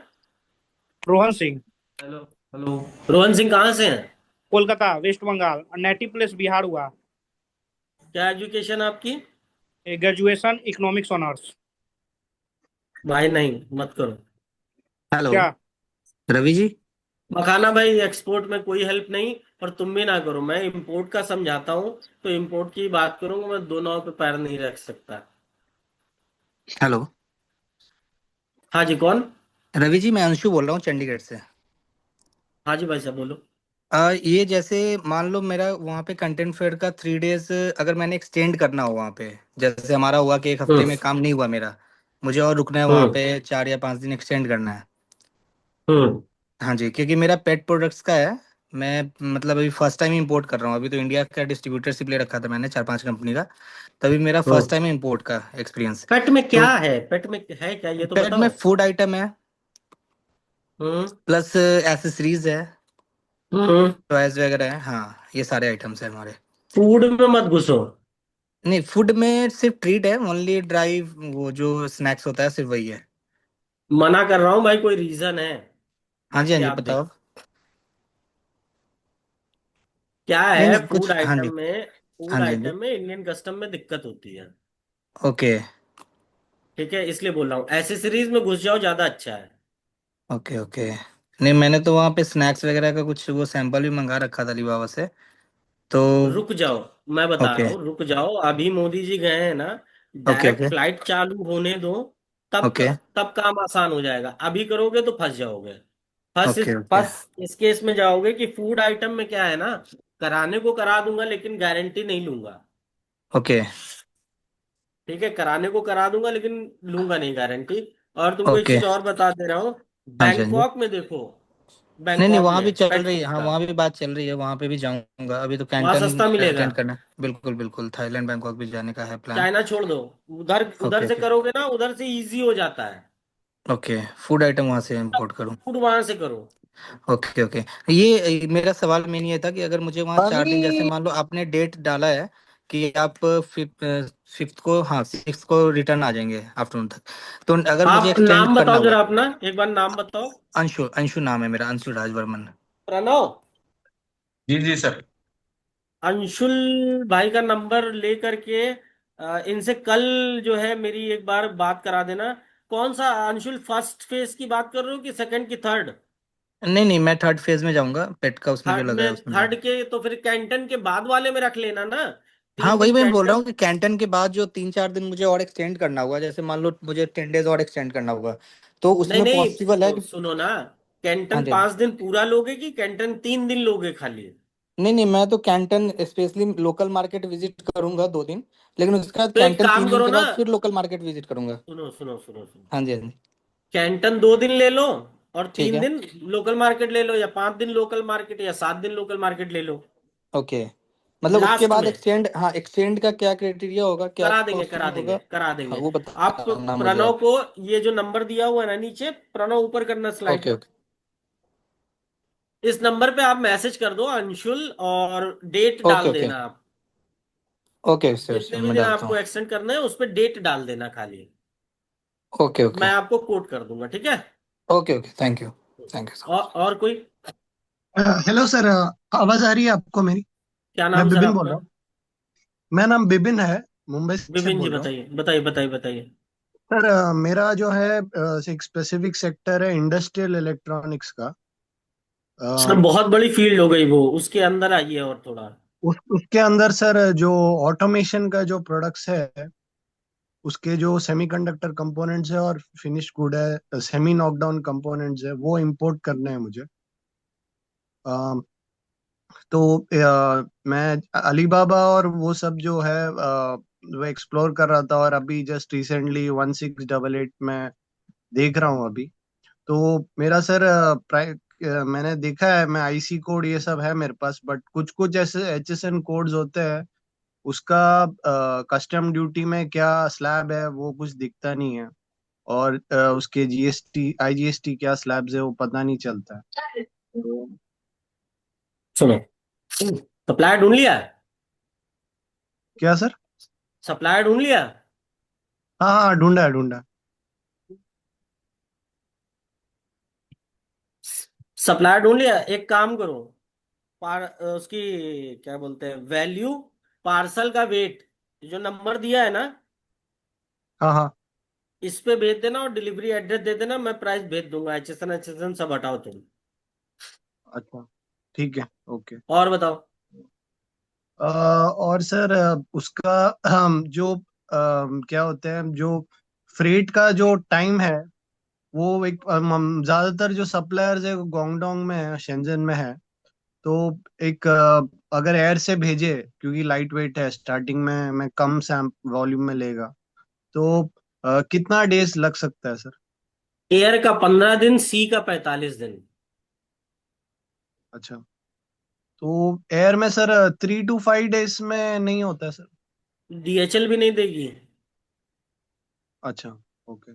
रोहन सिंह। हेलो। हेलो। रोहन सिंह कहाँ से हैं? कोलकाता, वेस्ट बंगाल, नेटिव प्लेस बिहार हुआ। क्या एजुकेशन आपकी? Graduation economics honours. भाई नहीं, मत करो। हेलो। क्या? रवि जी। मखाना भाई, एक्सपोर्ट में कोई हेल्प नहीं। और तुम भी ना करो, मैं इंपोर्ट का समझाता हूँ। तो इंपोर्ट की बात करूंगा, मैं दो नाव पे पैर नहीं रख सकता। हेलो। हाँ जी, कौन? रवि जी, मैं अंशु बोल रहा हूँ चंडीगढ़ से। हाँ जी भाई साहब, बोलो। ये जैसे मान लो मेरा वहाँ पे कंटेंट फेयर का 3 डेज अगर मैंने एक्सटेंड करना हो वहाँ पे, जैसे हमारा हुआ कि एक हफ्ते हम्म। में काम नहीं हुआ मेरा, मुझे और रुकना है वहाँ हम्म। पे 4 या 5 दिन एक्सटेंड करना है। हम्म। हाँ जी, क्योंकि मेरा पेट प्रोडक्ट्स का है। मैं मतलब अभी फर्स्ट टाइम इंपोर्ट कर रहा हूँ। अभी तो इंडिया का डिस्ट्रीब्यूटरशिप ले रखा था मैंने 4-5 कंपनी का। तभी मेरा फर्स्ट हम्म। टाइम इंपोर्ट का एक्सपीरियंस। पेट में क्या तो है? पेट में है क्या, ये तो पेट में बताओ। फूड आइटम है, हम्म। प्लस एसेसरीज है, हम्म। टॉयज वगैरह है। हाँ, ये सारे आइटम्स है हमारे। फूड में मत घुसो। नहीं, फूड में सिर्फ ट्रीट है, ओनली ड्राई। वो जो स्नैक्स होता है सिर्फ वही है। मना कर रहा हूँ भाई, कोई रीजन है? हाँ जी, हाँ बाकी जी, आप बताओ देखो। क्या नहीं है, नहीं, फूड कुछ, हाँ जी। आइटम में, फूड हाँ जी, हाँ जी। आइटम में इंडियन कस्टम में दिक्कत होती है। ओके। ठीक है, इसलिए बोल रहा हूँ, एसेसरीज में घुस जाओ, ज्यादा अच्छा है। ओके। ओके। नहीं, मैंने तो वहाँ पे स्नैक्स वगैरह का कुछ वो सैंपल भी मंगा रखा था अलीबाबा से। तो रुक जाओ, मैं बता रहा ओके। हूँ, रुक जाओ। अभी मोदी जी गए हैं ना, ओके। Direct okay. फ्लाइट चालू होने दो। तब ओके। तब काम आसान हो जाएगा। अभी करोगे तो फंस जाओगे। फंस ओके। ओके। फंस इस केस में जाओगे कि फूड आइटम में क्या है ना, कराने को करा दूंगा लेकिन गारंटी नहीं लूंगा। ओके। ठीक है, कराने को करा दूंगा लेकिन लूंगा नहीं गारंटी। और तुमको एक ओके। चीज और बता दे रहा हूँ। हाँ जी, हाँ जी। बैंकॉक में देखो, नहीं नहीं, बैंकॉक वहाँ भी में चल पेट रही है। फूड हाँ, का वहाँ भी बात चल रही है, वहाँ पे भी जाऊंगा। अभी तो वहां कैंटन सस्ता मिलेगा। अटेंड करना है। बिल्कुल बिल्कुल, थाईलैंड बैंकॉक भी जाने का है प्लान। चाइना छोड़ दो। उधर उधर ओके। से ओके। करोगे ना, उधर से इजी हो जाता है। ओके, फूड आइटम वहाँ से सब इंपोर्ट करूँ। फूड वहां से करो। ओके। ओके। ये मेरा सवाल मेन ये था कि अगर मुझे वहाँ 4 दिन, जैसे मान लो आपने डेट डाला है कि आप फिफ्थ को, हाँ 6 को रिटर्न आ जाएंगे आफ्टरनून तक, तो अगर मुझे आप एक्सटेंड नाम करना बताओ हुआ। जरा अपना, एक बार नाम बताओ। अंशु, अंशु नाम है मेरा, अंशु राजवर्मन। प्रणव। जी जी सर। अंशुल भाई का नंबर ले करके इनसे कल जो है मेरी एक बार बात करा देना। कौन सा अंशुल, फर्स्ट फेज की बात कर रहे हो कि सेकंड की थर्ड? नहीं नहीं, मैं थर्ड फेज में जाऊंगा, पेट का उसमें जो थर्ड लगा है में, उसमें थर्ड जाऊंगा। के तो फिर कैंटन के बाद वाले में रख लेना ना। हाँ, 3 दिन वही मैं बोल रहा कैंटन। हूँ कि कैंटन के बाद जो 3-4 दिन मुझे और एक्सटेंड करना होगा, जैसे मान लो मुझे 10 डेज और एक्सटेंड करना होगा, तो नहीं उसमें नहीं, पॉसिबल है सुनो कि। सुनो ना। हाँ कैंटन जी। 5 दिन पूरा लोगे कि कैंटन 3 दिन लोगे खाली? नहीं नहीं, मैं तो Canton specially local market visit करूंगा 2 दिन, लेकिन उसके बाद तो एक कैंटन काम 3 दिन करो के ना, बाद फिर लोकल मार्केट विजिट करूंगा। सुनो सुनो सुनो सुनो। हाँ जी, हाँ जी। कैंटन 2 दिन ले लो, और ठीक तीन है। दिन लोकल मार्केट ले लो, या 5 दिन लोकल मार्केट, या 7 दिन लोकल मार्केट ले लो। ओके। मतलब उसके लास्ट बाद में एक्सटेंड, हाँ एक्सटेंड का क्या क्राइटेरिया होगा, क्या करा क्या देंगे, करा उसमें देंगे, होगा? करा हाँ, देंगे। वो आप बताना मुझे प्रणव आप। को, ये जो नंबर दिया हुआ है ना नीचे, प्रणव ऊपर करना स्लाइड। ओके। ओके। इस नंबर पे आप मैसेज कर दो अंशुल, और डेट ओके। डाल ओके। देना आप। ओके सर, जितने सर भी मैं दिन डालता आपको हूँ। एक्सटेंड करना है उस पर डेट डाल देना खाली। ओके। ओके। मैं आपको कोट कर दूंगा, ठीक है? Okay. Okay, thank you. Thank you so much. और कोई? हेलो सर, आवाज आ रही है आपको मेरी? क्या मैं नाम सर बिपिन बोल आपका? रहा हूँ। मेरा नाम बिपिन है, मुंबई से विपिन जी, बोल रहा हूँ। बताइए बताइए बताइए बताइए। सर, मेरा जो है एक स्पेसिफिक सेक्टर है इंडस्ट्रियल इलेक्ट्रॉनिक्स का। सर बहुत बड़ी फील्ड हो गई वो, उसके अंदर आइए और थोड़ा। उसके अंदर सर जो ऑटोमेशन का जो प्रोडक्ट्स है, उसके जो सेमीकंडक्टर कंपोनेंट्स है और फिनिश गुड है, सेमी नॉकडाउन कंपोनेंट्स है, वो इंपोर्ट करने हैं मुझे। तो मैं अलीबाबा और वो सब जो है वो एक्सप्लोर कर रहा था, और अभी जस्ट रिसेंटली 1688 में देख रहा हूँ अभी। तो मेरा सर मैंने देखा है, मैं आईसी कोड ये सब है मेरे पास, बट कुछ कुछ ऐसे एचएसएन कोड्स होते हैं, उसका कस्टम ड्यूटी में क्या स्लैब है वो कुछ दिखता नहीं है, और उसके जीएसटी आईजीएसटी क्या स्लैब्स है वो पता नहीं चलता है। तो सुनो, सप्लायर ढूंढ लिया? क्या सर? सप्लायर ढूंढ लिया? हाँ हाँ, ढूंढा है ढूंढा है। सप्लायर ढूंढ लिया, एक काम करो, उसकी क्या बोलते हैं, वैल्यू, पार्सल का वेट, जो नंबर दिया है ना, हाँ हाँ। इस पे भेज देना और डिलीवरी एड्रेस दे देना, मैं प्राइस भेज दूंगा। एचएसएन एचएसएन सब हटाओ तुम। अच्छा, ठीक है, ओके। और बताओ। और सर उसका जो क्या होते हैं, जो फ्रेट का जो टाइम है, वो एक ज्यादातर जो सप्लायर्स है वो गोंगडोंग में है, शेंजन में है। तो एक अगर एयर से भेजे, क्योंकि लाइट वेट है, स्टार्टिंग में कम सैम वॉल्यूम में लेगा, तो कितना डेज लग सकता है सर? एयर का 15 दिन, सी का 45 दिन। अच्छा, तो एयर में सर 3 to 5 डेज में नहीं होता है सर? डीएचएल भी नहीं देगी। अच्छा, ओके।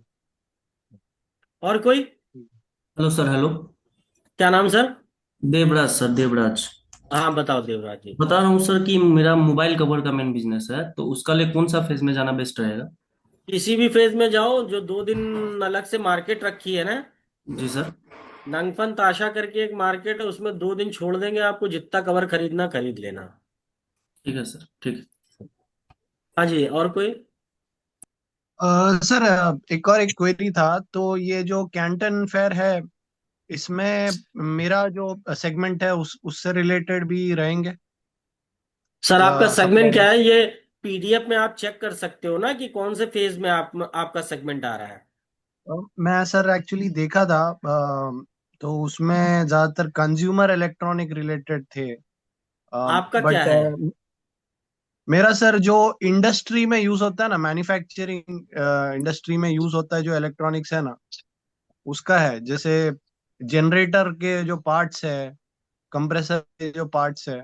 और कोई? Hello sir, hello. क्या नाम सर? देवराज सर, देवराज। हाँ बताओ देवराज जी। बता रहा हूँ सर कि मेरा मोबाइल कवर का मेन बिजनेस है, तो उसका लिए कौन सा फेज में जाना बेस्ट रहेगा? किसी भी फेज में जाओ, जो 2 दिन अलग से मार्केट रखी है ना, जी सर। नंगफन ताशा करके एक मार्केट है, उसमें 2 दिन छोड़ देंगे, आपको जितना कवर खरीदना खरीद लेना। ठीक है सर, ठीक है। हाँ जी, और कोई? सर एक और एक क्वेरी था, तो ये जो कैंटन फेयर है, इसमें मेरा जो सेगमेंट है उससे रिलेटेड भी रहेंगे सर आपका सेगमेंट क्या सप्लायर्स? है ये? पीडीएफ में आप चेक कर सकते हो ना कि कौन से फेज में आपका सेगमेंट आ रहा है। मैं सर एक्चुअली देखा था, तो उसमें ज्यादातर कंज्यूमर इलेक्ट्रॉनिक रिलेटेड थे, आपका क्या बट है? मेरा सर जो इंडस्ट्री में यूज होता है ना, मैन्युफैक्चरिंग इंडस्ट्री में यूज होता है जो इलेक्ट्रॉनिक्स है ना, उसका है। जैसे जनरेटर के जो पार्ट्स है, कंप्रेसर के जो पार्ट्स है,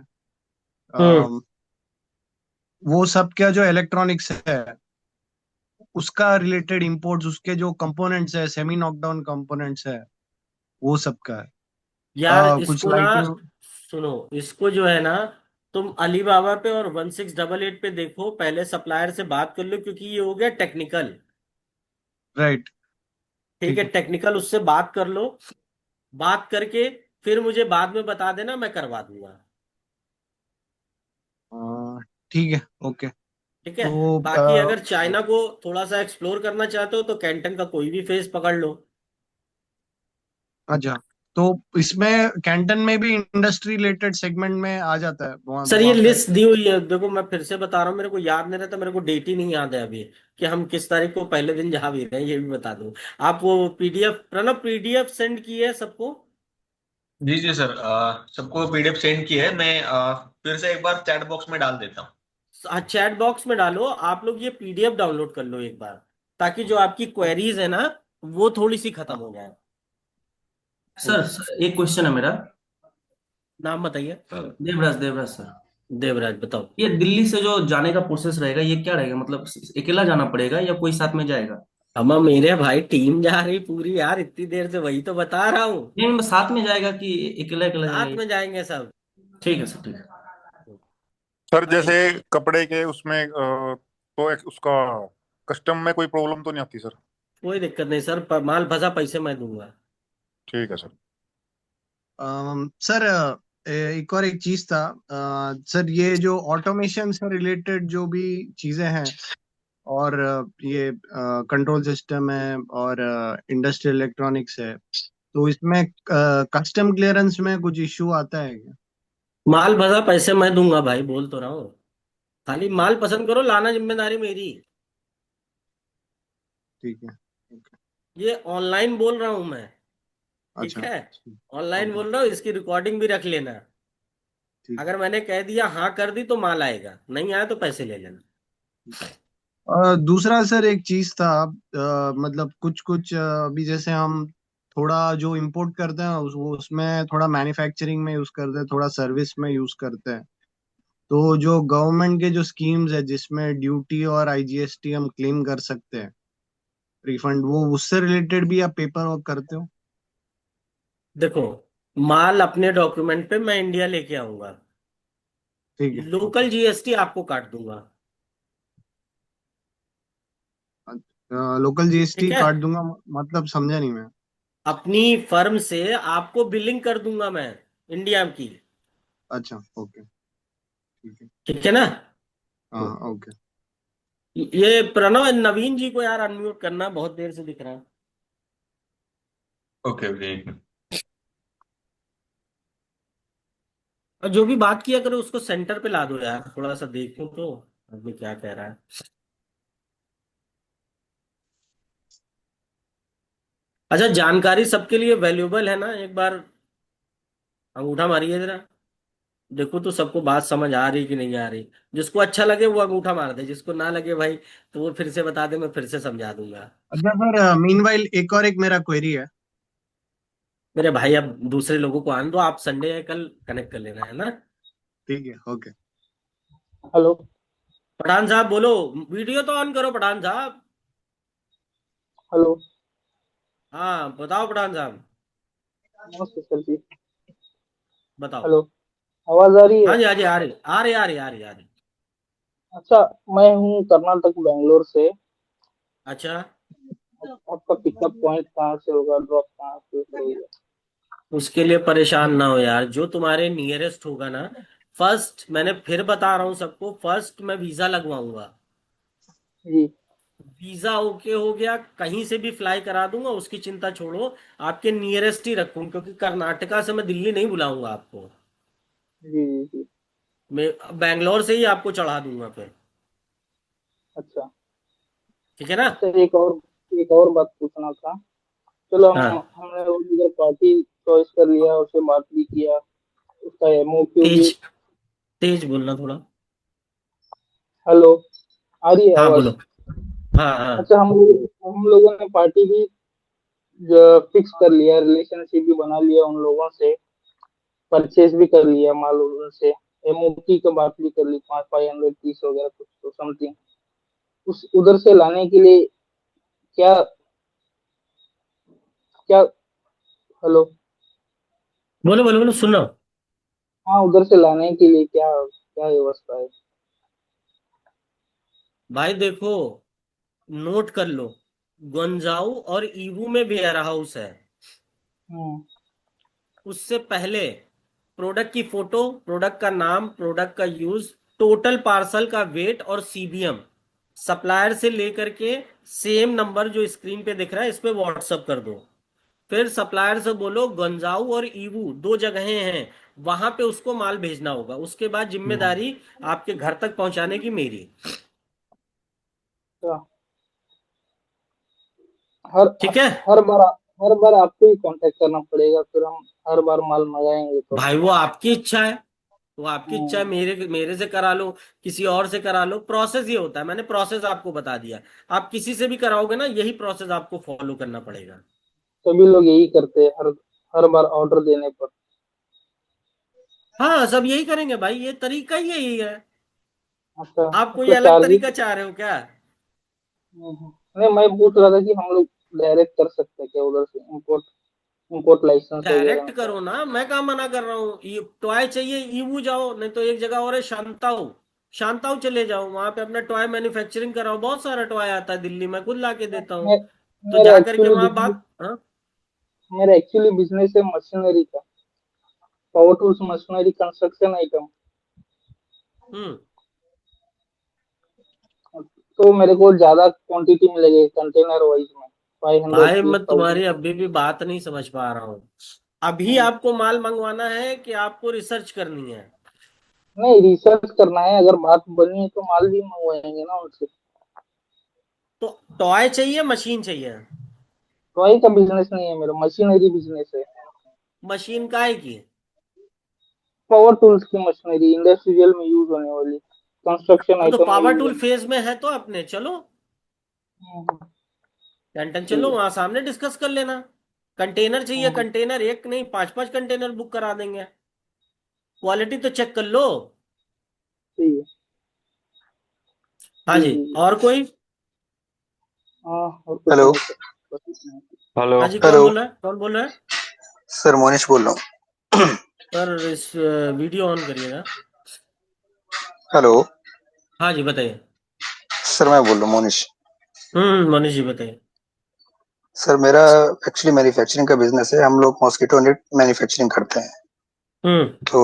हम्म। वो सब का जो इलेक्ट्रॉनिक्स है, उसका रिलेटेड इंपोर्ट्स, उसके जो कंपोनेंट्स है, सेमी नॉकडाउन कंपोनेंट्स है, वो सब का है। यार कुछ इसको ना, लाइटिंग। सुनो, इसको जो है ना, तुम अलीबाबा पे और 1688 पे देखो, पहले सप्लायर से बात कर लो, क्योंकि ये हो गया टेक्निकल। राइट, ठीक ठीक है, है। टेक्निकल उससे बात कर लो। बात करके फिर मुझे बाद में बता देना, मैं करवा दूंगा। ठीक है, ओके। ठीक है। तो बाकी अगर चाइना को थोड़ा सा एक्सप्लोर करना चाहते हो तो कैंटन का कोई भी फेज पकड़ लो। अच्छा, तो इसमें कैंटन में भी इंडस्ट्री रिलेटेड सेगमेंट में आ जाता है वहाँ सर ये वहाँ पे? लिस्ट दी हुई है, देखो मैं फिर से बता रहा हूँ, मेरे को याद नहीं रहता, मेरे को डेट ही नहीं याद है अभी कि हम किस तारीख को पहले दिन जहाँ भी रहे हैं, ये भी बता दूं। आप वो पीडीएफ, प्रणब पीडीएफ सेंड की है सबको? जी जी सर, सबको पीडीएफ सेंड की है। मैं फिर से एक बार चैट बॉक्स में डाल देता हूँ। चैट बॉक्स में डालो। आप लोग ये पीडीएफ डाउनलोड कर लो एक बार, ताकि जो आपकी क्वेरीज है ना, वो थोड़ी सी खत्म हो जाए। सर, एक क्वेश्चन है मेरा। नाम बताइए। देवराज, देवराज सर। देवराज बताओ। ये दिल्ली से जो जाने का प्रोसेस रहेगा, ये क्या रहेगा? मतलब अकेला जाना पड़ेगा या कोई साथ में जाएगा? अम्मा मेरे भाई, टीम जा रही पूरी यार, इतनी देर से वही तो बता रहा हूँ। नहीं, मैं साथ में जाएगा कि अकेला अकेला जाएगा साथ ये? में जाएंगे सब। ठीक है सर, ठीक है। सर जैसे कपड़े के उसमें तो उसका कस्टम में कोई प्रॉब्लम तो नहीं आती सर? कोई दिक्कत नहीं सर, माल फंसा पैसे मैं दूंगा। ठीक है सर। सर एक और एक चीज था, सर ये जो ऑटोमेशन से रिलेटेड जो भी चीजें हैं, और ये कंट्रोल सिस्टम है, और इंडस्ट्रियल इलेक्ट्रॉनिक्स है, तो इसमें कस्टम क्लियरेंस में कुछ इश्यू आता है क्या? माल फंसा पैसे मैं दूंगा भाई, बोल तो रहा हूँ। खाली माल पसंद करो, लाना जिम्मेदारी मेरी। ठीक है, ओके। ये ऑनलाइन बोल रहा हूँ मैं। ठीक अच्छा, है। ऑनलाइन ओके, बोल रहा हूँ, इसकी रिकॉर्डिंग भी रख लेना। ठीक है। अगर मैंने कह दिया हाँ कर दी तो माल आएगा, नहीं आया तो पैसे ले लेना। दूसरा सर एक चीज था, मतलब कुछ कुछ अभी जैसे हम थोड़ा जो इंपोर्ट करते हैं उसमें थोड़ा मैन्युफैक्चरिंग में यूज करते हैं, थोड़ा सर्विस में यूज करते हैं। तो जो गवर्नमेंट के जो स्कीम्स है जिसमें ड्यूटी और आईजीएसटी हम क्लेम कर सकते हैं रिफंड, वो उससे रिलेटेड भी आप पेपर वर्क करते हो? देखो, माल अपने डॉक्यूमेंट पे मैं इंडिया लेके आऊंगा, ठीक है, ओके। लोकल जीएसटी आपको काट दूंगा। लोकल जीएसटी ठीक है, काट दूंगा मतलब समझा नहीं मैं। अपनी फर्म से आपको बिलिंग कर दूंगा मैं इंडिया की। अच्छा, ओके, ठीक है। ठीक है ना? हाँ, ओके। ये प्रणव नवीन जी को यार अनम्यूट करना, बहुत देर से दिख रहा है। ओके ओके, एक मिनट। और जो भी बात किया करो उसको सेंटर पे ला दो यार, थोड़ा सा देखो तो आदमी क्या कह रहा है। अच्छा, जानकारी सबके लिए वैल्यूएबल है ना? एक बार अंगूठा मारिए जरा, देखो तो सबको बात समझ आ रही कि नहीं आ रही। जिसको अच्छा लगे वो अंगूठा मार दे, जिसको ना लगे भाई तो वो फिर से बता दे, मैं फिर से समझा दूंगा। अच्छा सर, मीनवाइल एक मेरा क्वेरी है। मेरे भाई अब दूसरे लोगों को आने दो, आप संडे या कल कनेक्ट कर लेना, है ना? ठीक है, ओके। हेलो। पठान साहब बोलो, वीडियो तो ऑन करो पठान साहब। हेलो। हाँ बताओ पठान साहब, नमस्ते सर जी। बताओ। हेलो। आवाज आ रही है? हाँ जी हाँ जी, आ रही आ रही आ रही आ रही आ रही। अच्छा, मैं हूँ कर्नाटक बेंगलोर से। अच्छा, आपका पिकअप पॉइंट कहाँ से होगा, ड्रॉप कहाँ से होगा? उसके लिए परेशान ना हो यार, जो तुम्हारे नियरेस्ट होगा ना। फर्स्ट मैंने फिर बता रहा हूँ सबको, फर्स्ट मैं वीजा लगवाऊंगा। जी। वीजा ओके हो गया, कहीं से भी फ्लाई करा दूंगा, उसकी चिंता छोड़ो। आपके नियरेस्ट ही रखूँ, क्योंकि कर्नाटका से मैं दिल्ली नहीं बुलाऊंगा आपको। जी जी जी। मैं बैंगलोर से ही आपको चढ़ा दूंगा फिर। अच्छा। ठीक है ना? अच्छा, एक और बात पूछना था। चलो, हाँ, हमने वो इधर पार्टी चॉइस कर लिया, उससे बात भी किया, उसका एमओक्यू भी। तेज तेज बोलना थोड़ा। हेलो। आ रही है हाँ आवाज? बोलो। हाँ हाँ। अच्छा, हम लोगों ने पार्टी भी फिक्स कर लिया, रिलेशनशिप भी बना लिया उन लोगों से, परचेज भी कर लिया माल उनसे, एमओपी की बात भी कर ली, 500 पीस वगैरह कुछ तो समथिंग। उस उधर से लाने के लिए क्या क्या? हेलो। बोलो बोलो बोलो, सुन रहा हूँ। हाँ, उधर से लाने के लिए क्या क्या व्यवस्था है? भाई देखो, नोट कर लो, गुंजाऊ और ईवू में वेयर हाउस है। हम्म। उससे पहले प्रोडक्ट की फोटो, प्रोडक्ट का नाम, प्रोडक्ट का यूज, टोटल पार्सल का वेट और सीबीएम सप्लायर से लेकर के सेम नंबर जो स्क्रीन पे दिख रहा है इस पे व्हाट्सअप कर दो। फिर सप्लायर से बोलो गंजाऊ और ईवू दो जगहें हैं, वहां पे उसको माल भेजना होगा। उसके बाद जिम्मेदारी आपके घर तक पहुंचाने की मेरी। तो हर ठीक है हर बार हर बार आपको ही कांटेक्ट करना पड़ेगा, फिर हम हर बार माल मंगाएंगे तो? भाई, वो आपकी इच्छा है, वो आपकी इच्छा है, हम्म। मेरे मेरे से करा लो, किसी और से करा लो, प्रोसेस ये होता है, मैंने प्रोसेस आपको बता दिया। आप किसी से भी कराओगे ना, यही प्रोसेस आपको फॉलो करना पड़ेगा। सभी लोग यही करते हैं, हर हर बार ऑर्डर देने पर। हाँ, सब यही करेंगे भाई, ये तरीका ही यही है। अच्छा, आप कोई उसका अलग चार्जेस? तरीका चाह रहे हो क्या? नहीं, मैं पूछ रहा था कि हम लोग डायरेक्ट कर सकते हैं क्या उधर से, इंपोर्ट इंपोर्ट लाइसेंस वगैरह डायरेक्ट निकाल? करो ना, मैं कहाँ मना कर रहा हूँ। ये टॉय चाहिए ईवू जाओ, नहीं तो एक जगह और है शांताऊ, शांताऊ चले जाओ, वहां पे अपना टॉय मैन्युफैक्चरिंग कराओ, बहुत सारा टॉय आता है दिल्ली में, खुद ला के देता हूँ। मे- तो मेरा जा करके एक्चुअली वहां बिजनेस बात। हाँ। मेरा एक्चुअली बिजनेस है मशीनरी का, power tools, machinery, construction item. हम्म। तो मेरे को ज्यादा क्वांटिटी मिलेगी कंटेनर वाइज में, 500 भाई पीस, मैं 1000 तुम्हारी पीस। अभी भी बात नहीं समझ पा रहा हूँ। अभी आपको माल मंगवाना है कि आपको रिसर्च करनी है? नहीं, रिसर्च करना है, अगर बात बनी है तो माल भी मंगवाएंगे ना उनसे। तो टॉय चाहिए, मशीन चाहिए? टॉय का बिजनेस नहीं है मेरा, मशीनरी बिजनेस है। मशीन काहे की? पावर टूल्स की मशीनरी, इंडस्ट्रियल में यूज होने वाली, कंस्ट्रक्शन हाँ, तो आइटम में पावर यूज टूल होने फेज में है तो अपने चलो, वाली। टेंटन ठीक चलो है। वहां सामने डिस्कस कर लेना। कंटेनर चाहिए, कंटेनर एक नहीं 5-5 कंटेनर बुक करा देंगे। क्वालिटी तो चेक कर लो। ठीक है। हाँ जी जी, जी जी। और कोई? हाँ, और कुछ हेलो नहीं सर, बस इतना ही। हेलो। हाँ जी, कौन हेलो बोल रहा है, कौन बोल रहा है? सर, मोनिश बोल रहा हूँ। सर इस वीडियो ऑन करिएगा। हेलो हाँ जी, बताइए। सर, मैं बोल रहा हूँ मोनिश। मनीष जी बताइए। सर, मेरा एक्चुअली मैन्युफैक्चरिंग का बिजनेस है। हम लोग मॉस्किटो नेट मैन्युफैक्चरिंग करते हैं। हम्म तो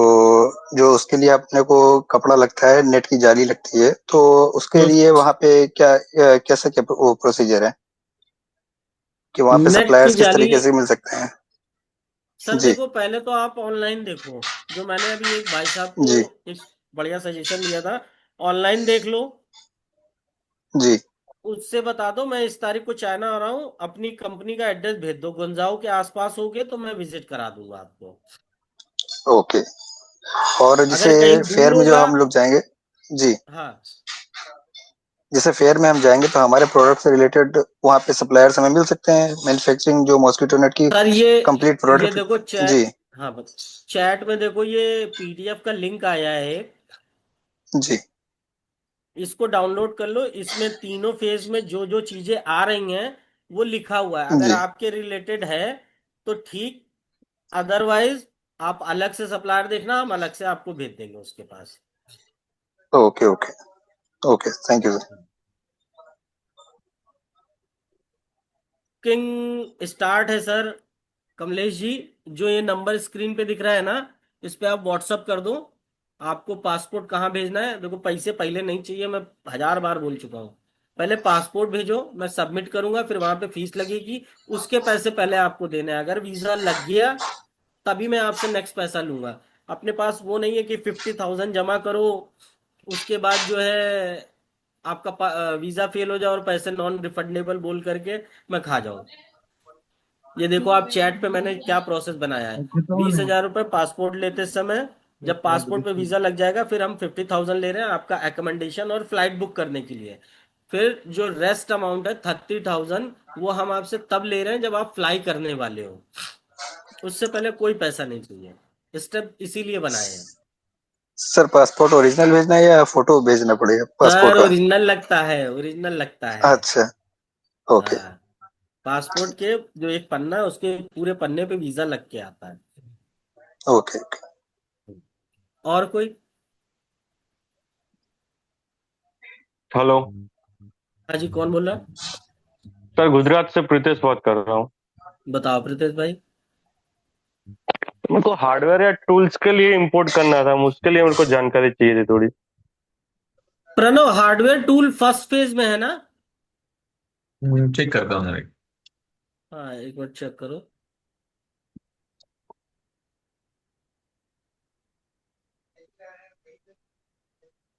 जो उसके लिए अपने को कपड़ा लगता है, नेट की जाली लगती है, तो उसके हम्म लिए वहाँ पे कैसा क्या वो प्रोसीजर है कि वहाँ पे नेट की सप्लायर्स किस जाली। तरीके से मिल सकते हैं? सर जी देखो, पहले तो आप ऑनलाइन देखो। जो मैंने अभी एक भाई साहब को जी एक बढ़िया सजेशन दिया था, ऑनलाइन देख लो। जी। उससे बता दो मैं इस तारीख को चाइना आ रहा हूँ, अपनी कंपनी का एड्रेस भेज दो, गुंजाओ के आसपास होगे तो मैं विजिट करा दूंगा आपको। ओके। और अगर जैसे कहीं दूर फेयर में जो होगा। हम लोग जाएंगे, जी, हाँ जैसे फेयर में हम जाएंगे तो हमारे प्रोडक्ट से रिलेटेड वहाँ पे सप्लायर्स हमें मिल सकते हैं, मैन्युफैक्चरिंग जो मॉस्किटो नेट की सर, कंप्लीट ये प्रोडक्ट। देखो जी चैट। हाँ चैट में देखो, ये पीडीएफ का लिंक आया है। जी इसको डाउनलोड कर लो, इसमें तीनों फेज में जो जो चीजें आ रही हैं वो लिखा हुआ है। अगर जी। आपके रिलेटेड है तो ठीक, अदरवाइज आप अलग से सप्लायर देखना, हम अलग से आपको भेज देंगे उसके पास। Okay okay okay, thank you sir. किंग स्टार्ट है सर। कमलेश जी, जो ये नंबर स्क्रीन पे दिख रहा है ना, इस पे आप व्हाट्सअप कर दो। आपको पासपोर्ट कहाँ भेजना है, देखो पैसे पहले नहीं चाहिए, मैं 1000 बार बोल चुका हूँ। पहले पासपोर्ट भेजो, मैं सबमिट करूंगा, फिर वहां पे फीस लगेगी। उसके पैसे पहले आपको देने हैं। अगर वीजा लग गया तभी मैं आपसे नेक्स्ट पैसा लूंगा। अपने पास वो नहीं है कि 50,000 जमा करो, उसके बाद जो है आपका वीजा फेल हो जाए और पैसे नॉन रिफंडेबल बोल करके मैं खा जाऊं। ये देखो, आप चैट पे मैंने क्या प्रोसेस बनाया है। 20,000 रुपये पासपोर्ट लेते समय, जब पासपोर्ट पे वीजा लग जाएगा फिर हम 50,000 ले रहे हैं आपका एकोमोडेशन और फ्लाइट बुक करने के लिए। फिर जो रेस्ट अमाउंट है 30,000, वो हम आपसे तब ले रहे हैं जब आप फ्लाई करने वाले हो। उससे पहले कोई पैसा नहीं चाहिए। स्टेप इसीलिए बनाए हैं। सर, पासपोर्ट ओरिजिनल भेजना है या फोटो भेजना पड़ेगा पासपोर्ट सर का? ओरिजिनल लगता है, ओरिजिनल लगता है। अच्छा, ओके। हाँ, पासपोर्ट के जो एक पन्ना है उसके पूरे पन्ने पे वीजा लग के आता है। Okay okay. और कोई? हेलो हाँ जी, कौन बोल रहा है? सर, गुजरात से प्रीतेश बात कर रहा हूँ। बताओ प्रीतेश भाई। मेरे को हार्डवेयर या टूल्स के लिए इंपोर्ट करना था, उसके लिए मेरे को जानकारी चाहिए थी थोड़ी। Pranav, hardware tool first phase में है ना? चेक करता हूँ सर। हाँ, एक बार चेक करो।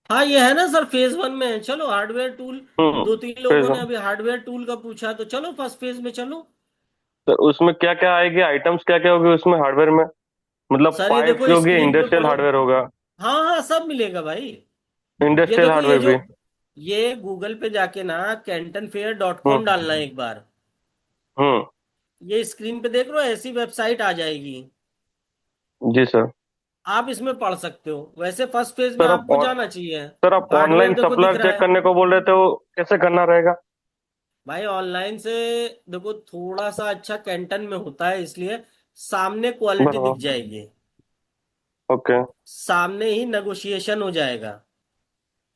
हाँ, ये है ना सर, फेज 1 में है। चलो हार्डवेयर टूल। दो तीन फेज लोगों ने वन। अभी हार्डवेयर टूल का पूछा, तो चलो फर्स्ट फेज में चलो। तो उसमें क्या क्या आएगी, आइटम्स क्या क्या होगी उसमें हार्डवेयर में? मतलब सर ये पाइप्स देखो भी होगी, स्क्रीन पे इंडस्ट्रियल पढ़ो। हार्डवेयर होगा? हाँ हाँ, सब मिलेगा भाई। ये इंडस्ट्रियल देखो, ये हार्डवेयर जो भी? ये गूगल पे जाके ना cantonfair.com हम्म डालना है एक बार। हम्म। ये स्क्रीन पे देख रहे हो, ऐसी वेबसाइट आ जाएगी। जी सर। आप इसमें पढ़ सकते हो। वैसे फर्स्ट फेज में सर आप आपको जाना चाहिए। सर आप हार्डवेयर ऑनलाइन देखो दिख सप्लायर रहा चेक है। करने को बोल रहे थे, वो कैसे करना रहेगा? भाई ऑनलाइन से देखो, थोड़ा सा अच्छा कैंटन में होता है, इसलिए सामने क्वालिटी दिख बराबर। जाएगी। ओके। सामने ही नेगोशिएशन हो जाएगा।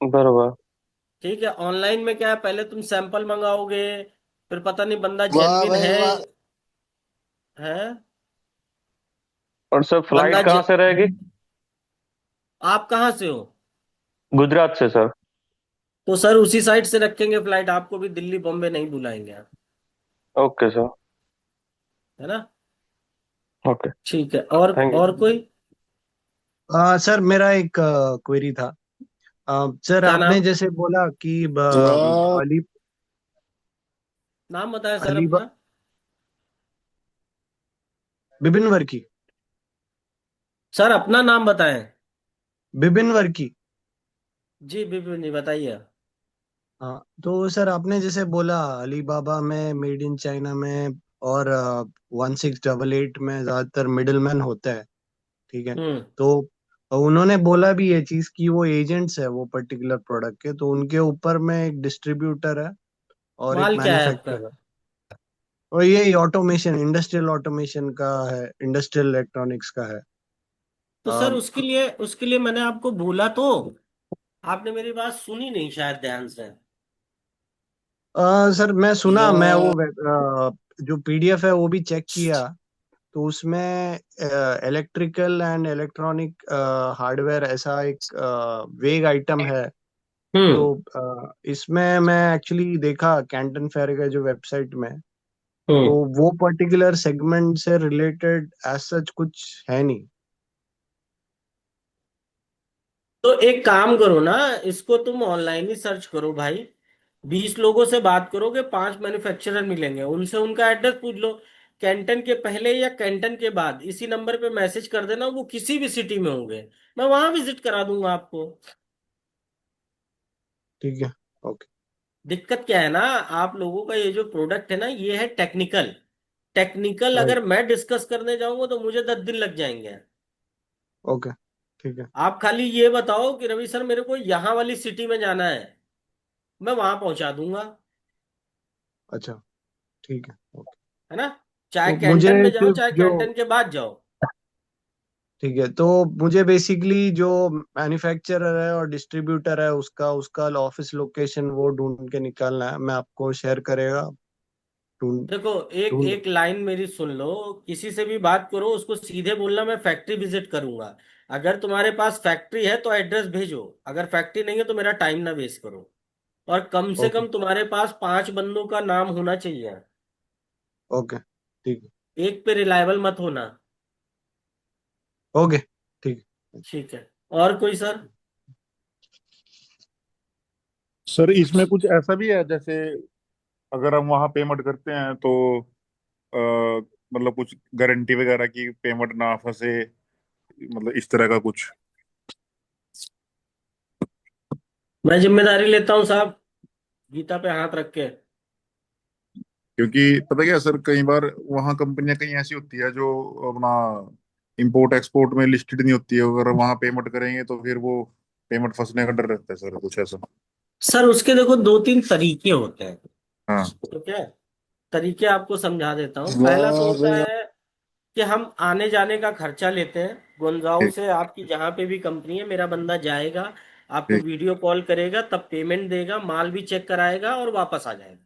बराबर। ठीक है, ऑनलाइन में क्या है, पहले तुम सैंपल मंगाओगे, फिर पता नहीं बंदा वाह जेन्युइन भाई वाह। है। और सर, बंदा फ्लाइट कहाँ से रहेगी? आप कहाँ से हो? गुजरात से सर। तो सर उसी साइड से रखेंगे फ्लाइट, आपको भी दिल्ली बॉम्बे नहीं बुलाएंगे। Okay sir. है ना? ओके। ठीक है, थैंक और यू। कोई? सर मेरा एक क्वेरी था। सर क्या आपने नाम? जैसे बोला कि अली नाम बताएं सर अली अपना। बिपिन वर्की। सर अपना नाम बताएं। बिपिन वर्की। जी बिपिन जी बताइए। हाँ, तो सर आपने जैसे बोला अलीबाबा में मेड इन चाइना में और 1688 में ज्यादातर मिडिल मैन होता है, ठीक है। हम्म। तो उन्होंने बोला भी ये चीज कि वो एजेंट्स है वो पर्टिकुलर प्रोडक्ट के, तो उनके ऊपर में एक डिस्ट्रीब्यूटर है और एक माल क्या है आपका? मैन्युफैक्चरर है। और ये ऑटोमेशन, इंडस्ट्रियल ऑटोमेशन का है, इंडस्ट्रियल इलेक्ट्रॉनिक्स का है। तो सर उसके लिए मैंने आपको बोला तो आपने मेरी बात सुनी नहीं शायद ध्यान से। सर मैं सुना, मैं वो यार, जो पीडीएफ है वो भी चेक किया, तो उसमें इलेक्ट्रिकल एंड इलेक्ट्रॉनिक हार्डवेयर ऐसा एक वेग आइटम है। तो हम्म। इसमें मैं एक्चुअली देखा कैंटन फेयर के जो वेबसाइट में, तो हम्म। वो पर्टिकुलर सेगमेंट से रिलेटेड एज सच कुछ है नहीं। तो एक काम करो ना, इसको तुम ऑनलाइन ही सर्च करो भाई। 20 लोगों से बात करोगे, 5 मैन्युफैक्चरर मिलेंगे, उनसे उनका एड्रेस पूछ लो। कैंटन के पहले या कैंटन के बाद इसी नंबर पे मैसेज कर देना, वो किसी भी सिटी में होंगे, मैं वहां विजिट करा दूंगा आपको। ठीक है, ओके। दिक्कत क्या है ना, आप लोगों का ये जो प्रोडक्ट है ना, ये है टेक्निकल। टेक्निकल राइट, अगर मैं डिस्कस करने जाऊंगा तो मुझे 10 दिन लग जाएंगे। ओके, ठीक है। आप खाली ये बताओ कि रवि सर मेरे को यहाँ वाली सिटी में जाना है, मैं वहां पहुंचा दूंगा। अच्छा, ठीक है, ओके। है ना? चाहे तो मुझे कैंटन में जाओ सिर्फ चाहे जो, कैंटन के बाद जाओ। ठीक है, तो मुझे बेसिकली जो मैन्युफैक्चरर है और डिस्ट्रीब्यूटर है उसका उसका ऑफिस लोकेशन वो ढूंढ के निकालना है, मैं आपको शेयर करेगा। ढूंढ देखो, एक ढूंढ एक लाइन मेरी सुन लो। किसी से भी बात करो, उसको सीधे बोलना मैं फैक्ट्री विजिट करूंगा। अगर तुम्हारे पास फैक्ट्री है तो एड्रेस भेजो, अगर फैक्ट्री नहीं है तो मेरा टाइम ना वेस्ट करो। और कम से ओके, कम तुम्हारे पास 5 बंदों का नाम होना चाहिए। ओके, ठीक है, एक पे रिलायबल मत होना। ओके, ठीक है। ठीक है। और कोई सर? सर इसमें कुछ ऐसा भी है जैसे अगर हम वहां पेमेंट करते हैं तो अ, मतलब कुछ गारंटी वगैरह की पेमेंट ना फंसे, मतलब इस तरह का कुछ? मैं जिम्मेदारी लेता हूँ साहब, गीता पे हाथ रख के। क्योंकि पता क्या सर, कई बार वहाँ कंपनियां कहीं ऐसी होती है जो अपना इंपोर्ट एक्सपोर्ट में लिस्टेड नहीं होती है, अगर वहां पेमेंट करेंगे तो फिर वो पेमेंट फंसने का डर रहता है सर, कुछ ऐसा? सर उसके देखो 2-3 तरीके होते हैं। हाँ। ठीक है, तरीके आपको समझा देता हूँ। पहला तो होता है कि हम आने जाने का खर्चा लेते हैं। गुड़गांव ठीक। से आपकी जहां पे भी कंपनी है, मेरा बंदा जाएगा, आपको ठीक। वीडियो कॉल करेगा, तब पेमेंट देगा, माल भी चेक कराएगा और वापस आ जाएगा।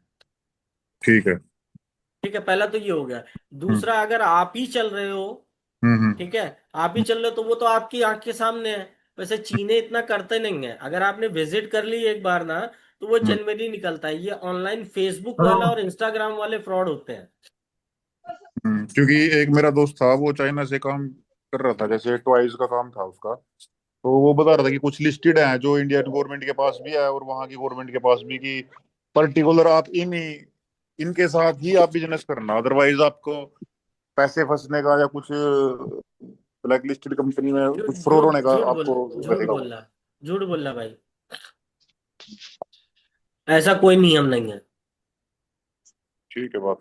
ठीक है। ठीक है, पहला तो ये हो गया। हम्म। दूसरा, अगर आप ही चल रहे हो, हम्म। ठीक है, आप ही चल रहे हो तो वो तो आपकी आंख के सामने है। वैसे चीने इतना करते नहीं है, अगर आपने विजिट कर ली एक बार ना, तो वो हम्म। जनरली निकलता है। ये ऑनलाइन फेसबुक वाला और इंस्टाग्राम वाले फ्रॉड होते हैं। क्योंकि एक मेरा दोस्त था वो चाइना से काम कर रहा था, जैसे टॉयज का काम था उसका। तो वो बता रहा था कि कुछ लिस्टेड है जो इंडियन गवर्नमेंट के पास भी है और वहां की गवर्नमेंट के पास भी, कि पर्टिकुलर आप इनके साथ ही आप बिजनेस करना, अदरवाइज आपको पैसे फंसने का या कुछ ब्लैक लिस्टेड कंपनी में झूठ कुछ फ्रॉड झूठ होने का झूठ बोल आपको झूठ रहेगा वो। बोलना, झूठ बोलना भाई, ऐसा कोई नियम नहीं है। ठीक है बात।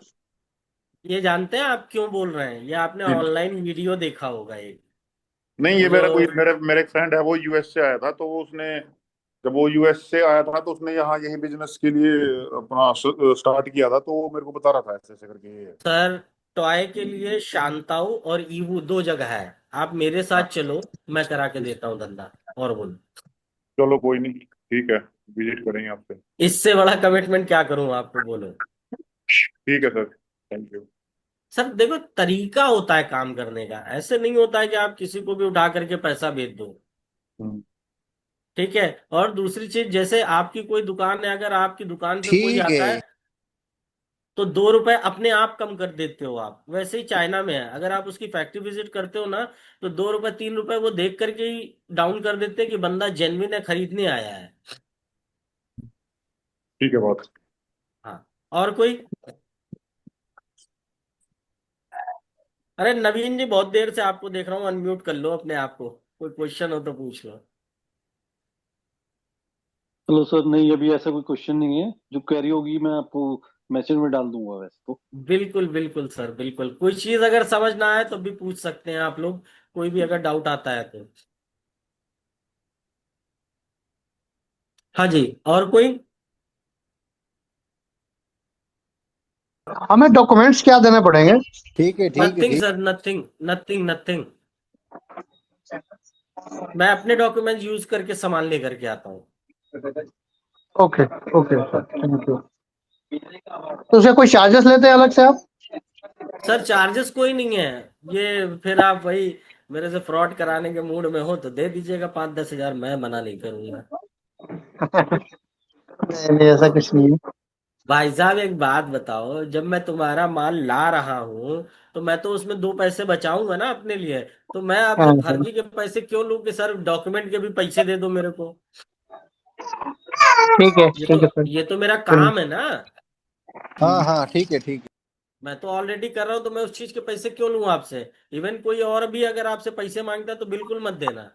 ये जानते हैं आप क्यों बोल रहे हैं? ये आपने ऑनलाइन वीडियो देखा होगा एक, नहीं, वो ये जो, मेरे एक फ्रेंड है, वो यूएस से आया था, तो वो उसने जब वो यूएस से आया था तो उसने यहाँ यही बिजनेस के लिए अपना स्टार्ट किया था, तो वो मेरे को बता रहा था ऐसे ऐसे करके ये है। सर टॉय के लिए शांताऊ और ईवू 2 जगह है। आप मेरे साथ हाँ। चलो, मैं करा के देता हूँ धंधा। और बोलो, चलो कोई नहीं, ठीक है, विजिट करेंगे आपसे। इससे बड़ा कमिटमेंट क्या करूं आपको, बोलो। ठीक है सर, थैंक यू। सर देखो, तरीका होता है काम करने का, ऐसे नहीं होता है कि आप किसी को भी उठा करके पैसा भेज दो। हम्म। ठीक है। और दूसरी चीज, जैसे आपकी कोई दुकान है, अगर आपकी दुकान पे कोई ठीक आता है। है तो 2 रुपए अपने आप कम कर देते हो आप। वैसे ही चाइना में है, अगर आप उसकी फैक्ट्री विजिट करते हो ना, तो 2 रुपए 3 रुपए वो देख करके ही डाउन कर देते हैं कि बंदा जेन्युइन है, खरीदने आया है। ठीक है बात। हाँ। और कोई? अरे नवीन जी, बहुत देर से आपको देख रहा हूँ, अनम्यूट कर लो अपने आप को, कोई क्वेश्चन हो तो पूछ लो। हेलो सर, नहीं अभी ऐसा कोई क्वेश्चन नहीं है, जो क्वेरी होगी मैं आपको मैसेज में डाल दूंगा वैसे तो। बिल्कुल बिल्कुल सर, बिल्कुल। कोई चीज अगर समझ ना आए तो भी पूछ सकते हैं आप लोग, कोई भी अगर डाउट आता है तो। हाँ जी, और कोई? हमें डॉक्यूमेंट्स क्या देने पड़ेंगे? ठीक है nothing sir, nothing nothing nothing. मैं अपने डॉक्यूमेंट यूज करके सामान लेकर के आता हूँ। Okay okay sir, thank you. तो उसके कोई चार्जेस लेते हैं अलग से आप? सर चार्जेस कोई नहीं है। ये फिर आप वही मेरे से फ्रॉड कराने के मूड में हो तो दे दीजिएगा 5-10 हजार, मैं मना नहीं करूंगा। नहीं नहीं, ऐसा कुछ नहीं है। भाई साहब एक बात बताओ, जब मैं तुम्हारा माल ला रहा हूँ तो मैं तो उसमें 2 पैसे बचाऊंगा ना अपने लिए। तो मैं आपसे हाँ हाँ, फर्जी के पैसे क्यों लूं कि सर डॉक्यूमेंट के भी पैसे दे दो मेरे को। ठीक है सर। ये तो मेरा चलिए। काम है ना। हाँ ठीक है। मैं तो ऑलरेडी कर रहा हूँ, तो मैं उस चीज के पैसे क्यों लूं आपसे। इवन कोई और भी अगर आपसे पैसे मांगता है तो बिल्कुल मत देना।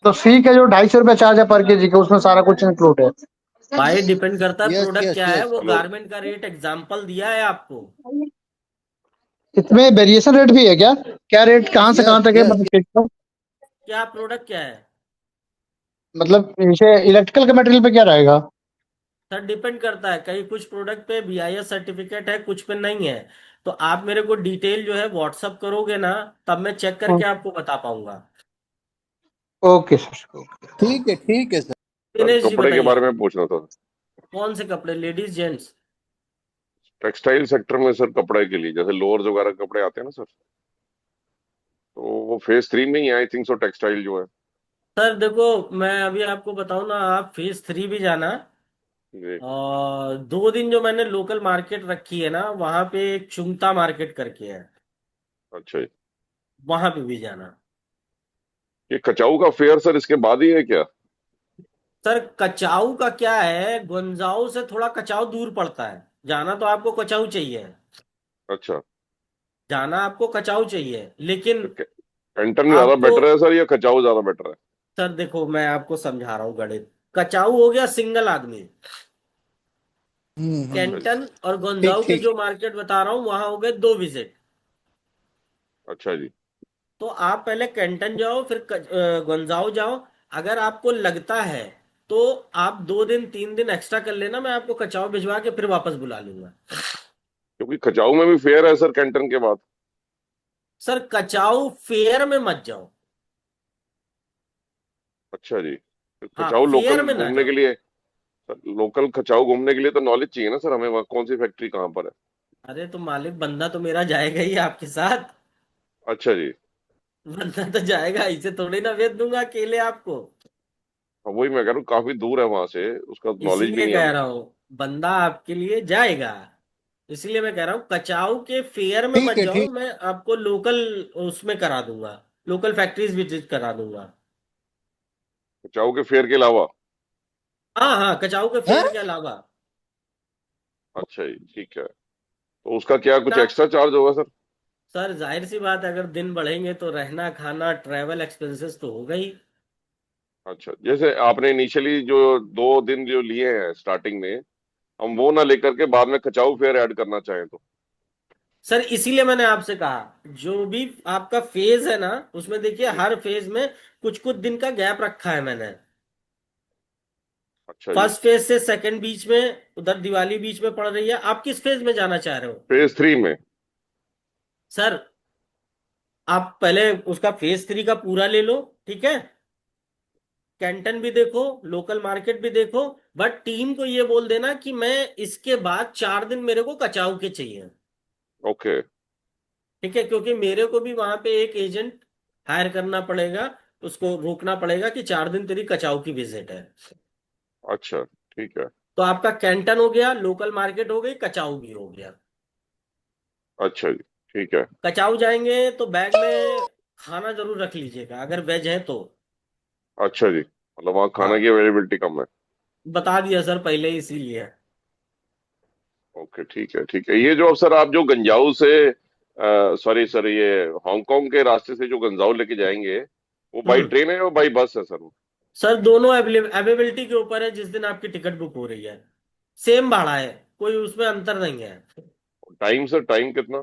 तो फी का जो 250 रुपये चार्ज है पर केजी का, उसमें सारा कुछ इंक्लूड है? भाई डिपेंड करता है यस प्रोडक्ट यस क्या है, यस। वो हेलो। गारमेंट का रेट एग्जाम्पल दिया है आपको। इसमें वेरिएशन रेट भी है क्या? क्या रेट कहाँ से कहाँ यस तक है, यस। मतलब क्या प्रोडक्ट क्या है? मतलब जैसे इलेक्ट्रिकल के मटेरियल पे क्या रहेगा? सर डिपेंड करता है, कहीं कुछ प्रोडक्ट पे BIS सर्टिफिकेट है, कुछ पे नहीं है। तो आप मेरे को डिटेल जो है व्हाट्सअप करोगे ना, तब मैं चेक करके आपको बता पाऊंगा। Okay sir. ठीक है सर। सर दिनेश जी कपड़े के बारे बताइए, में पूछना था। कौन से कपड़े, लेडीज जेंट्स? टेक्सटाइल सेक्टर में सर, कपड़े के लिए जैसे लोअर्स वगैरह के कपड़े आते हैं ना सर, तो वो फेज 3 में ही आई थिंक सो, टेक्सटाइल जो है। सर देखो, मैं अभी आपको बताऊं ना, आप फेज 3 भी जाना। जी। और 2 दिन जो मैंने लोकल मार्केट रखी है ना, वहां पे एक चुंगता मार्केट करके है, अच्छा जी। वहां पे भी जाना। ये खचाऊ का फेयर सर इसके बाद ही है क्या? सर कचाऊ का क्या है, गुंजाऊ से थोड़ा कचाऊ दूर पड़ता है। जाना तो आपको कचाऊ चाहिए, अच्छा। जाना आपको कचाऊ चाहिए, लेकिन तो कैंटन ज्यादा आपको। बेटर है सर या खचाऊ ज्यादा बेटर है? सर देखो मैं आपको समझा रहा हूँ गणित। कचाऊ हो गया सिंगल आदमी। अच्छा जी। कैंटन और ठीक गुंजाऊ के ठीक। जो मार्केट बता रहा हूँ वहां हो गए 2 विजिट। अच्छा जी। तो आप पहले कैंटन जाओ, फिर गुंजाऊ जाओ। अगर आपको लगता है तो आप 2 दिन 3 दिन एक्स्ट्रा कर लेना, मैं आपको कचाऊ भिजवा के फिर वापस बुला लूंगा। क्योंकि खचाऊ में भी फेयर है सर कैंटन के बाद। सर कचाऊ फेयर में मत जाओ। अच्छा जी। तो हाँ, खचाऊ फेयर लोकल में ना घूमने के जाओ। लिए, सर लोकल खचाऊ घूमने के लिए तो नॉलेज चाहिए ना सर हमें, वहाँ कौन सी फैक्ट्री कहाँ पर है। अरे तो मालिक बंदा तो मेरा जाएगा ही आपके साथ। अच्छा जी। बंदा तो जाएगा, इसे थोड़ी ना भेज दूंगा अकेले आपको। हाँ, वही मैं कह रहा हूँ, काफी दूर है वहां से, उसका नॉलेज भी इसीलिए नहीं है कह हमें। रहा हूँ बंदा आपके लिए जाएगा। इसलिए मैं कह रहा हूँ कचाऊ के फेयर में मत ठीक है जाओ, ठीक। मैं आपको लोकल उसमें करा दूंगा, लोकल फैक्ट्रीज विजिट करा दूंगा। खचाऊ के फेयर के अलावा? हाँ हाँ, कचाऊ के हाँ? फेयर के अलावा। अच्छा जी, ठीक है। तो उसका क्या कुछ ना एक्स्ट्रा चार्ज होगा सर? सर, जाहिर सी बात है, अगर दिन बढ़ेंगे तो रहना खाना ट्रैवल एक्सपेंसेस तो होगा ही। अच्छा, जैसे आपने इनिशियली जो 2 दिन जो लिए हैं स्टार्टिंग में, हम वो ना लेकर के बाद में खचाऊ फेयर ऐड करना चाहें तो? सर इसीलिए मैंने आपसे कहा, जो भी आपका फेज है ना, उसमें देखिए जी। हर फेज में कुछ कुछ दिन का गैप रखा है मैंने। अच्छा जी। फर्स्ट फेज से सेकंड बीच में, उधर दिवाली बीच में पड़ रही है। आप किस फेज में जाना चाह रहे हो? फेज 3 में। सर आप पहले उसका फेज 3 का पूरा ले लो, ठीक है। कैंटन भी देखो, लोकल मार्केट भी देखो। बट टीम को ये बोल देना कि मैं इसके बाद 4 दिन मेरे को कचाऊ के चाहिए। ओके। ठीक है, क्योंकि मेरे को भी वहां पे एक एजेंट हायर करना पड़ेगा, उसको रोकना पड़ेगा कि 4 दिन तेरी कचाऊ की विजिट है। अच्छा, ठीक है। तो आपका कैंटन हो गया, लोकल मार्केट हो गई, कचाऊ भी हो गया। अच्छा जी, ठीक है। कचाऊ जाएंगे तो बैग में खाना जरूर रख लीजिएगा, अगर वेज है तो। अच्छा जी, मतलब वहाँ खाना की हाँ, अवेलेबिलिटी कम है। बता दिया सर पहले ही, इसीलिए। ओके, ठीक है ठीक है। ये जो अब सर आप जो गंजाऊ से, सॉरी सर, ये हांगकांग के रास्ते से जो गंजाऊ लेके जाएंगे, वो बाई हम्म। ट्रेन है और बाई बस है सर? सर दोनों अवेलेबिलिटी के ऊपर है, जिस दिन आपकी टिकट बुक हो रही है। सेम भाड़ा है, कोई उसमें अंतर नहीं है। टाइम सर, टाइम कितना?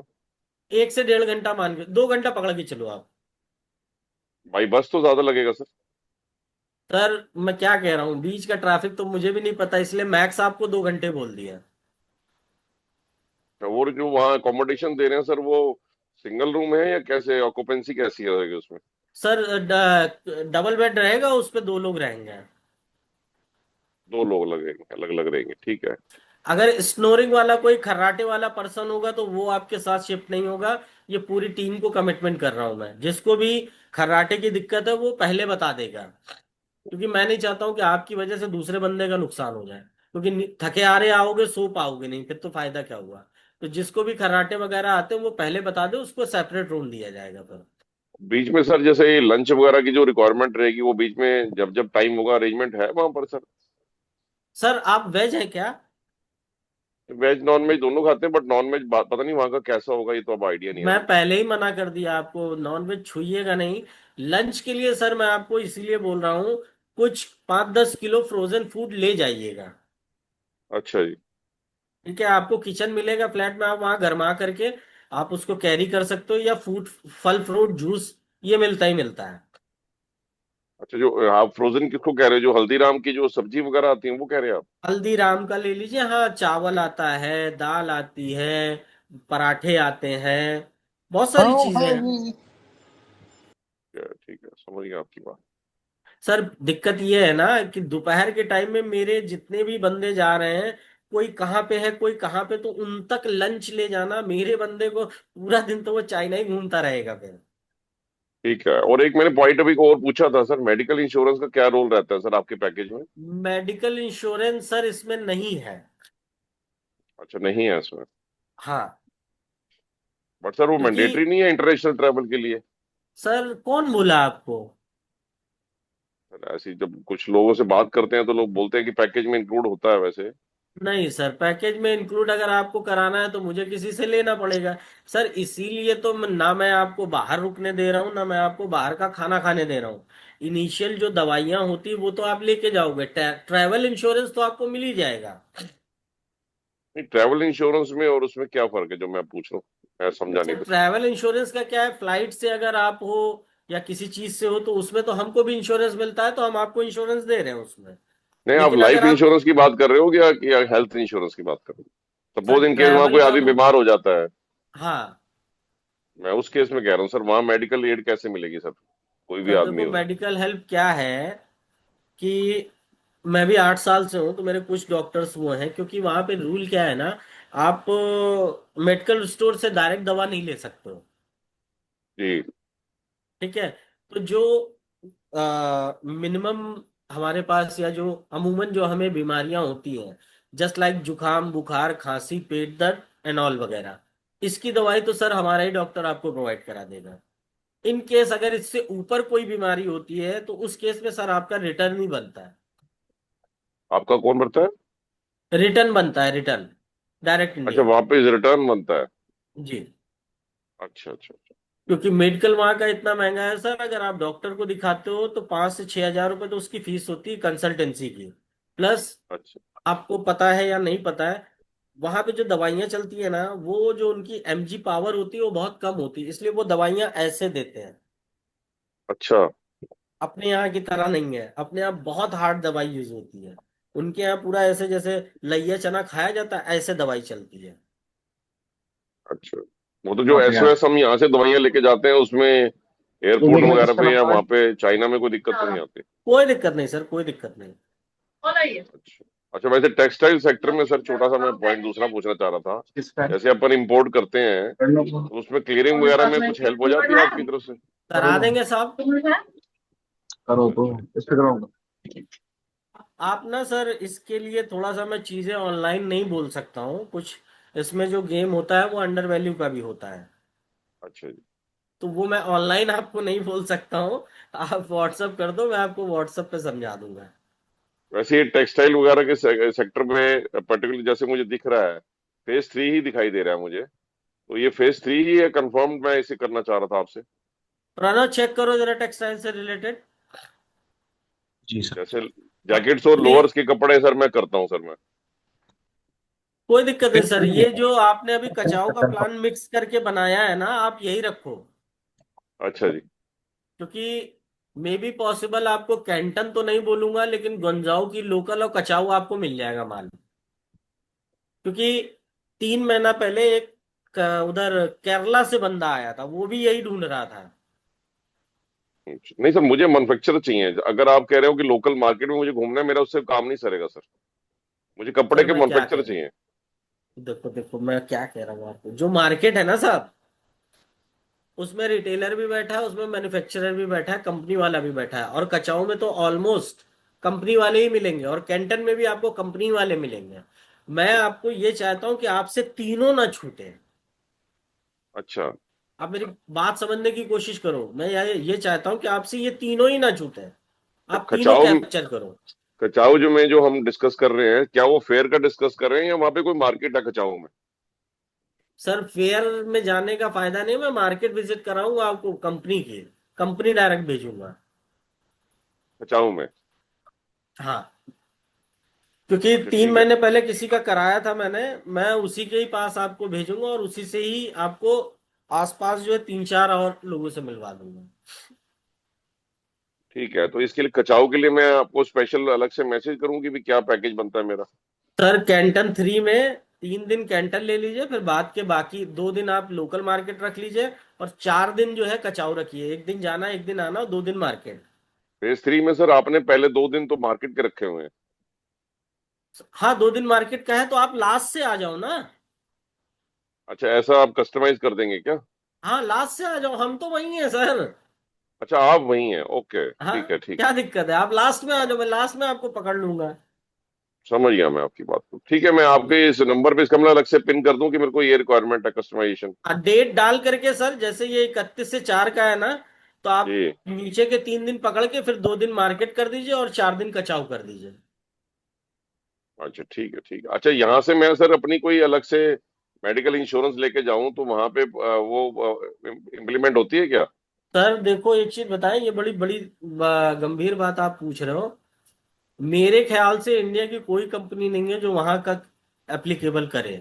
1 से 1.5 घंटा, मान के 2 घंटा पकड़ के चलो आप। भाई बस तो ज्यादा लगेगा सर। सर मैं क्या कह रहा हूँ, बीच का ट्रैफिक तो मुझे भी नहीं पता, इसलिए मैक्स आपको 2 घंटे बोल दिया। वो जो वहाँ अकोमोडेशन दे रहे हैं सर, वो सिंगल रूम है या कैसे, ऑक्यूपेंसी कैसी रहेगी उसमें? सर डबल बेड रहेगा, उस पे 2 लोग रहेंगे। 2 लोग लगेंगे, अलग अलग रहेंगे, ठीक है। अगर स्नोरिंग वाला कोई खर्राटे वाला पर्सन होगा तो वो आपके साथ शिफ्ट नहीं होगा। ये पूरी टीम को कमिटमेंट कर रहा हूं मैं, जिसको भी खर्राटे की दिक्कत है वो पहले बता देगा, क्योंकि मैं नहीं चाहता हूं कि आपकी वजह से दूसरे बंदे का नुकसान हो जाए, क्योंकि थके हारे आओगे, सो पाओगे नहीं, फिर तो फायदा क्या हुआ। तो जिसको भी खर्राटे वगैरह आते हैं वो पहले बता दे, उसको सेपरेट रूम दिया जाएगा फिर। बीच में सर जैसे लंच वगैरह की जो रिक्वायरमेंट रहेगी, वो बीच में जब जब टाइम होगा अरेंजमेंट है वहां पर सर? सर आप वेज हैं क्या? वेज नॉन वेज दोनों खाते हैं, बट नॉन वेज पता नहीं वहां का कैसा होगा, ये तो अब आइडिया नहीं है मैं सर। पहले ही मना कर दिया आपको, नॉनवेज छूइएगा नहीं। लंच के लिए सर मैं आपको इसीलिए बोल रहा हूँ, कुछ 5-10 किलो फ्रोजन फूड ले जाइएगा। अच्छा जी। ठीक है, आपको किचन मिलेगा फ्लैट में, आप वहां गर्मा करके आप उसको कैरी कर सकते हो, या फूड, फल फ्रूट जूस, ये मिलता ही मिलता है। अच्छा, जो आप फ्रोजन किसको कह रहे हो, जो हल्दीराम की जो सब्जी वगैरह आती है वो कह रहे हैं आप? हल्दीराम का ले लीजिए, हाँ, चावल आता है, दाल आती है, पराठे आते हैं, बहुत सारी चीजें हैं। ठीक है, समझ गया आपकी बात। सर दिक्कत ये है ना कि दोपहर के टाइम में मेरे जितने भी बंदे जा रहे हैं, कोई कहाँ पे है कोई कहाँ पे, तो उन तक लंच ले जाना मेरे बंदे को, पूरा दिन तो वो चाइना ही घूमता रहेगा फिर। ठीक है, और एक मैंने पॉइंट अभी को और पूछा था सर, मेडिकल इंश्योरेंस का क्या रोल रहता है सर आपके पैकेज में? मेडिकल इंश्योरेंस सर इसमें नहीं है। अच्छा, नहीं है इसमें? हाँ, बट सर वो क्योंकि मैंडेटरी नहीं है इंटरनेशनल ट्रैवल के लिए? सर कौन बोला आपको? सर ऐसी जब कुछ लोगों से बात करते हैं तो लोग बोलते हैं कि पैकेज में इंक्लूड होता है वैसे। नहीं सर, पैकेज में इंक्लूड अगर आपको कराना है तो मुझे किसी से लेना पड़ेगा। सर इसीलिए तो ना मैं आपको बाहर रुकने दे रहा हूँ, ना मैं आपको बाहर का खाना खाने दे रहा हूँ। इनिशियल जो दवाइयाँ होती है वो तो आप लेके जाओगे, ट्रैवल इंश्योरेंस तो आपको मिल ही जाएगा। नहीं, ट्रैवल इंश्योरेंस में और उसमें क्या फर्क है जो मैं पूछ रहा हूँ, मैं समझा नहीं सर कुछ। ट्रैवल इंश्योरेंस का क्या है, फ्लाइट से अगर आप हो या किसी चीज से हो तो उसमें तो हमको भी इंश्योरेंस मिलता है, तो हम आपको इंश्योरेंस दे रहे हैं उसमें। नहीं, आप लेकिन लाइफ अगर आप, इंश्योरेंस की बात कर रहे हो या हेल्थ इंश्योरेंस की बात कर रहे हो? सर सपोज इन केस वहां ट्रैवल कोई का आदमी तो, बीमार हो जाता है, हाँ, मैं उस केस में कह रहा हूँ सर, वहां मेडिकल एड कैसे मिलेगी सर, कोई भी सर आदमी देखो हो? मेडिकल हेल्प क्या है कि मैं भी 8 साल से हूँ, तो मेरे कुछ डॉक्टर्स वो हैं, क्योंकि वहां पे रूल क्या है ना, आप मेडिकल स्टोर से डायरेक्ट दवा नहीं ले सकते हो। जी। ठीक है, तो जो मिनिमम हमारे पास, या जो अमूमन जो हमें बीमारियां होती हैं, जस्ट लाइक जुकाम, बुखार, खांसी, पेट दर्द एंड ऑल वगैरह, इसकी दवाई तो सर हमारा ही डॉक्टर आपको प्रोवाइड करा देगा। इन केस अगर इससे ऊपर कोई बीमारी होती है तो उस केस में सर आपका रिटर्न ही बनता है। आपका कौन भरता है? रिटर्न बनता है, रिटर्न, डायरेक्ट अच्छा, इंडिया। वापस रिटर्न बनता है? जी, अच्छा अच्छा अच्छा। क्योंकि मेडिकल वहाँ का इतना महंगा है सर, अगर आप डॉक्टर को दिखाते हो तो 5 से 6 हज़ार रुपये तो उसकी फीस होती है कंसल्टेंसी की, प्लस अच्छा आपको पता है या नहीं पता है, वहां पे जो दवाइयाँ चलती है ना, वो जो उनकी एमजी पावर होती है वो बहुत कम होती है, इसलिए वो दवाइयाँ ऐसे देते हैं। अच्छा। अपने यहाँ की तरह नहीं है, अपने यहाँ बहुत हार्ड दवाई यूज होती है, उनके यहाँ पूरा ऐसे जैसे लइया चना खाया जाता है ऐसे दवाई चलती है। अच्छा, वो तो जो एसओएस हम यहाँ से दवाइयाँ लेके जाते हैं उसमें एयरपोर्ट वगैरह पे या वहाँ पे चाइना में कोई दिक्कत तो नहीं आती? कोई दिक्कत नहीं सर, कोई दिक्कत नहीं। अच्छा अच्छा, वैसे टेक्सटाइल सेक्टर में सर छोटा सा मैं पॉइंट दूसरा पूछना चाह रहा था, जैसे अपन इंपोर्ट करते हैं तो उसमें क्लियरिंग वगैरह में कुछ हेल्प हो जाती है आपकी तरफ से? करा देंगे साहब। आप ना सर इसके लिए थोड़ा सा, मैं चीजें ऑनलाइन नहीं बोल सकता हूँ कुछ, इसमें जो गेम होता है वो अंडर वैल्यू का भी होता है, अच्छा जी। तो वो मैं ऑनलाइन आपको नहीं बोल सकता हूँ। आप व्हाट्सअप कर दो, मैं आपको व्हाट्सअप पे समझा दूंगा। वैसे ये टेक्सटाइल वगैरह के सेक्टर में पर्टिकुलरली जैसे मुझे दिख रहा है, फेज 3 ही दिखाई दे रहा है मुझे, तो ये फेज 3 ही है कंफर्म? मैं इसे करना चाह रहा था आपसे। प्रणव चेक करो जरा टेक्सटाइल से रिलेटेड। जैसे जैकेट्स और प्लीज, लोअर्स के कपड़े सर मैं करता हूँ सर मैं। कोई दिक्कत नहीं सर, ये जो आपने अभी कचाऊ का प्लान मिक्स करके बनाया है ना, आप यही रखो। अच्छा जी। क्योंकि मे बी पॉसिबल आपको कैंटन तो नहीं बोलूंगा, लेकिन गुंजाऊ की लोकल और कचाऊ आपको मिल जाएगा माल। क्योंकि 3 महीना पहले एक उधर केरला से बंदा आया था, वो भी यही ढूंढ रहा था। नहीं सर, मुझे मैन्युफैक्चरर चाहिए। अगर आप कह रहे हो कि लोकल मार्केट में मुझे घूमना है, मेरा उससे काम नहीं सरेगा सर। मुझे कपड़े सर के मैं क्या कह मैन्युफैक्चरर रहा हूँ, चाहिए। देखो देखो मैं क्या कह रहा हूँ आपको, जो मार्केट है ना साहब, उसमें रिटेलर भी बैठा है, उसमें मैन्युफैक्चरर भी बैठा है, कंपनी वाला भी बैठा है। और कचाऊ में तो ऑलमोस्ट कंपनी वाले ही मिलेंगे, और कैंटन में भी आपको कंपनी वाले मिलेंगे। मैं आपको ये चाहता हूं कि आपसे तीनों ना छूटे। अच्छा। आप मेरी बात समझने की कोशिश करो, मैं ये चाहता हूं कि आपसे ये तीनों ही ना छूटे, तो आप तीनों खचाव कैप्चर करो। खचाव जो में जो हम डिस्कस कर रहे हैं, क्या वो फेयर का डिस्कस कर रहे हैं या वहां पे कोई मार्केट है खचाव में? सर फेयर में जाने का फायदा नहीं, मैं मार्केट विजिट कराऊंगा आपको, कंपनी की कंपनी डायरेक्ट भेजूंगा। खचाव में? हाँ, क्योंकि अच्छा तीन ठीक है। महीने पहले किसी का कराया था मैंने, मैं उसी के ही पास आपको भेजूंगा, और उसी से ही आपको आसपास जो है 3-4 और लोगों से मिलवा दूंगा। ठीक है, तो इसके लिए खचाव के लिए मैं आपको स्पेशल अलग से मैसेज करूं कि भी क्या पैकेज बनता है मेरा? सर कैंटन 3 में 3 दिन कैंटन ले लीजिए, फिर बाद के बाकी 2 दिन आप लोकल मार्केट रख लीजिए, और 4 दिन जो है कचाऊ रखिए। एक दिन जाना, एक दिन आना, और 2 दिन मार्केट। फेज 3 में सर आपने पहले 2 दिन तो मार्केट के रखे हुए हैं। हाँ, 2 दिन मार्केट का है तो आप लास्ट से आ जाओ ना। अच्छा, ऐसा आप कस्टमाइज कर देंगे क्या? हाँ, लास्ट से आ जाओ, हम तो वही हैं सर। अच्छा, आप वही हैं, ओके हाँ, ठीक है ठीक क्या है। दिक्कत है, आप लास्ट में आ जाओ, मैं लास्ट में आपको पकड़ लूंगा। समझ गया मैं आपकी बात को। ठीक है, मैं आपके इस नंबर पे इसका मैं अलग से पिन कर दूं कि मेरे को ये रिक्वायरमेंट है कस्टमाइजेशन। डेट डाल करके सर, जैसे ये 31 से 4 का है ना, तो आप जी। नीचे के 3 दिन पकड़ के फिर 2 दिन मार्केट कर दीजिए, और 4 दिन कचाऊ कर दीजिए। अच्छा ठीक है ठीक है। अच्छा, यहाँ से मैं सर अपनी कोई अलग से मेडिकल इंश्योरेंस लेके जाऊं तो वहां पे वो इम्प्लीमेंट होती है क्या? सर देखो, एक चीज बताएं, ये बड़ी बड़ी गंभीर बात आप पूछ रहे हो। मेरे ख्याल से इंडिया की कोई कंपनी नहीं है जो वहां का एप्लीकेबल करे,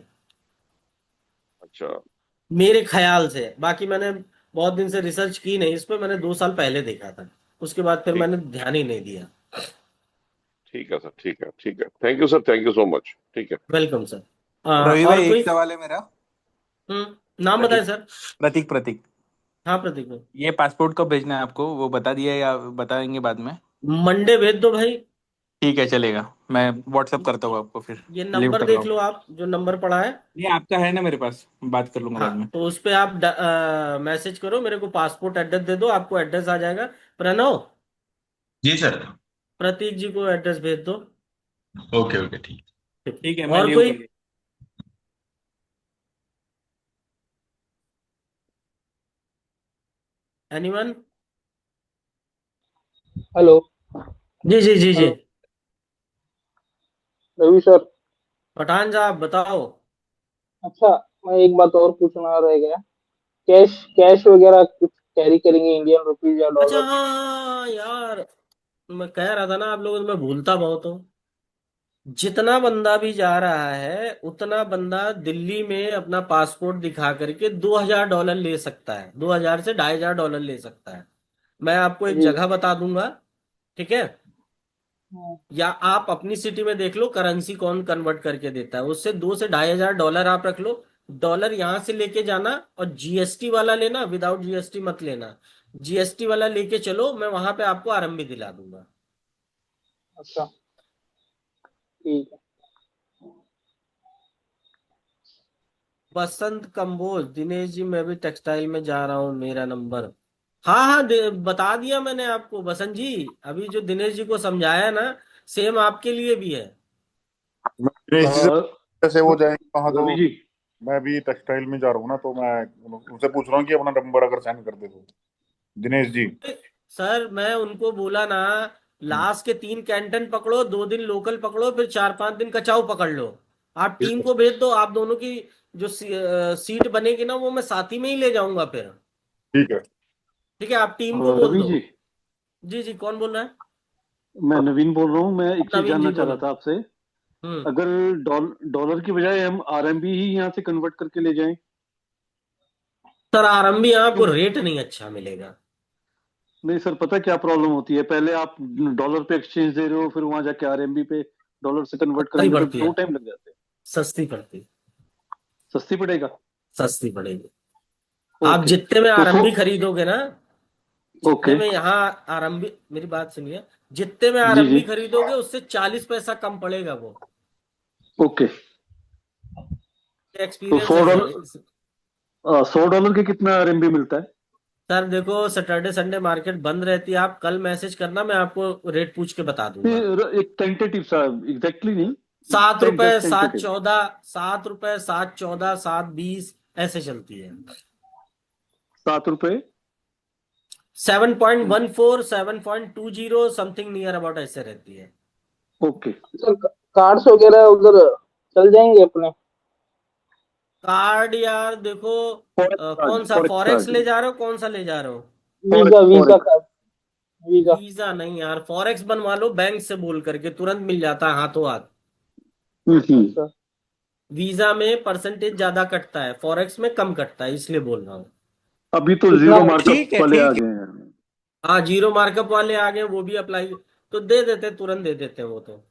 अच्छा मेरे ख्याल से। बाकी मैंने बहुत दिन से रिसर्च की नहीं इस पे, मैंने 2 साल पहले देखा था, उसके बाद फिर ठीक। मैंने ध्यान ही नहीं दिया। ठीक है सर, ठीक है ठीक है। Thank you sir, thank you so much. ठीक है। Welcome sir. रवि और भाई एक कोई? सवाल है मेरा। नाम बताएं प्रतीक सर। प्रतीक प्रतीक। हाँ प्रतीक भाई। ये पासपोर्ट कब भेजना है आपको, वो बता दिया या बताएंगे बाद में? मंडे भेज दो भाई। ठीक है चलेगा, मैं व्हाट्सअप करता हूँ आपको, फिर ये लीव नंबर कर रहा देख हूँ। लो आप, जो नंबर पड़ा है। नहीं आपका है ना मेरे पास, बात कर लूंगा बाद हाँ, में। तो उस पे आप मैसेज करो मेरे को, पासपोर्ट एड्रेस दे दो, आपको एड्रेस आ जाएगा। प्रणव, जी सर। प्रतीक जी को एड्रेस भेज दो। ओके ओके ठीक। ठीक है मैं और लीव कोई? कर लिया। एनीवन? हेलो। जी जी जी जी। Hello Ravi sir. पठान साहब बताओ। अच्छा, मैं एक बात और पूछना रह गया। कैश कैश वगैरह कुछ कैरी करेंगे, इंडियन रुपीज या अच्छा डॉलर? हाँ हाँ, हाँ, यार मैं कह रहा था ना, आप लोगों को मैं भूलता बहुत हूँ। जितना बंदा भी जा रहा है, उतना बंदा दिल्ली में अपना पासपोर्ट दिखा करके $2,000 ले सकता है, 2,000 से $2,500 ले सकता है। मैं आपको एक जी। जगह बता दूंगा, ठीक है? हाँ। या आप अपनी सिटी में देख लो करेंसी कौन कन्वर्ट करके देता है, उससे 2 से $2,500 आप रख लो। डॉलर यहां से लेके जाना, और जीएसटी वाला लेना, विदाउट जीएसटी मत लेना। जीएसटी वाला लेके चलो, मैं वहां पे आपको आरएमबी दिला दूंगा। अच्छा ठीक है। बसंत कंबोज, दिनेश जी मैं भी टेक्सटाइल में जा रहा हूँ, मेरा नंबर। हाँ हाँ, बता दिया मैंने आपको बसंत जी। अभी जो दिनेश जी को समझाया ना, सेम आपके लिए भी है। मैं दिनेश जी से कैसे वो जाएंगे वहां तो? रवि जी। मैं भी टेक्सटाइल में जा रहा हूँ ना, तो मैं उनसे पूछ रहा हूँ कि अपना नंबर अगर सेंड कर दे तो। दिनेश जी। सर मैं उनको बोला ना, लास्ट के 3 कैंटन पकड़ो, 2 दिन लोकल पकड़ो, फिर 4-5 दिन कचाऊ पकड़ लो। आप टीम को भेज दो, आप दोनों की जो सीट बनेगी ना, वो मैं साथ ही में ही ले जाऊंगा फिर। ठीक है। ठीक है, आप टीम को बोल रवि दो। जी, जी जी, कौन बोल रहा है? मैं नवीन बोल रहा हूँ। मैं एक चीज नवीन जी जानना चाह रहा बोलो। था आपसे अगर डॉलर की बजाय हम आरएमबी ही यहाँ से कन्वर्ट करके ले जाएं, सर आरएमबी आपको रेट नहीं अच्छा मिलेगा। नहीं सर, पता क्या प्रॉब्लम होती है, पहले आप डॉलर पे एक्सचेंज दे रहे हो, फिर वहां जाके आरएमबी पे डॉलर से कन्वर्ट सही करेंगे तो पड़ती दो है, टाइम लग जाते हैं। सस्ती पड़ती, सस्ती पड़ेगा। सस्ती पड़ेगी। आप ओके जितने में तो आरएमबी खरीदोगे ना, जितने ओके में यहाँ आरएमबी, मेरी बात सुनिए, जितने में जी जी आरएमबी खरीदोगे उससे 40 पैसा कम पड़ेगा वो। ओके। तो एक्सपीरियंस है सर। $100 के कितना आरएमबी मिलता है? सर देखो सैटरडे संडे मार्केट बंद रहती है, आप कल मैसेज करना, मैं आपको रेट पूछ के बता दूंगा। एक टेंटेटिव सा, एग्जैक्टली नहीं, 7 रुपए, जस्ट 7 टेंटेटिव। 14, 7 रुपए, 7 14, 7 20 ऐसे चलती है। ₹7 7.14, 7.20 समथिंग नियर अबाउट ऐसे रहती है। ओके। सर कार्ड्स वगैरह उधर चल जाएंगे अपने? कार्ड यार देखो, कौन सा फॉरेक्स फॉरेक्स कार्ड, ले जा रहे हो, कौन सा ले जा रहे हो? Visa, visa card, visa. Visa नहीं यार, फॉरेक्स बनवा लो बैंक से बोल करके, तुरंत मिल जाता है हाथों हाथ। अच्छा वीजा में परसेंटेज ज्यादा कटता है, फॉरेक्स में कम कटता है, इसलिए बोल रहा हूँ। अभी तो कितना? जीरो मार्कअप ठीक है वाले आ ठीक है। गए हैं। हाँ जीरो मार्कअप वाले आ गए, वो भी अप्लाई तो दे देते, तुरंत दे देते हैं वो तो।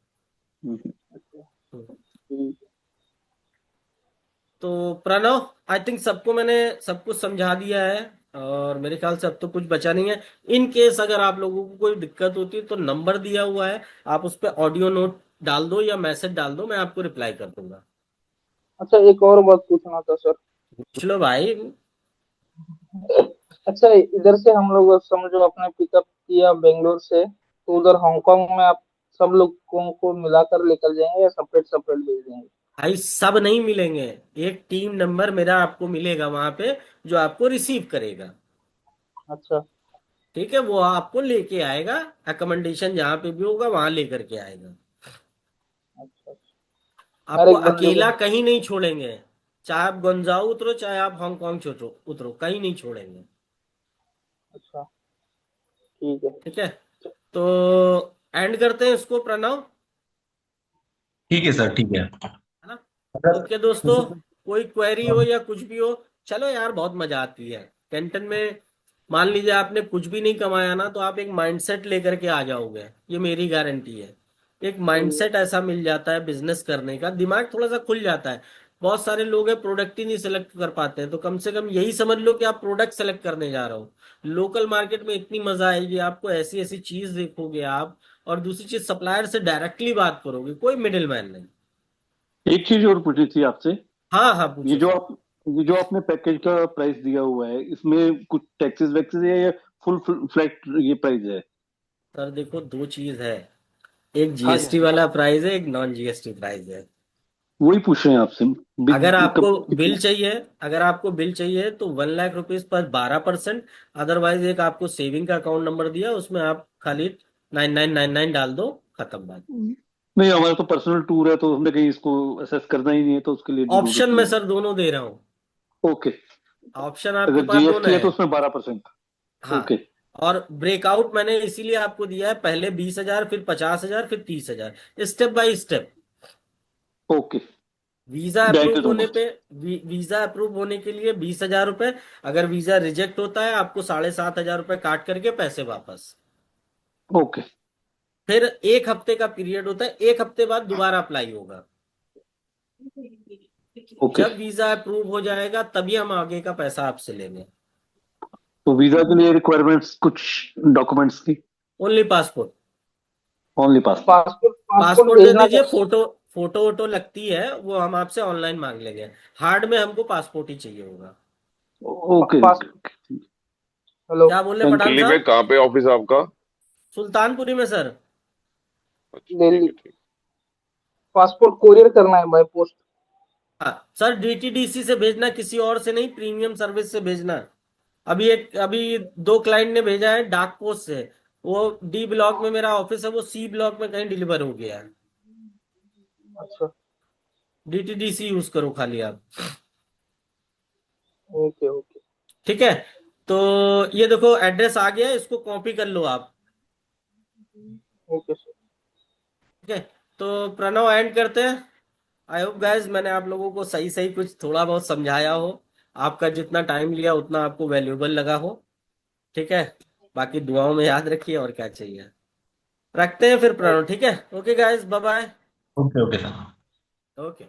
तो प्रणव, आई थिंक सबको मैंने सब कुछ समझा दिया है, और मेरे ख्याल से अब तो कुछ बचा नहीं है। इन केस अगर आप लोगों को कोई दिक्कत होती है तो नंबर दिया हुआ है, आप उस पर ऑडियो नोट डाल दो या मैसेज डाल दो, मैं आपको रिप्लाई कर दूंगा। अच्छा, एक और बात पूछना था सर। पूछ लो भाई। अच्छा, इधर से हम लोग समझो अपने पिकअप किया बेंगलोर से, तो उधर हांगकांग में आप सब लोगों को मिलाकर लेकर जाएंगे या सेपरेट सेपरेट भेज देंगे? भाई सब नहीं मिलेंगे, एक टीम नंबर मेरा आपको मिलेगा वहां पे, जो आपको रिसीव करेगा। अच्छा ठीक है, वो आपको लेके आएगा, अकोमोडेशन जहाँ पे भी होगा वहां लेकर के आएगा। अच्छा। हर आपको एक बंदे को? अकेला कहीं नहीं छोड़ेंगे, चाहे आप गुंजाओ उतरो, चाहे आप हांगकांग उतरो उतरो, कहीं नहीं छोड़ेंगे। अच्छा ठीक है। ठीक है, तो एंड करते हैं इसको प्रणव, ठीक है सर, ठीक है। है ना? ओके दोस्तों, कोई क्वेरी हो या कुछ भी हो, चलो यार बहुत मजा आती है कैंटन में। मान लीजिए आपने कुछ भी नहीं कमाया ना, तो आप एक माइंडसेट लेकर के आ जाओगे, ये मेरी गारंटी है। एक माइंडसेट ऐसा मिल जाता है बिजनेस करने का, दिमाग थोड़ा सा खुल जाता है। बहुत सारे लोग हैं प्रोडक्ट ही नहीं सिलेक्ट कर पाते हैं, तो कम से कम यही समझ लो कि आप प्रोडक्ट सेलेक्ट करने जा रहे हो। लोकल मार्केट में इतनी मजा आएगी आपको, ऐसी ऐसी चीज देखोगे आप। और दूसरी चीज, सप्लायर से डायरेक्टली बात करोगे, कोई मिडिल मैन नहीं। एक चीज और पूछनी थी आपसे। हाँ हाँ ये पूछो जो सर। आप ये जो आपने पैकेज का प्राइस दिया हुआ है, इसमें कुछ टैक्सेस वैक्सेस है या फुल फ्लैट ये प्राइस है? सर देखो दो चीज है, एक हाँ जीएसटी वाला प्राइस है, एक नॉन जीएसटी प्राइस है। वही पूछ रहे हैं आपसे। अगर आपको बिल कितना? चाहिए, अगर आपको बिल चाहिए तो 1 लाख रुपीज पर 12%। अदरवाइज एक आपको सेविंग का अकाउंट नंबर दिया, उसमें आप खाली 9999 डाल दो, खत्म बात। नहीं, हमारा तो पर्सनल टूर है, तो हमने कहीं इसको असेस करना ही नहीं है, तो उसके लिए जरूरत ऑप्शन में नहीं सर दोनों दे रहा हूँ, है। ओके। ऑप्शन आपके अगर पास दोनों जीएसटी है है। तो उसमें 12%। हाँ, ओके और ब्रेकआउट मैंने इसीलिए आपको दिया है, पहले 20,000, फिर 50,000, फिर 30,000, step by step. Okay. Visa thank approve you so होने मच। पे, वीजा अप्रूव होने के लिए 20,000 रुपए। अगर वीजा रिजेक्ट होता है, आपको 7,500 रुपए काट करके पैसे वापस। ओके फिर 1 हफ्ते का पीरियड होता है, 1 हफ्ते बाद दोबारा अप्लाई होगा। ओके। जब वीजा अप्रूव हो जाएगा तभी हम आगे का पैसा आपसे लेंगे। तो वीजा के लिए रिक्वायरमेंट्स कुछ डॉक्यूमेंट्स की? Only passport. Only passport. Passport passport दे भेजना दीजिए, कैसे? फोटो फोटो वोटो लगती है वो हम आपसे ऑनलाइन मांग लेंगे। हार्ड में हमको पासपोर्ट ही चाहिए होगा। ओके पास ओके। हेलो, क्या बोल रहे थैंक पठान दिल्ली में साहब? कहाँ पे ऑफिस है आपका? सुल्तानपुरी में सर। अच्छा ठीक दिल्ली। है, ठीक। पासपोर्ट कोरियर करना है बाय पोस्ट? हाँ सर, डीटीडीसी से भेजना, किसी और से नहीं, प्रीमियम सर्विस से भेजना। अभी 2 क्लाइंट ने भेजा है डाक पोस्ट से, वो डी ब्लॉक में मेरा ऑफिस है, वो सी ब्लॉक में कहीं डिलीवर हो गया है। अच्छा डीटीडीसी यूज करो खाली आप। Okay okay. ठीक है, तो ये देखो एड्रेस आ गया है, इसको कॉपी कर लो आप। Okay sir. ठीक है, तो प्रणव एंड करते हैं। आई होप गाइस मैंने आप लोगों को सही सही कुछ थोड़ा बहुत समझाया हो। आपका जितना टाइम लिया उतना आपको वैल्यूएबल लगा हो। ठीक है। बाकी दुआओं में याद रखिए और क्या चाहिए। रखते हैं फिर प्रणव, ठीक है। Okay guys, bye bye. Okay okay sir. Okay.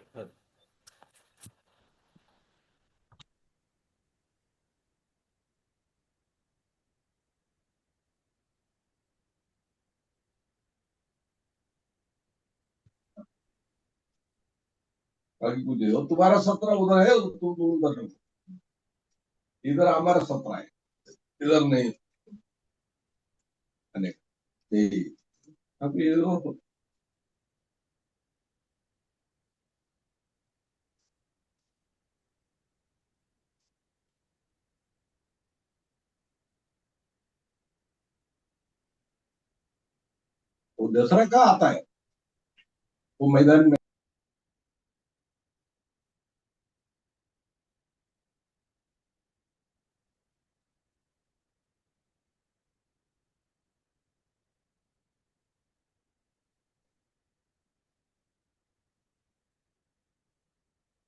बाकी कुछ नहीं। और तुम्हारा 17 उधर है, तुम उधर रहो। इधर हमारा 17 है, इधर नहीं। नहीं, नहीं। अब ये वो दूसरा कहाँ आता है, वो मैदान में